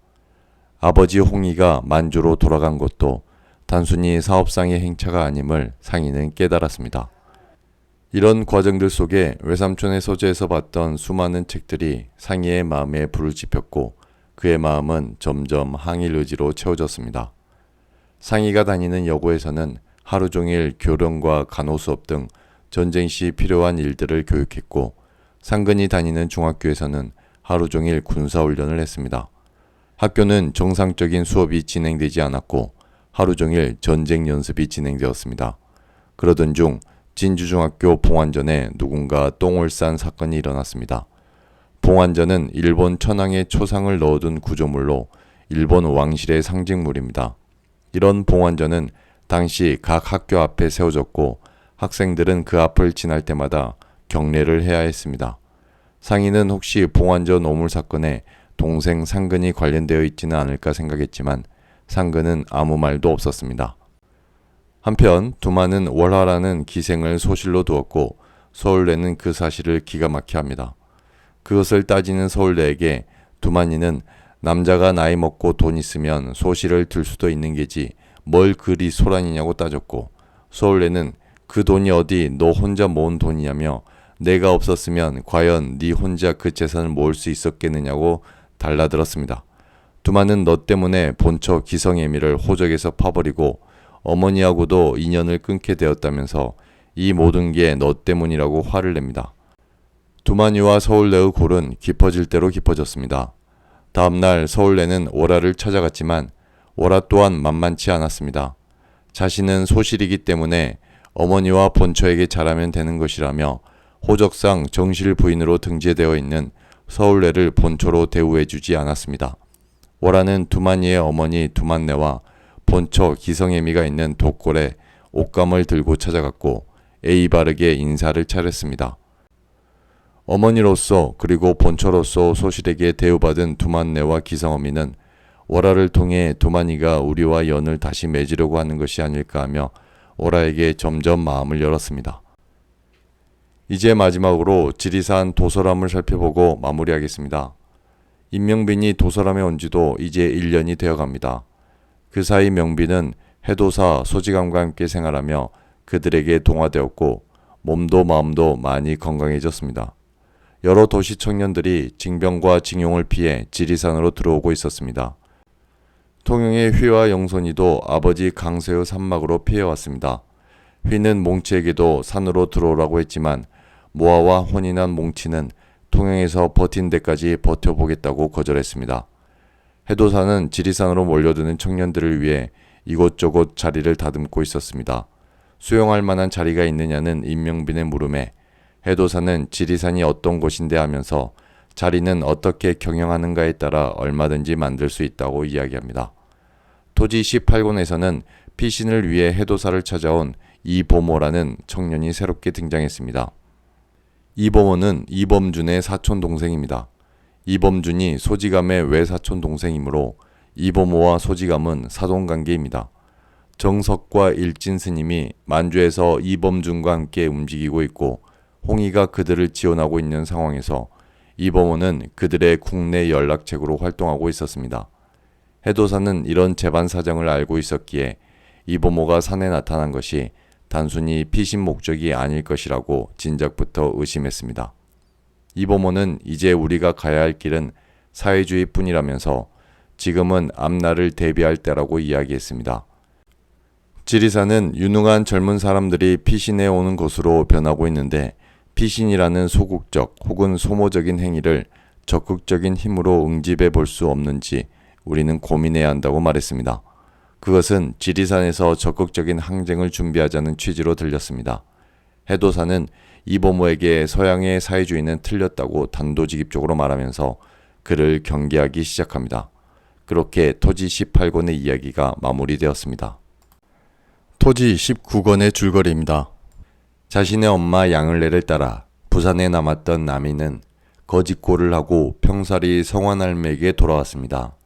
아버지 홍이가 만주로 돌아간 것도 단순히 사업상의 행차가 아님을 상희는 깨달았습니다. 이런 과정들 속에 외삼촌의 서재에서 봤던 수많은 책들이 상희의 마음에 불을 지폈고 그의 마음은 점점 항일 의지로 채워졌습니다. 상이가 다니는 여고에서는 하루 종일 교련과 간호수업 등 전쟁 시 필요한 일들을 교육했고, 상근이 다니는 중학교에서는 하루 종일 군사훈련을 했습니다. 학교는 정상적인 수업이 진행되지 않았고 하루 종일 전쟁 연습이 진행되었습니다. 그러던 중 진주중학교 봉안전에 누군가 똥을 싼 사건이 일어났습니다. 봉안전은 일본 천황의 초상을 넣어둔 구조물로 일본 왕실의 상징물입니다. 이런 봉안전은 당시 각 학교 앞에 세워졌고 학생들은 그 앞을 지날 때마다 경례를 해야 했습니다. 상인은 혹시 봉안전 오물 사건에 동생 상근이 관련되어 있지는 않을까 생각했지만 상근은 아무 말도 없었습니다. 한편 두만은 월화라는 기생을 소실로 두었고 서울대는 그 사실을 기가 막혀 합니다. 그것을 따지는 서울대에게 두만이는 남자가 나이 먹고 돈 있으면 소실을 들 수도 있는 게지 뭘 그리 소란이냐고 따졌고, 서울대는 그 돈이 어디 너 혼자 모은 돈이냐며 내가 없었으면 과연 네 혼자 그 재산을 모을 수 있었겠느냐고 달라들었습니다. 두만은 너 때문에 본처 기성예미를 호적에서 파버리고 어머니하고도 인연을 끊게 되었다면서 이 모든 게 너 때문이라고 화를 냅니다. 두만이와 서울대의 골은 깊어질 대로 깊어졌습니다. 다음날 서울대는 월화를 찾아갔지만 월화 또한 만만치 않았습니다. 자신은 소실이기 때문에 어머니와 본처에게 잘하면 되는 것이라며 호적상 정실 부인으로 등재되어 있는 서울대를 본처로 대우해주지 않았습니다. 월화는 두만이의 어머니 두만네와 본처 기성예미가 있는 독골에 옷감을 들고 찾아갔고 예의 바르게 인사를 차렸습니다. 어머니로서 그리고 본처로서 소실에게 대우받은 두만네와 기성어미는 월화를 통해 두만이가 우리와 연을 다시 맺으려고 하는 것이 아닐까 하며 월화에게 점점 마음을 열었습니다. 이제 마지막으로 지리산 도서람을 살펴보고 마무리하겠습니다. 임명빈이 도서람에 온 지도 이제 1년이 되어갑니다. 그 사이 명빈은 해도사 소지감과 함께 생활하며 그들에게 동화되었고 몸도 마음도 많이 건강해졌습니다. 여러 도시 청년들이 징병과 징용을 피해 지리산으로 들어오고 있었습니다. 통영의 휘와 영선이도 아버지 강세의 산막으로 피해왔습니다. 휘는 몽치에게도 산으로 들어오라고 했지만 모아와 혼이 난 몽치는 통영에서 버틴 데까지 버텨보겠다고 거절했습니다. 해도사는 지리산으로 몰려드는 청년들을 위해 이곳저곳 자리를 다듬고 있었습니다. 수용할 만한 자리가 있느냐는 임명빈의 물음에 해도사는 지리산이 어떤 곳인데 하면서 자리는 어떻게 경영하는가에 따라 얼마든지 만들 수 있다고 이야기합니다. 토지 18권에서는 피신을 위해 해도사를 찾아온 이보모라는 청년이 새롭게 등장했습니다. 이보모는 이범준의 사촌 동생입니다. 이범준이 소지감의 외사촌 동생이므로 이보모와 소지감은 사돈관계입니다. 정석과 일진 스님이 만주에서 이범준과 함께 움직이고 있고 홍의가 그들을 지원하고 있는 상황에서 이보모는 그들의 국내 연락책으로 활동하고 있었습니다. 해도사는 이런 재반 사정을 알고 있었기에 이보모가 산에 나타난 것이 단순히 피신 목적이 아닐 것이라고 진작부터 의심했습니다. 이보모는 이제 우리가 가야 할 길은 사회주의 뿐이라면서 지금은 앞날을 대비할 때라고 이야기했습니다. 지리산은 유능한 젊은 사람들이 피신해 오는 곳으로 변하고 있는데 피신이라는 소극적 혹은 소모적인 행위를 적극적인 힘으로 응집해 볼 수 없는지 우리는 고민해야 한다고 말했습니다. 그것은 지리산에서 적극적인 항쟁을 준비하자는 취지로 들렸습니다. 해도사는 이보모에게 서양의 사회주의는 틀렸다고 단도직입적으로 말하면서 그를 경계하기 시작합니다. 그렇게 토지 18권의 이야기가 마무리되었습니다. 토지 19권의 줄거리입니다. 자신의 엄마 양을래를 따라 부산에 남았던 남이는 거짓골을 하고 평사리 성환할매에게 돌아왔습니다.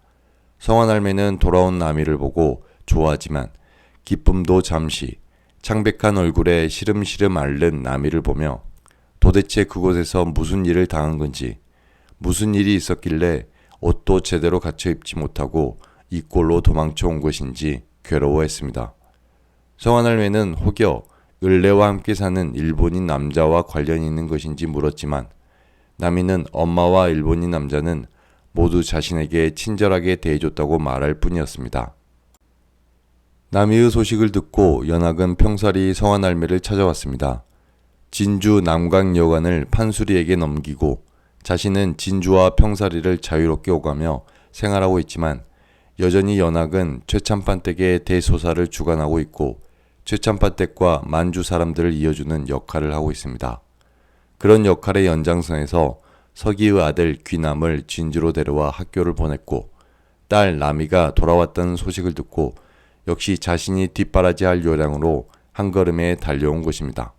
성환할매는 돌아온 남이를 보고 좋아하지만 기쁨도 잠시, 창백한 얼굴에 시름시름 앓는 남이를 보며 도대체 그곳에서 무슨 일을 당한 건지, 무슨 일이 있었길래 옷도 제대로 갖춰 입지 못하고 이 꼴로 도망쳐 온 것인지 괴로워했습니다. 성환할매는 혹여 을래와 함께 사는 일본인 남자와 관련이 있는 것인지 물었지만 남이는 엄마와 일본인 남자는 모두 자신에게 친절하게 대해줬다고 말할 뿐이었습니다. 남이의 소식을 듣고 연학은 평사리 성환할매를 찾아왔습니다. 진주 남강여관을 판수리에게 넘기고 자신은 진주와 평사리를 자유롭게 오가며 생활하고 있지만 여전히 연학은 최참판댁의 대소사를 주관하고 있고 최참판댁과 만주 사람들을 이어주는 역할을 하고 있습니다. 그런 역할의 연장선에서 서기의 아들 귀남을 진주로 데려와 학교를 보냈고 딸 남이가 돌아왔다는 소식을 듣고 역시 자신이 뒷바라지할 요량으로 한걸음에 달려온 것입니다.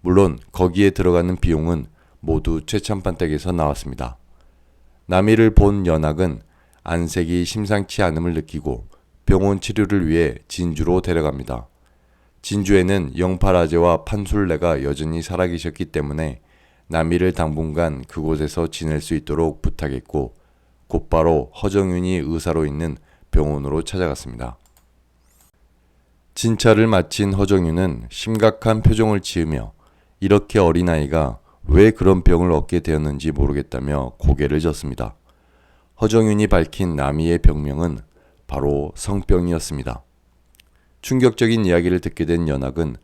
물론 거기에 들어가는 비용은 모두 최참판댁에서 나왔습니다. 남이를 본 연학은 안색이 심상치 않음을 느끼고 병원 치료를 위해 진주로 데려갑니다. 진주에는 영파라제와 판술래가 여전히 살아계셨기 때문에 남이를 당분간 그곳에서 지낼 수 있도록 부탁했고 곧바로 허정윤이 의사로 있는 병원으로 찾아갔습니다. 진찰을 마친 허정윤은 심각한 표정을 지으며 이렇게 어린아이가 왜 그런 병을 얻게 되었는지 모르겠다며 고개를 젓습니다. 허정윤이 밝힌 남이의 병명은 바로 성병이었습니다. 충격적인 이야기를 듣게 된 연학은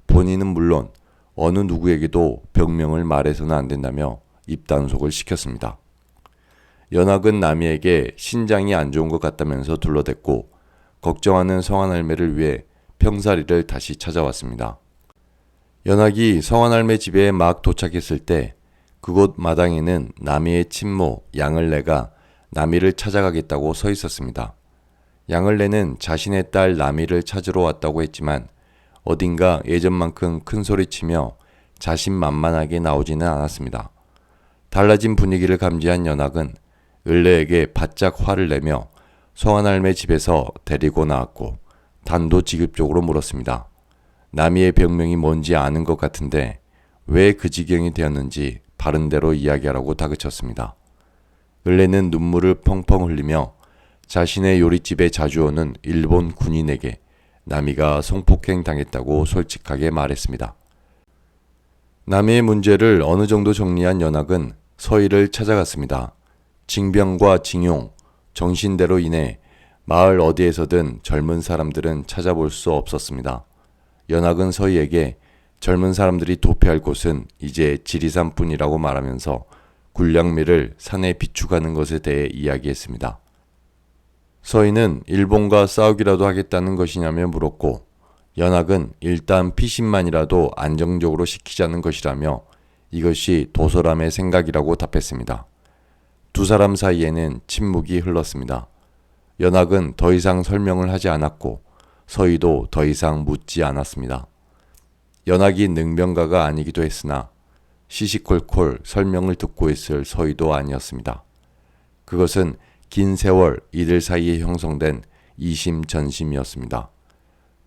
본인은 물론 어느 누구에게도 병명을 말해서는 안 된다며 입단속을 시켰습니다. 연학은 남이에게 신장이 안 좋은 것 같다면서 둘러댔고 걱정하는 성환할매를 위해 평사리를 다시 찾아왔습니다. 연학이 성환할매 집에 막 도착했을 때 그곳 마당에는 남이의 친모 양을래가 남이를 찾아가겠다고 서 있었습니다. 양을래는 자신의 딸 남이를 찾으러 왔다고 했지만 어딘가 예전만큼 큰 소리치며 자신만만하게 나오지는 않았습니다. 달라진 분위기를 감지한 연학은 을래에게 바짝 화를 내며 성환할매 집에서 데리고 나왔고 단도직입적으로 물었습니다. 남이의 병명이 뭔지 아는 것 같은데 왜 그 지경이 되었는지 바른대로 이야기하라고 다그쳤습니다. 을래는 눈물을 펑펑 흘리며 자신의 요릿집에 자주 오는 일본 군인에게 남이가 성폭행 당했다고 솔직하게 말했습니다. 남이의 문제를 어느 정도 정리한 연학은 서희를 찾아갔습니다. 징병과 징용, 정신대로 인해 마을 어디에서든 젊은 사람들은 찾아볼 수 없었습니다. 연학은 서희에게 젊은 사람들이 도피할 곳은 이제 지리산뿐이라고 말하면서 군량미를 산에 비추가는 것에 대해 이야기했습니다. 서희는 일본과 싸우기라도 하겠다는 것이냐며 물었고 연학은 일단 피신만이라도 안정적으로 시키자는 것이라며 이것이 도솔함의 생각이라고 답했습니다. 두 사람 사이에는 침묵이 흘렀습니다. 연학은 더 이상 설명을 하지 않았고 서희도 더 이상 묻지 않았습니다. 연학이 능병가가 아니기도 했으나 시시콜콜 설명을 듣고 있을 서희도 아니었습니다. 그것은 긴 세월 이들 사이에 형성된 이심전심이었습니다.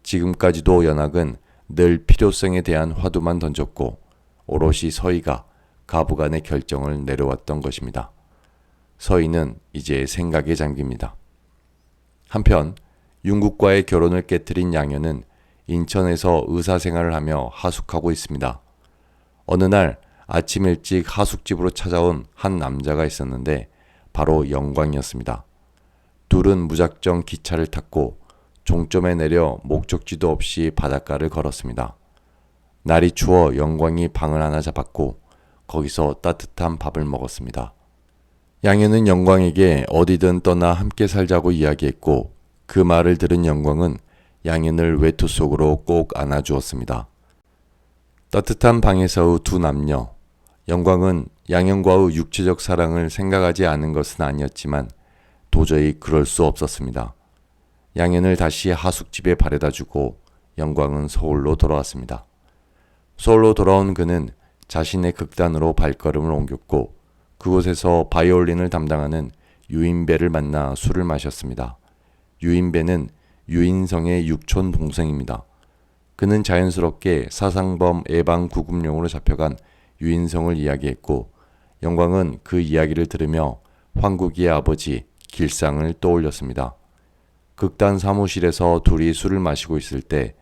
지금까지도 연학은 늘 필요성에 대한 화두만 던졌고 오롯이 서희가 가부간의 결정을 내려왔던 것입니다. 서희는 이제 생각에 잠깁니다. 한편 윤국과의 결혼을 깨뜨린 양현은 인천에서 의사생활을 하며 하숙하고 있습니다. 어느 날 아침 일찍 하숙집으로 찾아온 한 남자가 있었는데 바로 영광이었습니다. 둘은 무작정 기차를 탔고 종점에 내려 목적지도 없이 바닷가를 걸었습니다. 날이 추워 영광이 방을 하나 잡았고 거기서 따뜻한 밥을 먹었습니다. 양현은 영광에게 어디든 떠나 함께 살자고 이야기했고 그 말을 들은 영광은 양현을 외투 속으로 꼭 안아주었습니다. 따뜻한 방에서의 두 남녀. 영광은 양현과의 육체적 사랑을 생각하지 않은 것은 아니었지만 도저히 그럴 수 없었습니다. 양현을 다시 하숙집에 바래다주고 영광은 서울로 돌아왔습니다. 서울로 돌아온 그는 자신의 극단으로 발걸음을 옮겼고 그곳에서 바이올린을 담당하는 유인배를 만나 술을 마셨습니다. 유인배는 유인성의 육촌 동생입니다. 그는 자연스럽게 사상범 예방구급용으로 잡혀간 유인성을 이야기했고 영광은 그 이야기를 들으며 황국이의 아버지 길상을 떠올렸습니다. 극단 사무실에서 둘이 술을 마시고 있을 때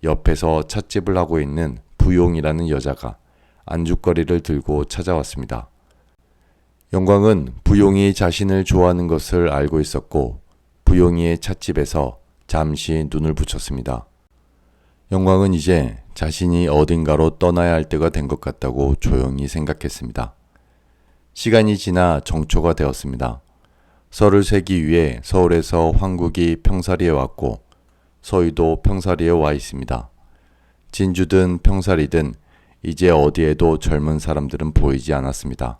옆에서 찻집을 하고 있는 부용이라는 여자가 안주거리를 들고 찾아왔습니다. 영광은 부용이 자신을 좋아하는 것을 알고 있었고 부용이의 찻집에서 잠시 눈을 붙였습니다. 영광은 이제 자신이 어딘가로 떠나야 할 때가 된 것 같다고 조용히 생각했습니다. 시간이 지나 정초가 되었습니다. 설을 세기 위해 서울에서 황국이 평사리에 왔고 서희도 평사리에 와 있습니다. 진주든 평사리든 이제 어디에도 젊은 사람들은 보이지 않았습니다.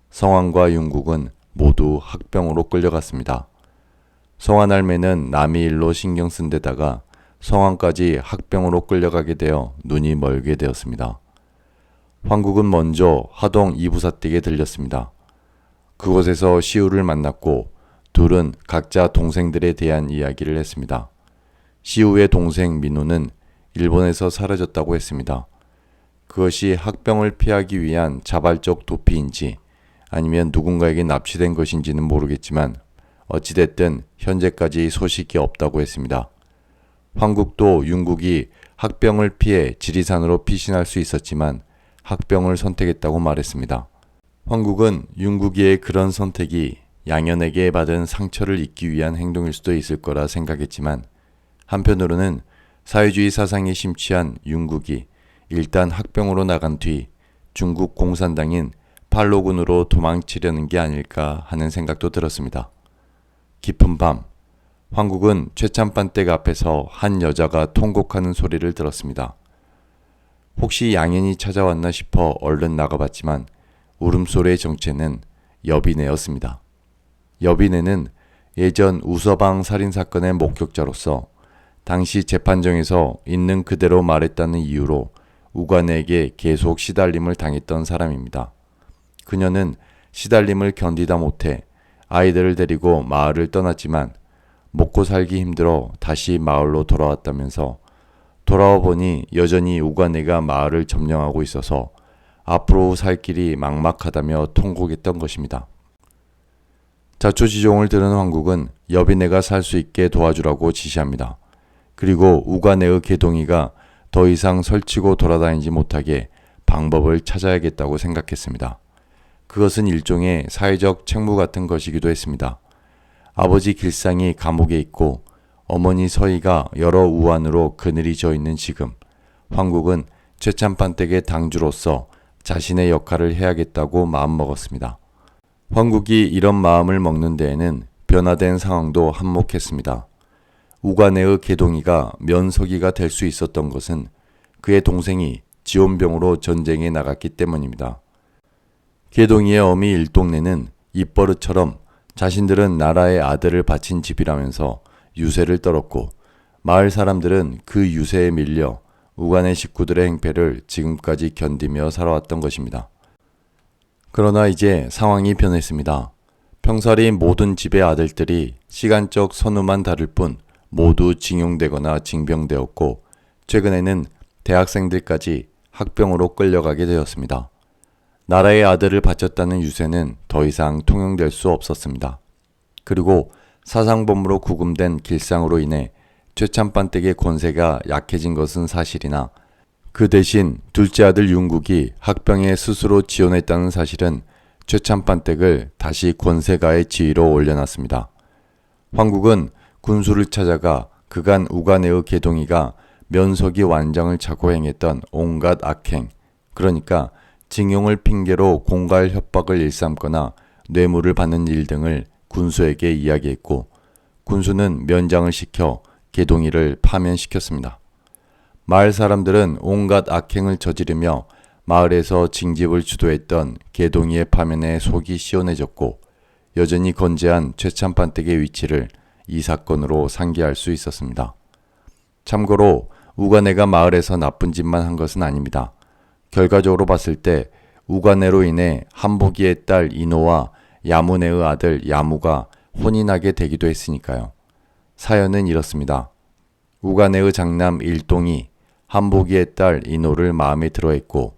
성환과 윤국은 모두 학병으로 끌려갔습니다. 성환 할매는 남의 일로 신경 쓴 데다가 성환까지 학병으로 끌려가게 되어 눈이 멀게 되었습니다. 황국은 먼저 하동 이부사댁에 들렸습니다. 그곳에서 시우를 만났고 둘은 각자 동생들에 대한 이야기를 했습니다. 시우의 동생 민우는 일본에서 사라졌다고 했습니다. 그것이 학병을 피하기 위한 자발적 도피인지 아니면 누군가에게 납치된 것인지는 모르겠지만 어찌됐든 현재까지 소식이 없다고 했습니다. 황국도 윤국이 학병을 피해 지리산으로 피신할 수 있었지만 학병을 선택했다고 말했습니다. 황국은 윤국이의 그런 선택이 양현에게 받은 상처를 잊기 위한 행동일 수도 있을 거라 생각했지만 한편으로는 사회주의 사상에 심취한 윤국이 일단 학병으로 나간 뒤 중국 공산당인 팔로군으로 도망치려는 게 아닐까 하는 생각도 들었습니다. 깊은 밤, 황국은 최참반댁 앞에서 한 여자가 통곡하는 소리를 들었습니다. 혹시 양현이 찾아왔나 싶어 얼른 나가봤지만 울음소리의 정체는 여비네였습니다. 여비네는 예전 우서방 살인사건의 목격자로서 당시 재판정에서 있는 그대로 말했다는 이유로 우관에게 계속 시달림을 당했던 사람입니다. 그녀는 시달림을 견디다 못해 아이들을 데리고 마을을 떠났지만 먹고 살기 힘들어 다시 마을로 돌아왔다면서 돌아와 보니 여전히 우관애가 마을을 점령하고 있어서 앞으로 살 길이 막막하다며 통곡했던 것입니다. 자초지종을 들은 황국은 여비네가 살 수 있게 도와주라고 지시합니다. 그리고 우관애의 개동이가 더 이상 설치고 돌아다니지 못하게 방법을 찾아야겠다고 생각했습니다. 그것은 일종의 사회적 책무 같은 것이기도 했습니다. 아버지 길상이 감옥에 있고 어머니 서희가 여러 우환으로 그늘이 져 있는 지금 황국은 최참판댁의 당주로서 자신의 역할을 해야겠다고 마음먹었습니다. 황국이 이런 마음을 먹는 데에는 변화된 상황도 한몫했습니다. 우관애의 개동이가 면서기가 될 수 있었던 것은 그의 동생이 지원병으로 전쟁에 나갔기 때문입니다. 개동이의 어미 일동네는 입버릇처럼 자신들은 나라의 아들을 바친 집이라면서 유세를 떨었고 마을 사람들은 그 유세에 밀려 우관애 식구들의 행패를 지금까지 견디며 살아왔던 것입니다. 그러나 이제 상황이 변했습니다. 평사리 모든 집의 아들들이 시간적 선후만 다를 뿐 모두 징용되거나 징병되었고 최근에는 대학생들까지 학병으로 끌려가게 되었습니다. 나라의 아들을 바쳤다는 유세는 더 이상 통용될 수 없었습니다. 그리고 사상범으로 구금된 길상으로 인해 최참반댁의 권세가 약해진 것은 사실이나 그 대신 둘째 아들 윤국이 학병에 스스로 지원했다는 사실은 최참반댁을 다시 권세가의 지위로 올려놨습니다. 황국은 군수를 찾아가 그간 우관애의 개동이가 면석이 완장을 차고 행했던 온갖 악행, 그러니까 징용을 핑계로 공갈 협박을 일삼거나 뇌물을 받는 일 등을 군수에게 이야기했고 군수는 면장을 시켜 개동이를 파면시켰습니다. 마을 사람들은 온갖 악행을 저지르며 마을에서 징집을 주도했던 개동이의 파면에 속이 시원해졌고 여전히 건재한 최참판댁의 위치를 이 사건으로 상기할 수 있었습니다. 참고로 우관애가 마을에서 나쁜 짓만 한 것은 아닙니다. 결과적으로 봤을 때 우관애로 인해 한복이의 딸 인호와 야문애의 아들 야무가 혼인하게 되기도 했으니까요. 사연은 이렇습니다. 우관애의 장남 일동이 한복이의 딸 인호를 마음에 들어했고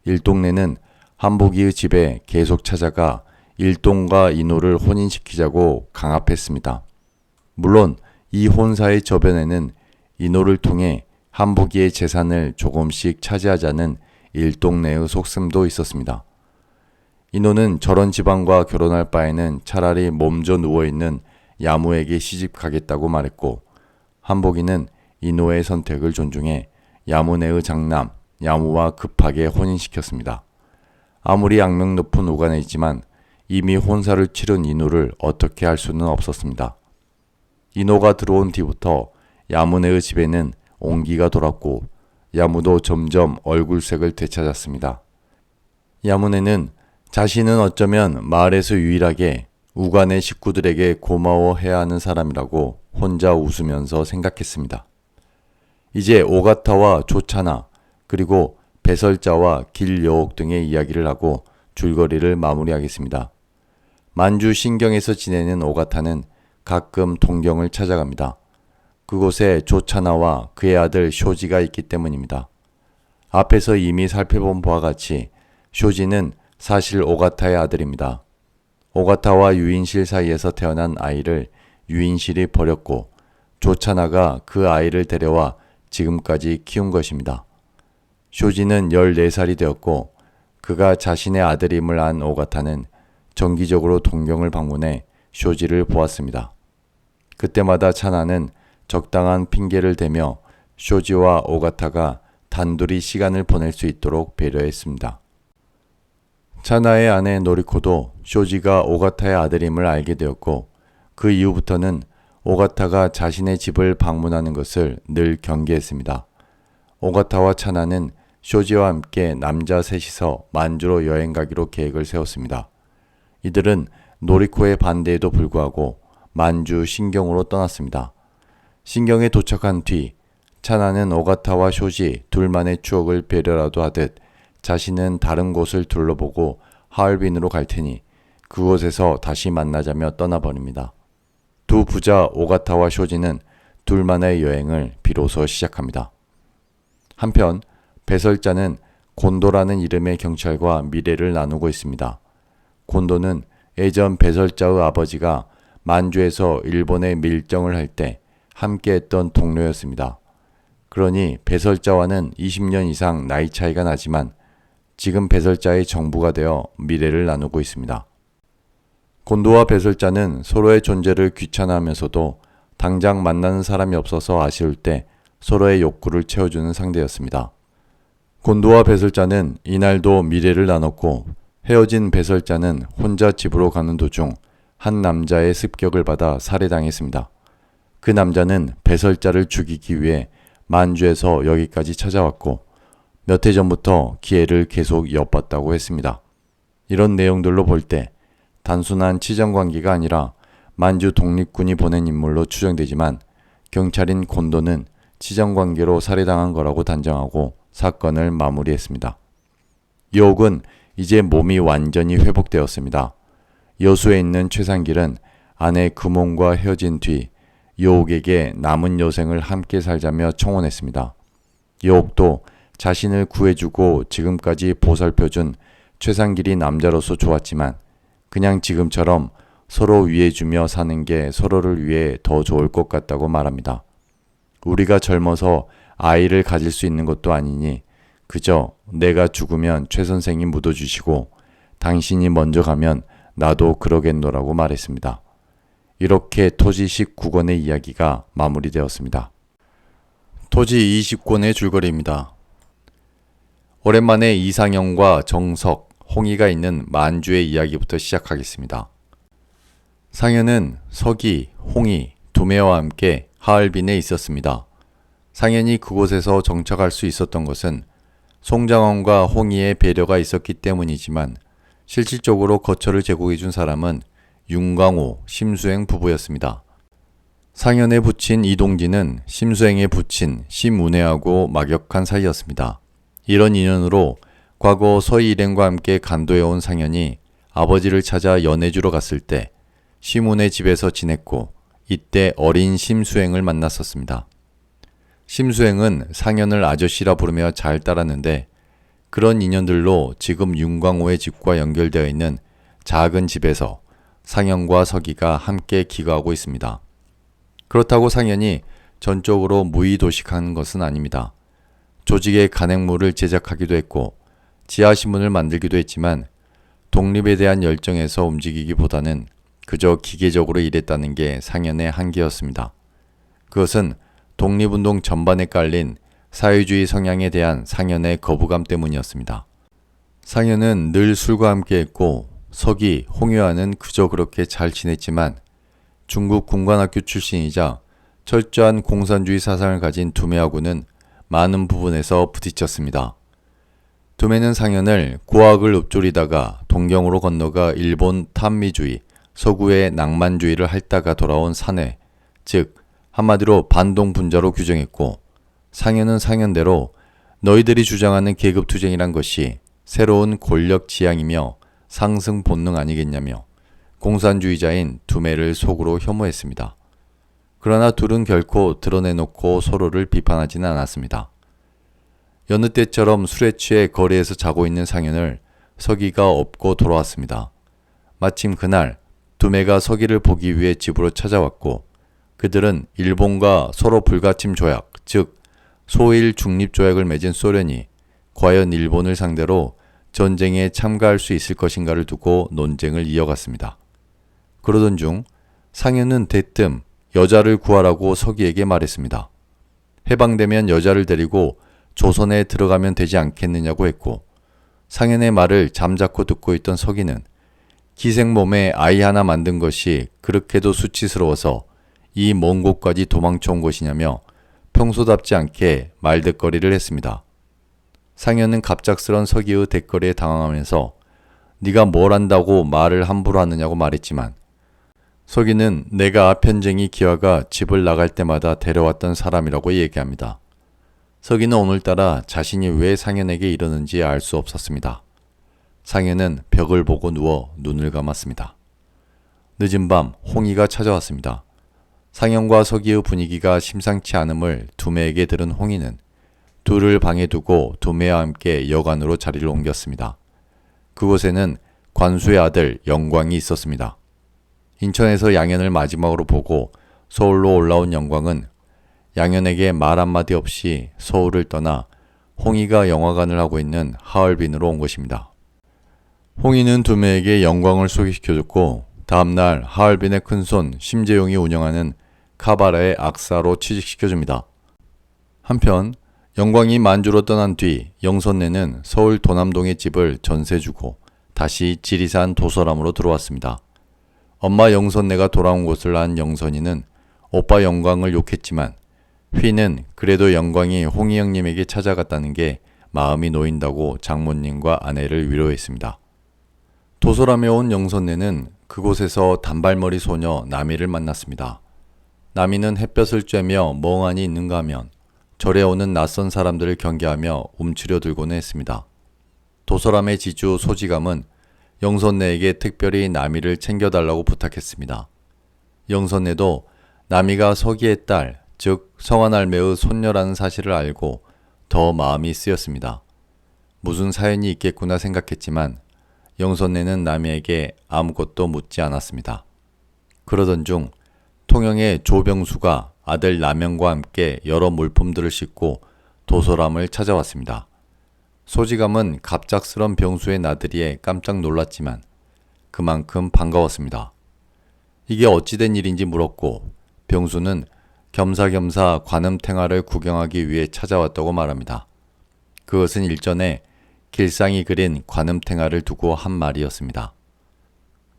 일동네는 한복이의 집에 계속 찾아가 일동과 인호를 혼인시키자고 강압했습니다. 물론 이 혼사의 저변에는 인호를 통해 한복이의 재산을 조금씩 차지하자는 일동네의 속셈도 있었습니다. 인호는 저런 집안과 결혼할 바에는 차라리 몸져 누워있는 야무에게 시집가겠다고 말했고 한복이는 이노의 선택을 존중해 야무네의 장남 야무와 급하게 혼인시켰습니다. 아무리 악명 높은 우가네이지만 이미 혼사를 치른 이노를 어떻게 할 수는 없었습니다. 이노가 들어온 뒤부터 야무네의 집에는 온기가 돌았고 야무도 점점 얼굴색을 되찾았습니다. 야무네는 자신은 어쩌면 마을에서 유일하게 우가네 식구들에게 고마워해야 하는 사람이라고 혼자 웃으면서 생각했습니다. 이제 오가타와 조차나 그리고 배설자와 길여옥 등의 이야기를 하고 줄거리를 마무리하겠습니다. 만주 신경에서 지내는 오가타는 가끔 동경을 찾아갑니다. 그곳에 조차나와 그의 아들 쇼지가 있기 때문입니다. 앞에서 이미 살펴본 바와 같이 쇼지는 사실 오가타의 아들입니다. 오가타와 유인실 사이에서 태어난 아이를 유인실이 버렸고 조차나가 그 아이를 데려와 지금까지 키운 것입니다. 쇼지는 14살이 되었고 그가 자신의 아들임을 안 오가타는 정기적으로 동경을 방문해 쇼지를 보았습니다. 그때마다 차나는 적당한 핑계를 대며 쇼지와 오가타가 단둘이 시간을 보낼 수 있도록 배려했습니다. 차나의 아내 노리코도 쇼지가 오가타의 아들임을 알게 되었고 그 이후부터는 오가타가 자신의 집을 방문하는 것을 늘 경계했습니다. 오가타와 차나는 쇼지와 함께 남자 셋이서 만주로 여행 가기로 계획을 세웠습니다. 이들은 노리코의 반대에도 불구하고 만주 신경으로 떠났습니다. 신경에 도착한 뒤 차나는 오가타와 쇼지 둘만의 추억을 배려라도 하듯 자신은 다른 곳을 둘러보고 하얼빈으로 갈 테니 그곳에서 다시 만나자며 떠나버립니다. 두 부자 오가타와 쇼지는 둘만의 여행을 비로소 시작합니다. 한편 배설자는 곤도라는 이름의 경찰과 미래를 나누고 있습니다. 곤도는 예전 배설자의 아버지가 만주에서 일본에 밀정을 할 때 함께했던 동료였습니다. 그러니 배설자와는 20년 이상 나이 차이가 나지만 지금 배설자의 정부가 되어 미래를 나누고 있습니다. 곤도와 배설자는 서로의 존재를 귀찮아하면서도 당장 만나는 사람이 없어서 아쉬울 때 서로의 욕구를 채워주는 상대였습니다. 곤도와 배설자는 이날도 미래를 나눴고 헤어진 배설자는 혼자 집으로 가는 도중 한 남자의 습격을 받아 살해당했습니다. 그 남자는 배설자를 죽이기 위해 만주에서 여기까지 찾아왔고 몇 해 전부터 기회를 계속 엿봤다고 했습니다. 이런 내용들로 볼 때 단순한 치정관계가 아니라 만주 독립군이 보낸 인물로 추정되지만 경찰인 곤도는 치정관계로 살해당한 거라고 단정하고 사건을 마무리했습니다. 여옥은 이제 몸이 완전히 회복되었습니다. 여수에 있는 최상길은 아내 금홍과 헤어진 뒤 여옥에게 남은 여생을 함께 살자며 청혼했습니다. 여옥도 자신을 구해주고 지금까지 보살펴준 최상길이 남자로서 좋았지만 그냥 지금처럼 서로 위해주며 사는 게 서로를 위해 더 좋을 것 같다고 말합니다. 우리가 젊어서 아이를 가질 수 있는 것도 아니니 그저 내가 죽으면 최 선생이 묻어주시고 당신이 먼저 가면 나도 그러겠노라고 말했습니다. 이렇게 토지 19권의 이야기가 마무리되었습니다. 토지 20권의 줄거리입니다. 오랜만에 이상형과 정석, 홍의가 있는 만주의 이야기부터 시작하겠습니다. 상현은 서기, 홍의, 두매와 함께 하얼빈에 있었습니다. 상현이 그곳에서 정착할 수 있었던 것은 송장원과 홍의의 배려가 있었기 때문이지만 실질적으로 거처를 제공해준 사람은 윤광호, 심수행 부부였습니다. 상현의 부친 이동진은 심수행의 부친 심운해하고 막역한 사이였습니다. 이런 인연으로 과거 서희일행과 함께 간도해온 상현이 아버지를 찾아 연해주러 갔을 때 심운해 집에서 지냈고 이때 어린 심수행을 만났었습니다. 심수행은 상현을 아저씨라 부르며 잘 따랐는데 그런 인연들로 지금 윤광호의 집과 연결되어 있는 작은 집에서 상현과 서기가 함께 기거하고 있습니다. 그렇다고 상현이 전적으로 무의도식한 것은 아닙니다. 조직의 간행물을 제작하기도 했고 지하신문을 만들기도 했지만 독립에 대한 열정에서 움직이기보다는 그저 기계적으로 일했다는 게 상현의 한계였습니다. 그것은 독립운동 전반에 깔린 사회주의 성향에 대한 상현의 거부감 때문이었습니다. 상현은 늘 술과 함께했고 서기, 홍유아는 그저 그렇게 잘 지냈지만 중국 군관학교 출신이자 철저한 공산주의 사상을 가진 두매하고는 많은 부분에서 부딪혔습니다. 두매는 상현을 고학을 읊조리다가 동경으로 건너가 일본 탄미주의, 서구의 낭만주의를 핥다가 돌아온 사내, 즉 한마디로 반동분자로 규정했고, 상현은 상현대로 너희들이 주장하는 계급투쟁이란 것이 새로운 권력 지향이며 상승 본능 아니겠냐며 공산주의자인 두매를 속으로 혐오했습니다. 그러나 둘은 결코 드러내놓고 서로를 비판하지는 않았습니다. 여느 때처럼 술에 취해 거리에서 자고 있는 상현을 서기가 업고 돌아왔습니다. 마침 그날 두매가 서기를 보기 위해 집으로 찾아왔고 그들은 일본과 서로 불가침 조약, 즉 소일 중립조약을 맺은 소련이 과연 일본을 상대로 전쟁에 참가할 수 있을 것인가를 두고 논쟁을 이어갔습니다. 그러던 중 상현은 대뜸 여자를 구하라고 서기에게 말했습니다. 해방되면 여자를 데리고 조선에 들어가면 되지 않겠느냐고 했고, 상현의 말을 잠자코 듣고 있던 서기는 기생몸에 아이 하나 만든 것이 그렇게도 수치스러워서 이 먼 곳까지 도망쳐 온 것이냐며 평소답지 않게 말대거리를 했습니다. 상현은 갑작스런 서기의 대거리에 당황하면서 네가 뭘 안다고 말을 함부로 하느냐고 말했지만 서기는 내가 편쟁이 기화가 집을 나갈 때마다 데려왔던 사람이라고 얘기합니다. 서기는 오늘따라 자신이 왜 상현에게 이러는지 알 수 없었습니다. 상현은 벽을 보고 누워 눈을 감았습니다. 늦은 밤 홍희가 찾아왔습니다. 상현과 서기의 분위기가 심상치 않음을 두매에게 들은 홍희는 둘을 방에 두고 두매와 함께 여관으로 자리를 옮겼습니다. 그곳에는 관수의 아들 영광이 있었습니다. 인천에서 양현을 마지막으로 보고 서울로 올라온 영광은 양현에게 말 한마디 없이 서울을 떠나 홍희가 영화관을 하고 있는 하얼빈으로 온 것입니다. 홍희는 두매에게 영광을 소개시켜줬고 다음날 하얼빈의 큰손 심재용이 운영하는 카바레의 악사로 취직시켜줍니다. 한편 영광이 만주로 떠난 뒤 영선네는 서울 도남동의 집을 전세주고 다시 지리산 도서람으로 들어왔습니다. 엄마 영선네가 돌아온 것을 안 영선이는 오빠 영광을 욕했지만 휘는 그래도 영광이 홍희 형님에게 찾아갔다는 게 마음이 놓인다고 장모님과 아내를 위로했습니다. 도서람에 온 영선네는 그곳에서 단발머리 소녀 나미를 만났습니다. 나미는 햇볕을 쬐며 멍하니 있는가 하면 절에 오는 낯선 사람들을 경계하며 움츠려 들고는 했습니다. 도서람의 지주 소지감은 영선네에게 특별히 나미를 챙겨달라고 부탁했습니다. 영선네도 나미가 서기의 딸, 즉 성한할매의 손녀라는 사실을 알고 더 마음이 쓰였습니다. 무슨 사연이 있겠구나 생각했지만 영선네는 나미에게 아무것도 묻지 않았습니다. 그러던 중 통영의 조병수가 아들 남영과 함께 여러 물품들을 싣고 도서람을 찾아왔습니다. 소지감은 갑작스런 병수의 나들이에 깜짝 놀랐지만 그만큼 반가웠습니다. 이게 어찌된 일인지 물었고 병수는 겸사겸사 관음탱화를 구경하기 위해 찾아왔다고 말합니다. 그것은 일전에 길상이 그린 관음탱화를 두고 한 말이었습니다.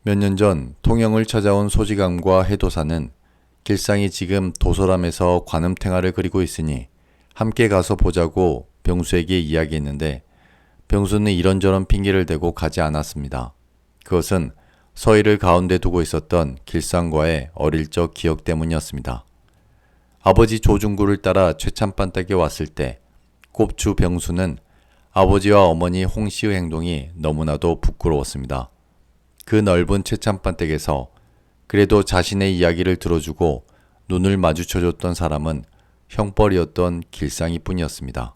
몇 년 전 통영을 찾아온 소지감과 해도사는 길상이 지금 도서람에서 관음탱화를 그리고 있으니 함께 가서 보자고 병수에게 이야기했는데 병수는 이런저런 핑계를 대고 가지 않았습니다. 그것은 서희를 가운데 두고 있었던 길상과의 어릴 적 기억 때문이었습니다. 아버지 조중구를 따라 최참반댁에 왔을 때 꼽주 병수는 아버지와 어머니 홍씨의 행동이 너무나도 부끄러웠습니다. 그 넓은 최참반댁에서 그래도 자신의 이야기를 들어주고 눈을 마주쳐줬던 사람은 형벌이었던 길상이 뿐이었습니다.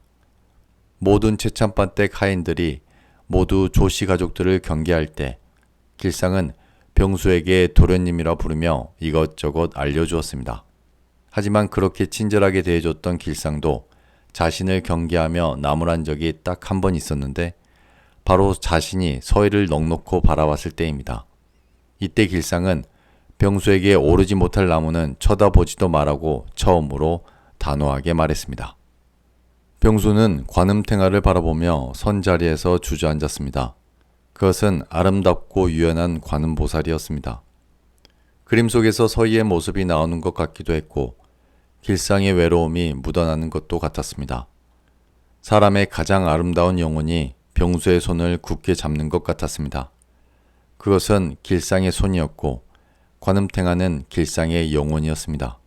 모든 최참반댁 하인들이 모두 조씨 가족들을 경계할 때 길상은 병수에게 도련님이라 부르며 이것저것 알려주었습니다. 하지만 그렇게 친절하게 대해줬던 길상도 자신을 경계하며 나무란 적이 딱 한 번 있었는데 바로 자신이 서희를 넋놓고 바라봤을 때입니다. 이때 길상은 병수에게 오르지 못할 나무는 쳐다보지도 말라고 처음으로 단호하게 말했습니다. 병수는 관음탱화를 바라보며 선 자리에서 주저앉았습니다. 그것은 아름답고 유연한 관음보살이었습니다. 그림 속에서 서희의 모습이 나오는 것 같기도 했고 길상의 외로움이 묻어나는 것도 같았습니다. 사람의 가장 아름다운 영혼이 병수의 손을 굳게 잡는 것 같았습니다. 그것은 길상의 손이었고 관음탱화는 길상의 영혼이었습니다.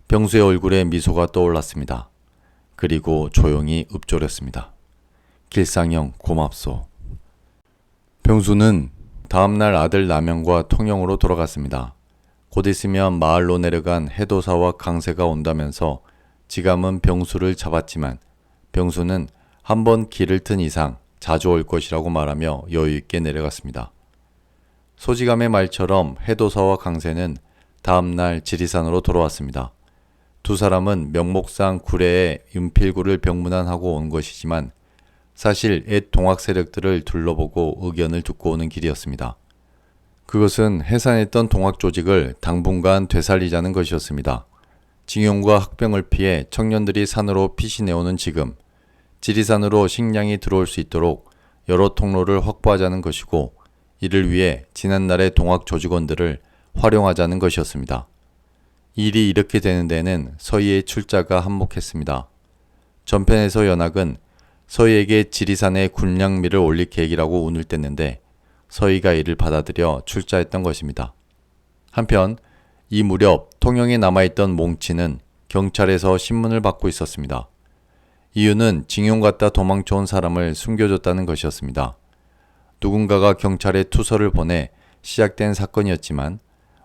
병수의 얼굴에 미소가 떠올랐습니다. 그리고 조용히 읊조렸습니다. 길상형 고맙소. 병수는 다음날 아들 남영과 통영으로 돌아갔습니다. 곧 있으면 마을로 내려간 해도사와 강세가 온다면서 지감은 병수를 잡았지만 병수는 한번 길을 튼 이상 자주 올 것이라고 말하며 여유있게 내려갔습니다. 소지감의 말처럼 해도사와 강세는 다음날 지리산으로 돌아왔습니다. 두 사람은 명목상 구례의 윤필구를 병문안하고 온 것이지만 사실 옛 동학 세력들을 둘러보고 의견을 듣고 오는 길이었습니다. 그것은 해산했던 동학 조직을 당분간 되살리자는 것이었습니다. 징용과 학병을 피해 청년들이 산으로 피신해오는 지금 지리산으로 식량이 들어올 수 있도록 여러 통로를 확보하자는 것이고 이를 위해 지난날의 동학 조직원들을 활용하자는 것이었습니다. 일이 이렇게 되는 데는 서희의 출자가 한몫했습니다. 전편에서 연학은 서희에게 지리산에 군량미를 올릴 계획이라고 운을 뗐는데 서희가 이를 받아들여 출자했던 것입니다. 한편 이 무렵 통영에 남아있던 몽치는 경찰에서 신문을 받고 있었습니다. 이유는 징용 갔다 도망쳐온 사람을 숨겨줬다는 것이었습니다. 누군가가 경찰에 투서를 보내 시작된 사건이었지만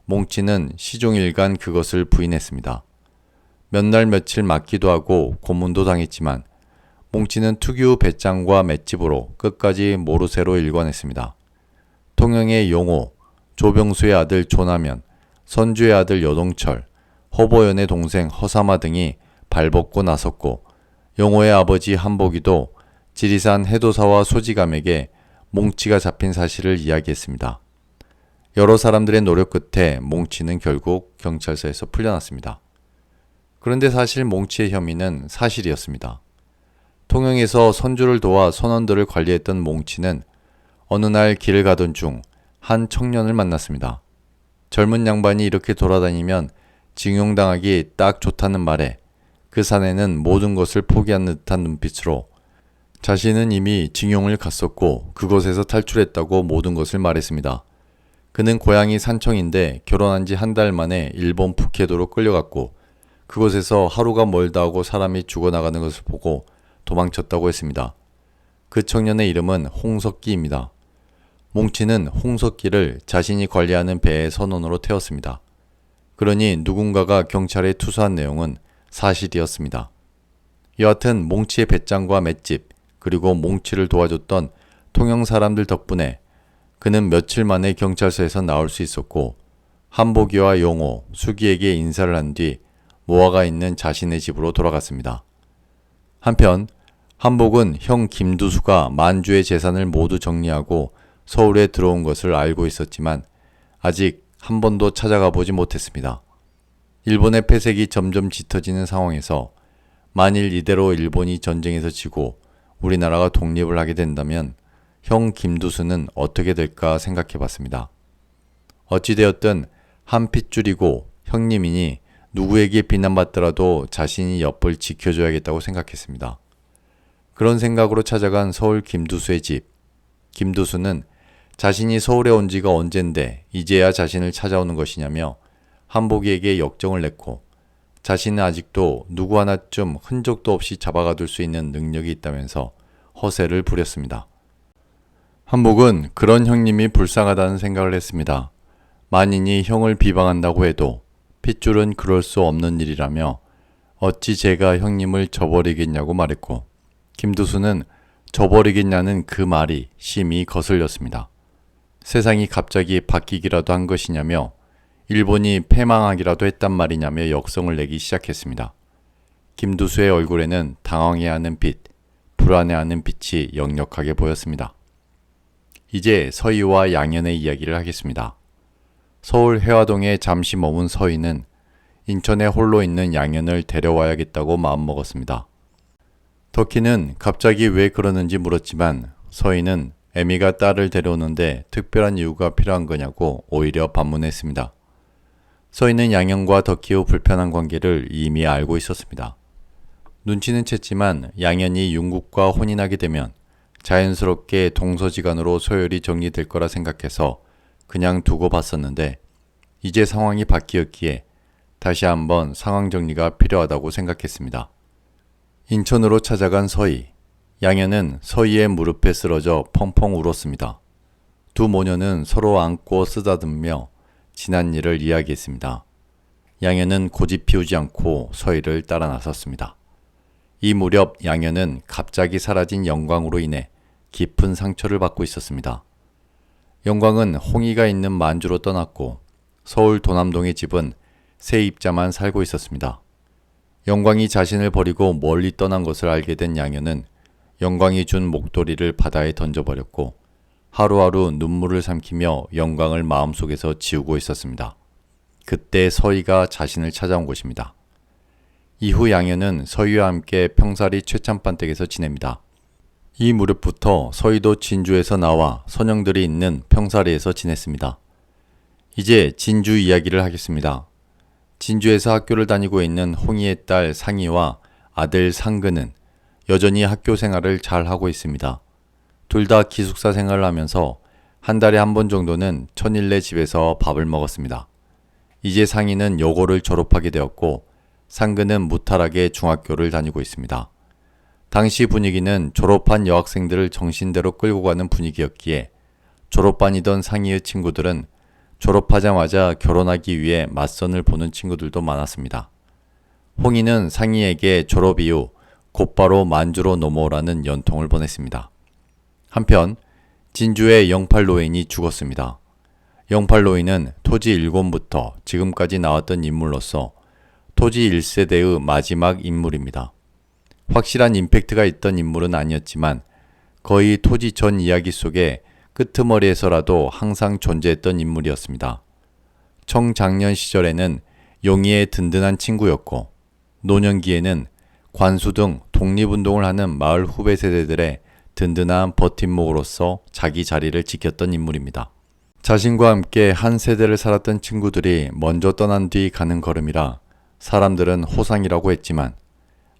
몽치는 시종일관 그것을 부인했습니다. 몇 날 며칠 맞기도 하고 고문도 당했지만 몽치는 특유 배짱과 맷집으로 끝까지 모르쇠로 일관했습니다. 통영의 용호, 조병수의 아들 조남현, 선주의 아들 여동철, 허보연의 동생 허사마 등이 발벗고 나섰고 용호의 아버지 한복이도 지리산 해도사와 소지감에게 몽치가 잡힌 사실을 이야기했습니다. 여러 사람들의 노력 끝에 몽치는 결국 경찰서에서 풀려났습니다. 그런데 사실 몽치의 혐의는 사실이었습니다. 통영에서 선주를 도와 선원들을 관리했던 몽치는 어느 날 길을 가던 중 한 청년을 만났습니다. 젊은 양반이 이렇게 돌아다니면 징용당하기 딱 좋다는 말에 그 사내는 모든 것을 포기한 듯한 눈빛으로 자신은 이미 징용을 갔었고 그곳에서 탈출했다고 모든 것을 말했습니다. 그는 고향이 산청인데 결혼한 지 한 달 만에 일본 북해도로 끌려갔고 그곳에서 하루가 멀다 하고 사람이 죽어나가는 것을 보고 도망쳤다고 했습니다. 그 청년의 이름은 홍석기입니다. 몽치는 홍석기를 자신이 관리하는 배의 선원으로 태웠습니다. 그러니 누군가가 경찰에 투서한 내용은 사실이었습니다. 여하튼 몽치의 배짱과 맷집 그리고 몽치를 도와줬던 통영 사람들 덕분에 그는 며칠 만에 경찰서에서 나올 수 있었고 한복이와 용호, 수기에게 인사를 한 뒤 모아가 있는 자신의 집으로 돌아갔습니다. 한편 한복은 형 김두수가 만주의 재산을 모두 정리하고 서울에 들어온 것을 알고 있었지만 아직 한 번도 찾아가 보지 못했습니다. 일본의 패색이 점점 짙어지는 상황에서 만일 이대로 일본이 전쟁에서 지고 우리나라가 독립을 하게 된다면 형 김두수는 어떻게 될까 생각해 봤습니다. 어찌되었든 한 핏줄이고 형님이니 누구에게 비난받더라도 자신이 옆을 지켜줘야겠다고 생각했습니다. 그런 생각으로 찾아간 서울 김두수의 집. 김두수는 자신이 서울에 온 지가 언젠데 이제야 자신을 찾아오는 것이냐며 한복이에게 역정을 냈고 자신은 아직도 누구 하나쯤 흔적도 없이 잡아가둘 수 있는 능력이 있다면서 허세를 부렸습니다. 한복은 그런 형님이 불쌍하다는 생각을 했습니다. 만인이 형을 비방한다고 해도 핏줄은 그럴 수 없는 일이라며 어찌 제가 형님을 저버리겠냐고 말했고 김두수는 저버리겠냐는 그 말이 심히 거슬렸습니다. 세상이 갑자기 바뀌기라도 한 것이냐며 일본이 패망하기라도 했단 말이냐며 역성을 내기 시작했습니다. 김두수의 얼굴에는 당황해하는 빛, 불안해하는 빛이 역력하게 보였습니다. 이제 서희와 양현의 이야기를 하겠습니다. 서울 해화동에 잠시 머문 서희는 인천에 홀로 있는 양현을 데려와야겠다고 마음먹었습니다. 덕희는 갑자기 왜 그러는지 물었지만 서희는 애미가 딸을 데려오는데 특별한 이유가 필요한 거냐고 오히려 반문했습니다. 서희는 양현과 덕희의 불편한 관계를 이미 알고 있었습니다. 눈치는 챘지만 양현이 윤국과 혼인하게 되면 자연스럽게 동서지간으로 서열이 정리될 거라 생각해서 그냥 두고 봤었는데 이제 상황이 바뀌었기에 다시 한번 상황 정리가 필요하다고 생각했습니다. 인천으로 찾아간 서희. 양현은 서희의 무릎에 쓰러져 펑펑 울었습니다. 두 모녀는 서로 안고 쓰다듬으며 지난 일을 이야기했습니다. 양현은 고집 피우지 않고 서희를 따라 나섰습니다. 이 무렵 양현은 갑자기 사라진 영광으로 인해 깊은 상처를 받고 있었습니다. 영광은 홍이가 있는 만주로 떠났고 서울 도남동의 집은 세입자만 살고 있었습니다. 영광이 자신을 버리고 멀리 떠난 것을 알게 된 양현은 영광이 준 목도리를 바다에 던져버렸고 하루하루 눈물을 삼키며 영광을 마음속에서 지우고 있었습니다. 그때 서희가 자신을 찾아온 것입니다. 이후 양현은 서희와 함께 평사리 최참반댁에서 지냅니다. 이 무렵부터 서희도 진주에서 나와 선영들이 있는 평사리에서 지냈습니다. 이제 진주 이야기를 하겠습니다. 진주에서 학교를 다니고 있는 홍이의 딸 상희와 아들 상근은 여전히 학교 생활을 잘 하고 있습니다. 둘 다 기숙사 생활을 하면서 한 달에 한 번 정도는 천일내 집에서 밥을 먹었습니다. 이제 상희는 여고를 졸업하게 되었고 상근은 무탈하게 중학교를 다니고 있습니다. 당시 분위기는 졸업한 여학생들을 정신대로 끌고 가는 분위기였기에 졸업반이던 상희의 친구들은 졸업하자마자 결혼하기 위해 맞선을 보는 친구들도 많았습니다. 홍이는 상희에게 졸업 이후 곧바로 만주로 넘어오라는 연통을 보냈습니다. 한편 진주의 영팔노인이 죽었습니다. 영팔노인은 토지 1권부터 지금까지 나왔던 인물로서 토지 1세대의 마지막 인물입니다. 확실한 임팩트가 있던 인물은 아니었지만 거의 토지 전 이야기 속에 끄트머리에서라도 항상 존재했던 인물이었습니다. 청장년 시절에는 용의의 든든한 친구였고 노년기에는 관수 등 독립운동을 하는 마을 후배 세대들의 든든한 버팀목으로서 자기 자리를 지켰던 인물입니다. 자신과 함께 한 세대를 살았던 친구들이 먼저 떠난 뒤 가는 걸음이라 사람들은 호상이라고 했지만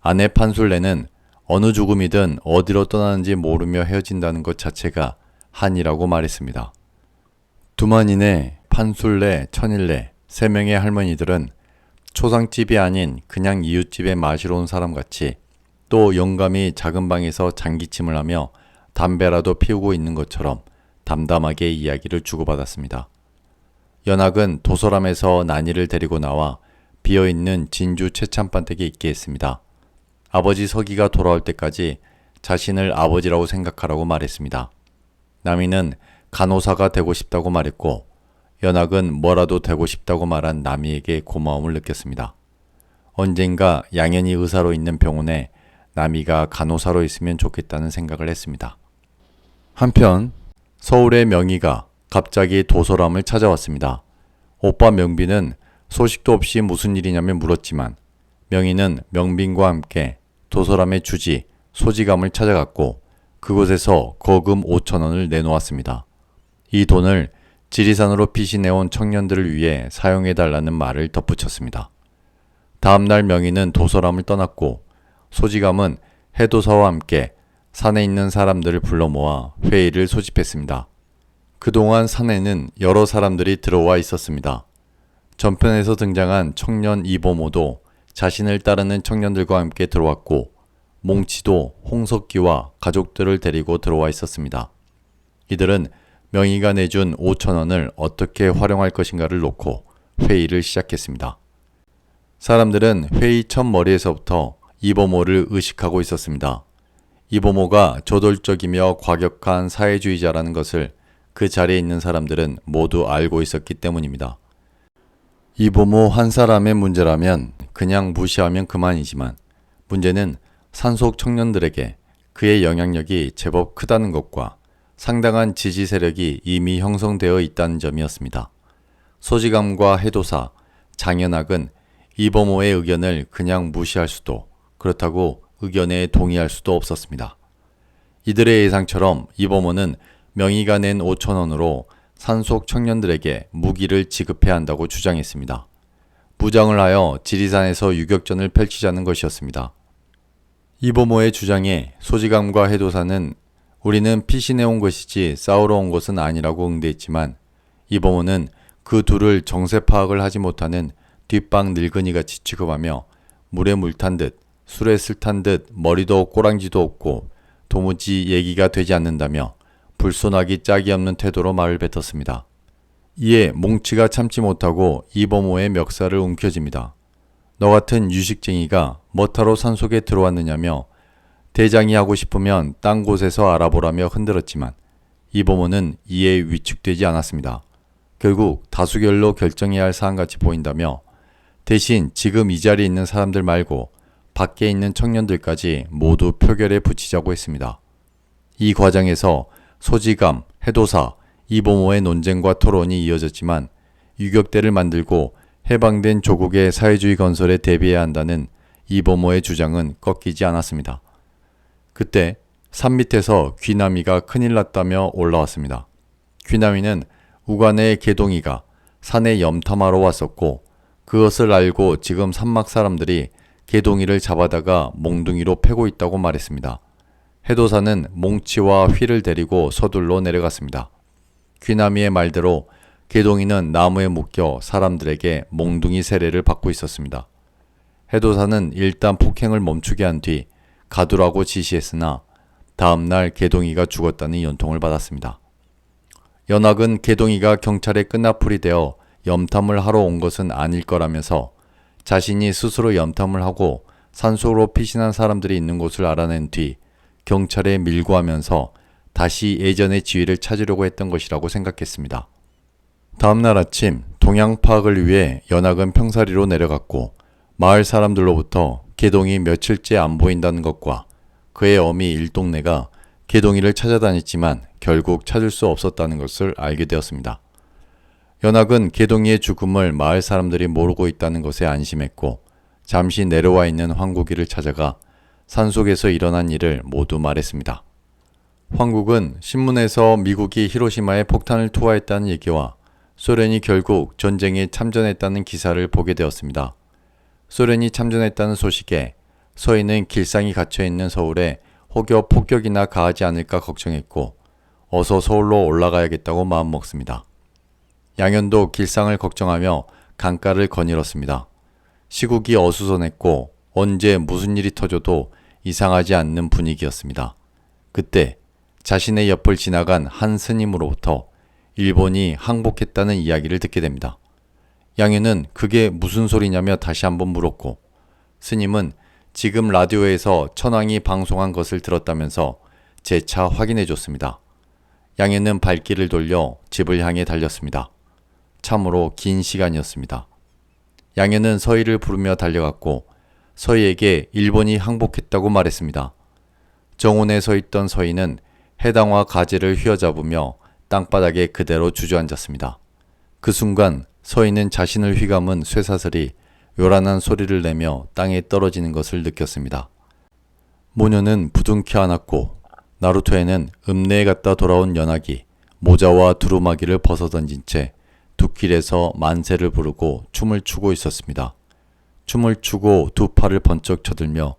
아내 판술래는 어느 죽음이든 어디로 떠나는지 모르며 헤어진다는 것 자체가 한이라고 말했습니다. 두만인의 판술래, 천일래, 세 명의 할머니들은 초상집이 아닌 그냥 이웃집에 마시러 온 사람같이 또 영감이 작은 방에서 장기침을 하며 담배라도 피우고 있는 것처럼 담담하게 이야기를 주고받았습니다. 연학은 도서람에서 난이를 데리고 나와 비어있는 진주 최참반댁에 있게 했습니다. 아버지 서기가 돌아올 때까지 자신을 아버지라고 생각하라고 말했습니다. 남이는 간호사가 되고 싶다고 말했고 연학은 뭐라도 되고 싶다고 말한 남이에게 고마움을 느꼈습니다. 언젠가 양현이 의사로 있는 병원에 남이가 간호사로 있으면 좋겠다는 생각을 했습니다. 한편 서울의 명희가 갑자기 도서람을 찾아왔습니다. 오빠 명빈은 소식도 없이 무슨 일이냐며 물었지만 명희는 명빈과 함께 도서람의 주지 소지감을 찾아갔고 그곳에서 거금 5,000원을 내놓았습니다. 이 돈을 지리산으로 피신해온 청년들을 위해 사용해달라는 말을 덧붙였습니다. 다음날 명희는 도서람을 떠났고 소지감은 해도사와 함께 산에 있는 사람들을 불러 모아 회의를 소집했습니다. 그동안 산에는 여러 사람들이 들어와 있었습니다. 전편에서 등장한 청년 이보모도 자신을 따르는 청년들과 함께 들어왔고 몽치도 홍석기와 가족들을 데리고 들어와 있었습니다. 이들은 명희가 내준 5,000원을 어떻게 활용할 것인가를 놓고 회의를 시작했습니다. 사람들은 회의 첫 머리에서부터 이보모를 의식하고 있었습니다. 이보모가 저돌적이며 과격한 사회주의자라는 것을 그 자리에 있는 사람들은 모두 알고 있었기 때문입니다. 이보모 한 사람의 문제라면 그냥 무시하면 그만이지만 문제는 산속 청년들에게 그의 영향력이 제법 크다는 것과 상당한 지지 세력이 이미 형성되어 있다는 점이었습니다. 소지감과 해도사, 장연학은 이범호의 의견을 그냥 무시할 수도, 그렇다고 의견에 동의할 수도 없었습니다. 이들의 예상처럼 이범호는 명의가 낸 5,000원으로 산속 청년들에게 무기를 지급해야 한다고 주장했습니다. 무장을 하여 지리산에서 유격전을 펼치자는 것이었습니다. 이범호의 주장에 소지감과 해도사는 우리는 피신해 온 것이지 싸우러 온 것은 아니라고 응대했지만 이범호는 그 둘을 정세 파악을 하지 못하는 뒷방 늙은이같이 취급하며 물에 물 탄 듯 술에 술 탄 듯 머리도 꼬랑지도 없고 도무지 얘기가 되지 않는다며 불손하기 짝이 없는 태도로 말을 뱉었습니다. 이에 몽치가 참지 못하고 이범호의 멱살을 움켜집니다. 너 같은 유식쟁이가 뭐타로 산속에 들어왔느냐며 대장이 하고 싶으면 딴 곳에서 알아보라며 흔들었지만 이범호는 이에 위축되지 않았습니다. 결국 다수결로 결정해야 할 사안같이 보인다며 대신 지금 이 자리에 있는 사람들 말고 밖에 있는 청년들까지 모두 표결에 붙이자고 했습니다. 이 과정에서 소지감, 해도사, 이범호의 논쟁과 토론이 이어졌지만 유격대를 만들고 해방된 조국의 사회주의 건설에 대비해야 한다는 이범호의 주장은 꺾이지 않았습니다. 그때 산 밑에서 귀남이가 큰일 났다며 올라왔습니다. 귀남이는 우간의 개동이가 산에 염탐하러 왔었고 그것을 알고 지금 산막 사람들이 개동이를 잡아다가 몽둥이로 패고 있다고 말했습니다. 해도사는 몽치와 휘를 데리고 서둘러 내려갔습니다. 귀남이의 말대로 개동이는 나무에 묶여 사람들에게 몽둥이 세례를 받고 있었습니다. 해도사는 일단 폭행을 멈추게 한 뒤 가두라고 지시했으나 다음날 개동이가 죽었다는 연통을 받았습니다. 연학은 개동이가 경찰에 끈앞풀이 되어 염탐을 하러 온 것은 아닐 거라면서 자신이 스스로 염탐을 하고 산속으로 피신한 사람들이 있는 곳을 알아낸 뒤 경찰에 밀고하면서 다시 예전의 지위를 찾으려고 했던 것이라고 생각했습니다. 다음날 아침 동향 파악을 위해 연학은 평사리로 내려갔고 마을 사람들로부터 개동이 며칠째 안 보인다는 것과 그의 어미 일동네가 개동이를 찾아다녔지만 결국 찾을 수 없었다는 것을 알게 되었습니다. 연학은 개동이의 죽음을 마을 사람들이 모르고 있다는 것에 안심했고 잠시 내려와 있는 황국이를 찾아가 산속에서 일어난 일을 모두 말했습니다. 황국은 신문에서 미국이 히로시마에 폭탄을 투하했다는 얘기와 소련이 결국 전쟁에 참전했다는 기사를 보게 되었습니다. 소련이 참전했다는 소식에 서인은 길상이 갇혀있는 서울에 혹여 폭격이나 가하지 않을까 걱정했고 어서 서울로 올라가야겠다고 마음먹습니다. 양현도 길상을 걱정하며 강가를 거닐었습니다. 시국이 어수선했고 언제 무슨 일이 터져도 이상하지 않는 분위기였습니다. 그때 자신의 옆을 지나간 한 스님으로부터 일본이 항복했다는 이야기를 듣게 됩니다. 양현은 그게 무슨 소리냐며 다시 한번 물었고 스님은 지금 라디오에서 천황이 방송한 것을 들었다면서 재차 확인해 줬습니다. 양현은 발길을 돌려 집을 향해 달렸습니다. 참으로 긴 시간이었습니다. 양현은 서희를 부르며 달려갔고 서희에게 일본이 항복했다고 말했습니다. 정원에 서 있던 서희는 해당화 가지를 휘어잡으며 땅바닥에 그대로 주저앉았습니다. 그 순간 서희는 자신을 휘감은 쇠사슬이 요란한 소리를 내며 땅에 떨어지는 것을 느꼈습니다. 모녀는 부둥켜 안았고 나루토에는 읍내에 갔다 돌아온 연학이 모자와 두루마기를 벗어던진 채 둑길에서 만세를 부르고 춤을 추고 있었습니다. 춤을 추고 두 팔을 번쩍 쳐들며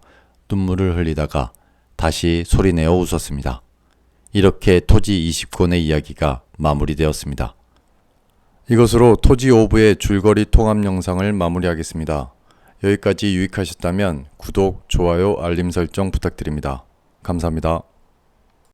눈물을 흘리다가 다시 소리내어 웃었습니다. 이렇게 토지 20권의 이야기가 마무리되었습니다. 이것으로 토지 오브의 줄거리 통합 영상을 마무리하겠습니다. 여기까지 유익하셨다면 구독, 좋아요, 알림 설정 부탁드립니다. 감사합니다.